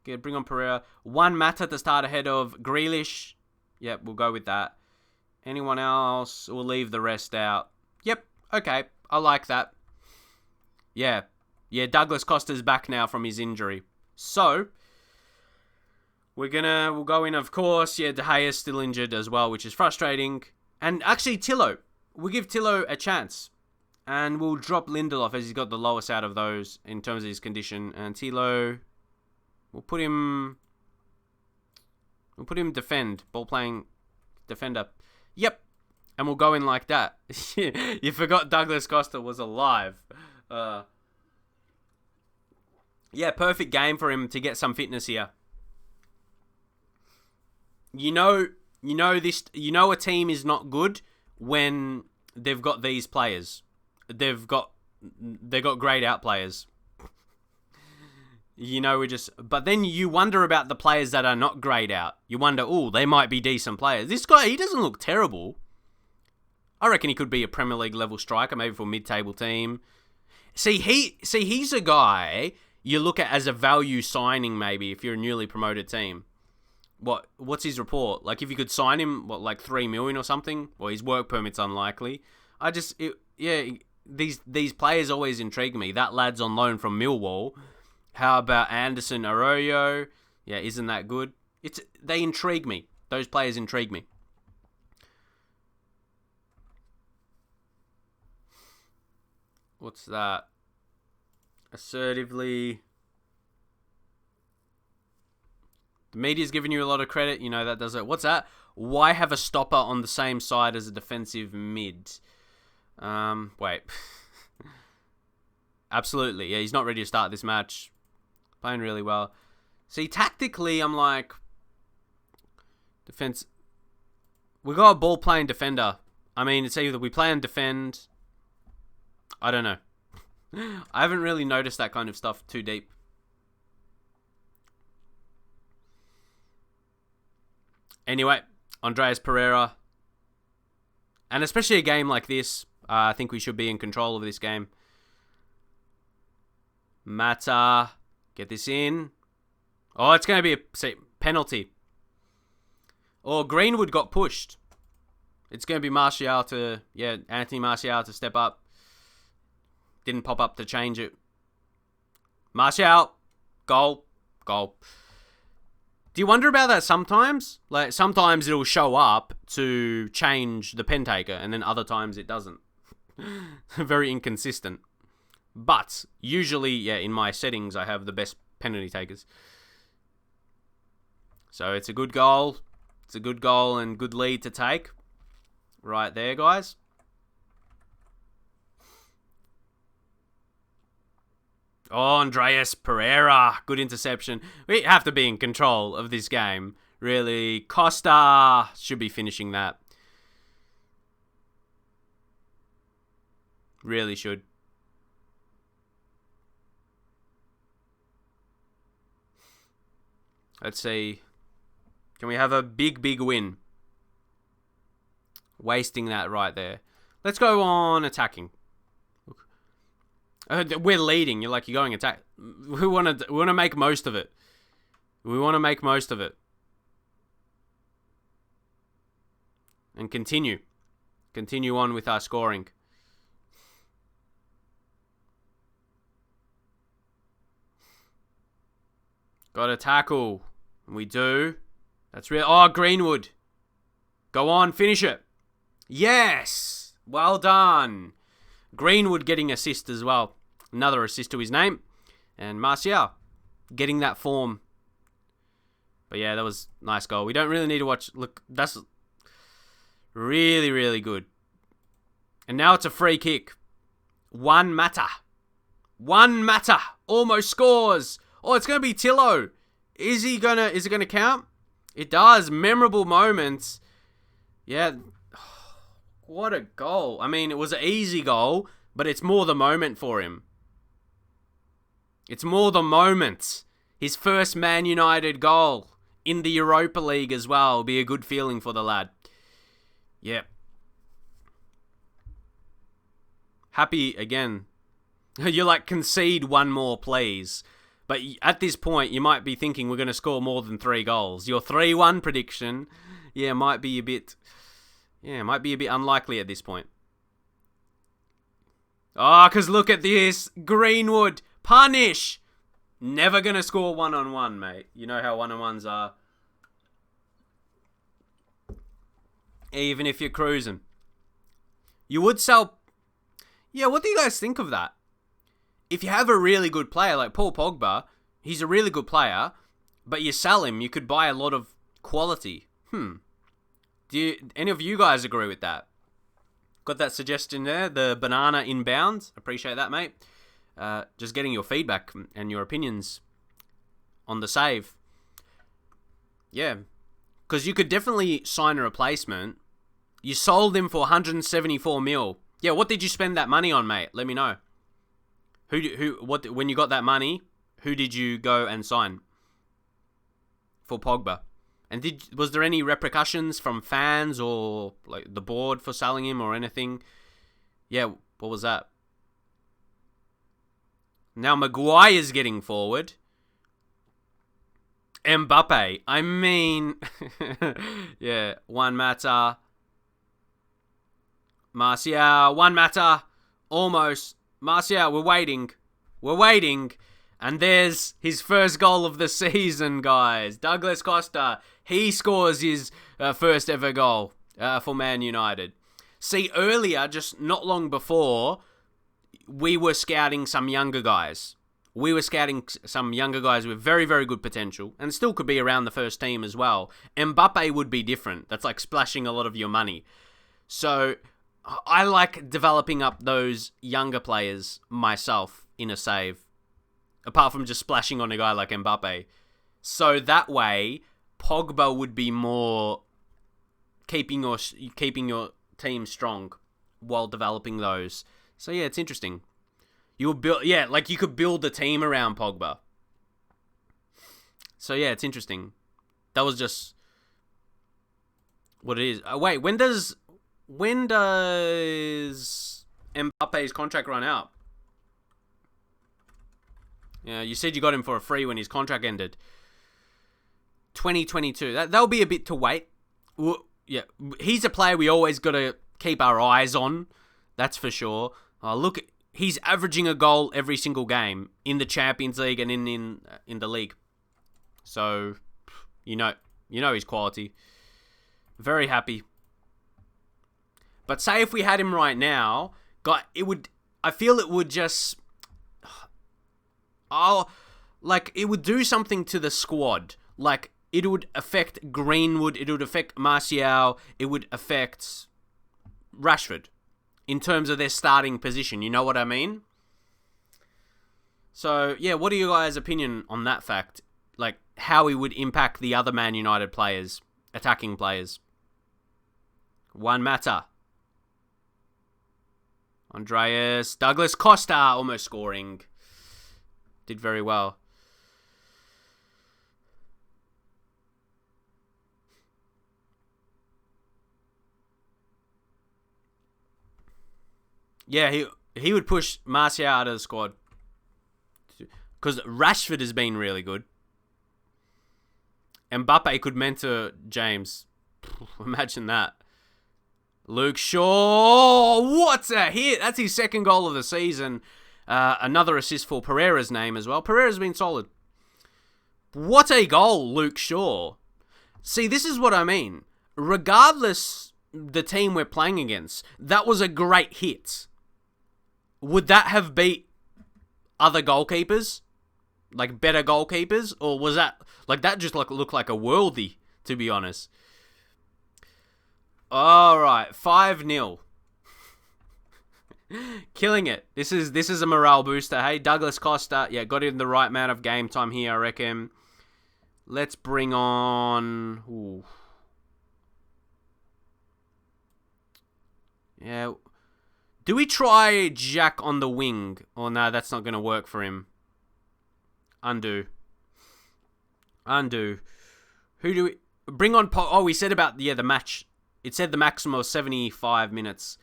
Bring on Pereira. One Mata to start ahead of Grealish. Yep, we'll go with that. Anyone else? We'll leave the rest out. Yep, okay. I like that. Yeah, Douglas Costa's back now from his injury. So we'll go in, of course. Yeah, De Gea's still injured as well, which is frustrating. And actually, Tillo. We'll give Tillo a chance. And we'll drop Lindelof, as he's got the lowest out of those in terms of his condition. And Tillo, we'll put him defend. Ball playing defender. Yep. And we'll go in like that. You forgot Douglas Costa was alive. Yeah, perfect game for him to get some fitness here. A team is not good when they've got these players. They've got grayed out players. But then you wonder about the players that are not grayed out. You wonder, they might be decent players. This guy, he doesn't look terrible. I reckon he could be a Premier League level striker, maybe for a mid-table team. He's a guy you look at as a value signing, maybe, if you're a newly promoted team. What's his report? If you could sign him, 3 million or something? Well, his work permit's unlikely. these players always intrigue me. That lad's on loan from Millwall. How about Anderson Arroyo? Yeah, isn't that good? They intrigue me. Those players intrigue me. What's that? Assertively. The media's giving you a lot of credit. You know, that does it. What's that? Why have a stopper on the same side as a defensive mid? Wait. Absolutely. Yeah, he's not ready to start this match. Playing really well. See, tactically, I'm like... Defense... We got a ball-playing defender. I mean, it's either we play and defend... I don't know. I haven't really noticed that kind of stuff too deep. Anyway, Andreas Pereira. And especially a game like this, I think we should be in control of this game. Mata. Get this in. Oh, it's going to be a penalty. Oh, Greenwood got pushed. It's going to be Martial to... Yeah, Anthony Martial to step up. Didn't pop up to change it. Martial. Goal. Goal. Do you wonder about that sometimes? Like, sometimes it'll show up to change the pen taker, and then other times it doesn't. Very inconsistent. But, usually, yeah, in my settings, I have the best penalty takers. So, it's a good goal. It's a good goal and good lead to take. Right there, guys. Oh, Andreas Pereira. Good interception. We have to be in control of this game. Really. Costa should be finishing that. Really should. Let's see. Can we have a big, big win? Wasting that right there. Let's go on attacking. We're leading. You're going attack. We want to make most of it. We want to make most of it. And continue. Continue on with our scoring. Got to tackle. We do. That's real. Oh, Greenwood. Go on, finish it. Yes. Well done. Greenwood getting assist as well. Another assist to his name. And Martial getting that form. But yeah, that was a nice goal. We don't really need to watch. Look, that's really, really good. And now it's a free kick. One Mata. Almost scores. Oh, it's going to be Tillo. Is it going to count? It does. Memorable moments. Yeah. What a goal. I mean, it was an easy goal, but it's more the moment for him. It's more the moment. His first Man United goal in the Europa League as well will be a good feeling for the lad. Yep. Happy again. You're concede one more, please. But at this point, you might be thinking we're going to score more than 3 goals. Your 3-1 prediction, might be a bit unlikely at this point. Oh, because look at this. Greenwood, punish. Never going to score 1-on-1, mate. You know how 1-on-1s are. Even if you're cruising. You would sell... Yeah, what do you guys think of that? If you have a really good player like Paul Pogba, he's a really good player, but you sell him, you could buy a lot of quality. Do any of you guys agree with that? Got that suggestion there, the banana inbound. Appreciate that, mate. Just getting your feedback and your opinions on the save. Yeah, because you could definitely sign a replacement. You sold him for 174 mil. Yeah, what did you spend that money on, mate? Let me know. When you got that money, who did you go and sign for Pogba? And was there any repercussions from fans or the board for selling him or anything? Yeah, what was that? Now Maguire's getting forward. Mbappe. I mean, yeah, Juan Mata. Martial, Juan Mata. Almost. Martial, we're waiting. We're waiting. And there's his first goal of the season, guys. Douglas Costa. He scores his first ever goal for Man United. See, earlier, just not long before, we were scouting some younger guys. We were scouting some younger guys with very, very good potential and still could be around the first team as well. Mbappe would be different. That's like splashing a lot of your money. So I like developing up those younger players myself in a save, apart from just splashing on a guy like Mbappe. So that way, Pogba would be more keeping your team strong while developing those. So yeah, it's interesting. You could build a team around Pogba. So yeah, it's interesting. That was just what it is. Wait, when does Mbappe's contract run out? Yeah, you said you got him for a free when his contract ended. 2022. That'll be a bit to wait. Yeah, he's a player we always got to keep our eyes on. That's for sure. Look, he's averaging a goal every single game in the Champions League and in the league. So, you know his quality. Very happy. But say if we had him right now, I feel it would just, it would do something to the squad. Like, it would affect Greenwood, it would affect Martial, it would affect Rashford in terms of their starting position. You know what I mean? So, yeah, what are your guys' opinion on that fact? Like, how he would impact the other Man United players, attacking players. Juan Mata. Andreas. Douglas Costa almost scoring. Did very well. Yeah, he would push Martial out of the squad. Because Rashford has been really good. Mbappe could mentor James. Imagine that. Luke Shaw. What a hit. That's his second goal of the season. Another assist for Pereira's name as well. Pereira's been solid. What a goal, Luke Shaw. See, this is what I mean. Regardless the team we're playing against, that was a great hit. Would that have beat other goalkeepers? Like better goalkeepers? Or was that that just looked like a worldie, to be honest. Alright, 5-0. Killing it. This is a morale booster. Hey, Douglas Costa, yeah, got in the right amount of game time here, I reckon. Let's bring on... Ooh. Yeah. Do we try Jack on the wing? Or no, that's not going to work for him. Undo. Who do we... Bring on... we said about, the match. It said the maximum of 75 minutes.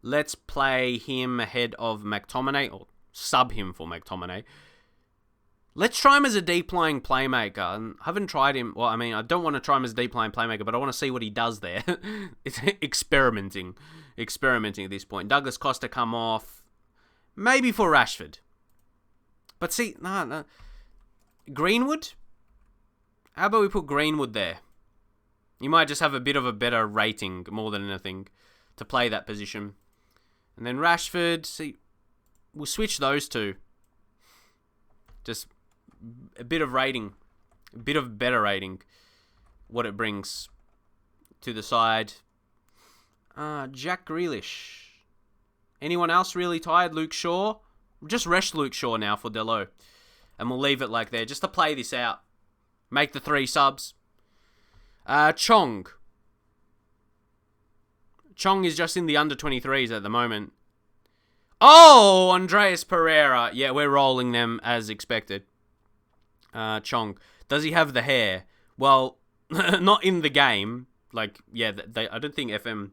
Let's play him ahead of McTominay, or sub him for McTominay. Let's try him as a deep-lying playmaker. I haven't tried him... Well, I mean, I don't want to try him as a deep-lying playmaker, but I want to see what he does there. It's experimenting at this point. Douglas Costa come off. Maybe for Rashford. But see, no. Greenwood? How about we put Greenwood there? You might just have a bit of a better rating, more than anything, to play that position. And then Rashford, see, we'll switch those two. Just a bit of rating. A bit of better rating. What it brings to the side. Jack Grealish. Anyone else really tired? Luke Shaw? Just rest Luke Shaw now for Delo. And we'll leave it like there, just to play this out. Make the 3 subs. Chong. Chong is just in the under-23s at the moment. Oh, Andreas Pereira. Yeah, we're rolling them as expected. Chong. Does he have the hair? Well, not in the game. Like, yeah, I don't think FM...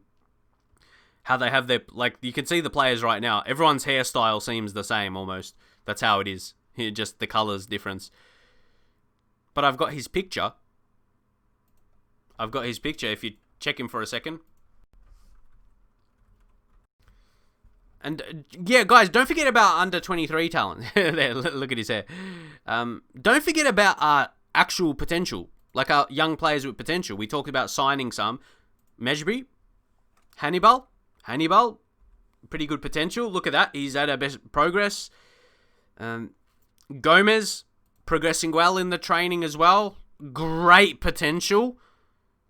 How they have their... Like, you can see the players right now. Everyone's hairstyle seems the same, almost. That's how it is. Just the colours difference. But I've got his picture. If you check him for a second. And yeah, guys, don't forget about under 23 talent. There, look at his hair. Don't forget about actual potential, like our young players with potential. We talked about signing some. Mejbri, Hannibal, pretty good potential. Look at that. He's at our best progress. Gomez, progressing well in the training as well. Great potential.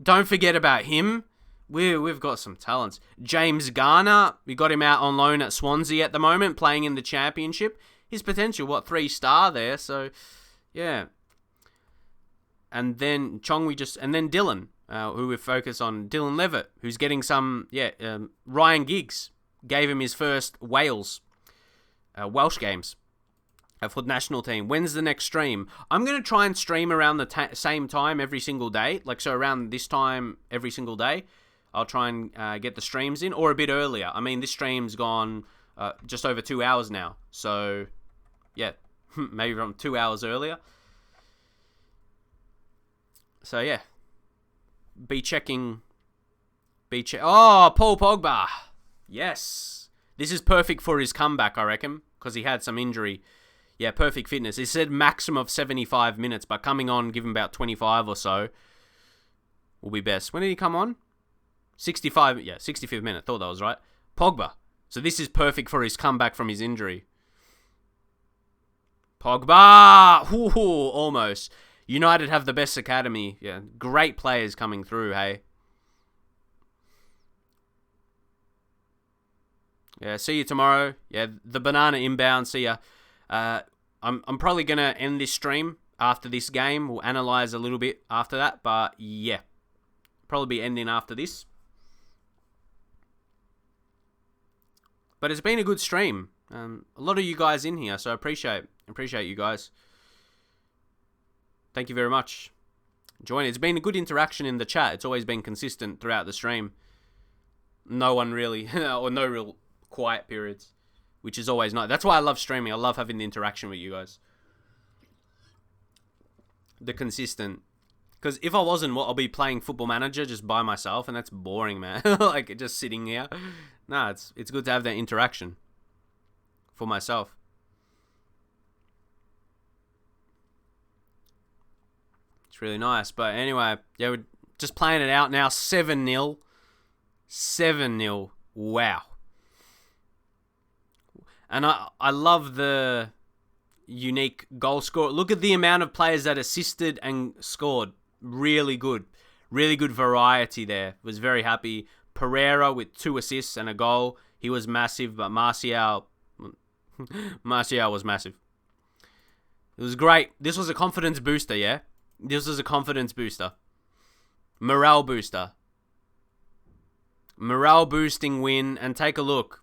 Don't forget about him. We've got some talents. James Garner, we got him out on loan at Swansea at the moment, playing in the Championship. His potential, 3-star there, so yeah. And then Dylan, who we focus on, Dylan Levitt, who's getting some, Ryan Giggs gave him his first Welsh games for the national team. When's the next stream? I'm going to try and stream around the same time every single day, so around this time every single day. I'll try and get the streams in, or a bit earlier. I mean, this stream's gone just over 2 hours now. So, yeah, maybe from 2 hours earlier. So, yeah. Oh, Paul Pogba. Yes. This is perfect for his comeback, I reckon, because he had some injury. Yeah, perfect fitness. He said maximum of 75 minutes, but coming on, give him about 25 or so, will be best. When did he come on? 65th minute. Thought that was right. Pogba. So this is perfect for his comeback from his injury. Pogba! Ooh, almost. United have the best academy. Yeah, great players coming through, hey? Yeah, see you tomorrow. Yeah, the banana inbound. See ya. I'm probably going to end this stream after this game. We'll analyze a little bit after that. But yeah, probably be ending after this. But it's been a good stream. A lot of you guys in here, so I appreciate you guys. Thank you very much. Join. It's been a good interaction in the chat. It's always been consistent throughout the stream. No one really, or no real quiet periods, which is always nice. That's why I love streaming. I love having the interaction with you guys. The consistent. Because if I wasn't, I'll be playing Football Manager just by myself, and that's boring, man. Like, just sitting here. Nah, it's good to have that interaction for myself. It's really nice. But anyway, yeah, we're just playing it out now. 7-0. 7-0. Wow. And I love the unique goal score. Look at the amount of players that assisted and scored. Really good. Really good variety there. Was very happy. Pereira with 2 assists and a goal. He was massive, but Martial was massive. It was great. This was a confidence booster, yeah? This was a confidence booster. Morale booster. Morale boosting win. And take a look.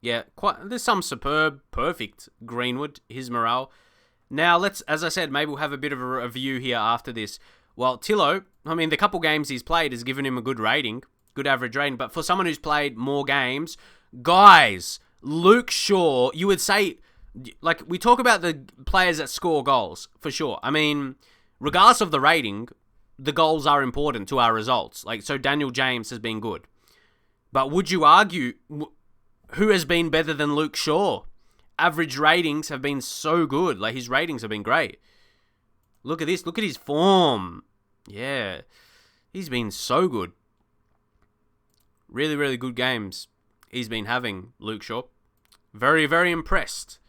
Yeah, there's some superb, perfect Greenwood, his morale. Now, as I said, maybe we'll have a bit of a review here after this. Well, Tillo, I mean, the couple games he's played has given him a good rating, good average rating. But for someone who's played more games, guys, Luke Shaw, you would say, like, we talk about the players that score goals, for sure. I mean, regardless of the rating, the goals are important to our results. Like, so Daniel James has been good. But would you argue, who has been better than Luke Shaw? Average ratings have been so good. Like, his ratings have been great. Look at this. Look at his form. Yeah. He's been so good. Really, really good games he's been having, Luke Shaw. Very, very impressed.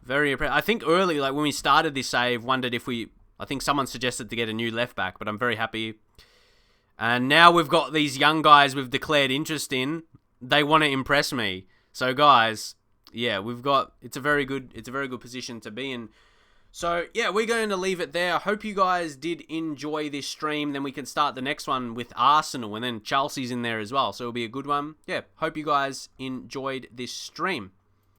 Very impressed. I think early, like when we started this save, wondered if I think someone suggested to get a new left back, but I'm very happy. And now we've got these young guys we've declared interest in. They want to impress me. So guys, yeah, it's a very good position to be in. So yeah, we're going to leave it there. I hope you guys did enjoy this stream. Then we can start the next one with Arsenal, and then Chelsea's in there as well. So it'll be a good one. Yeah, hope you guys enjoyed this stream.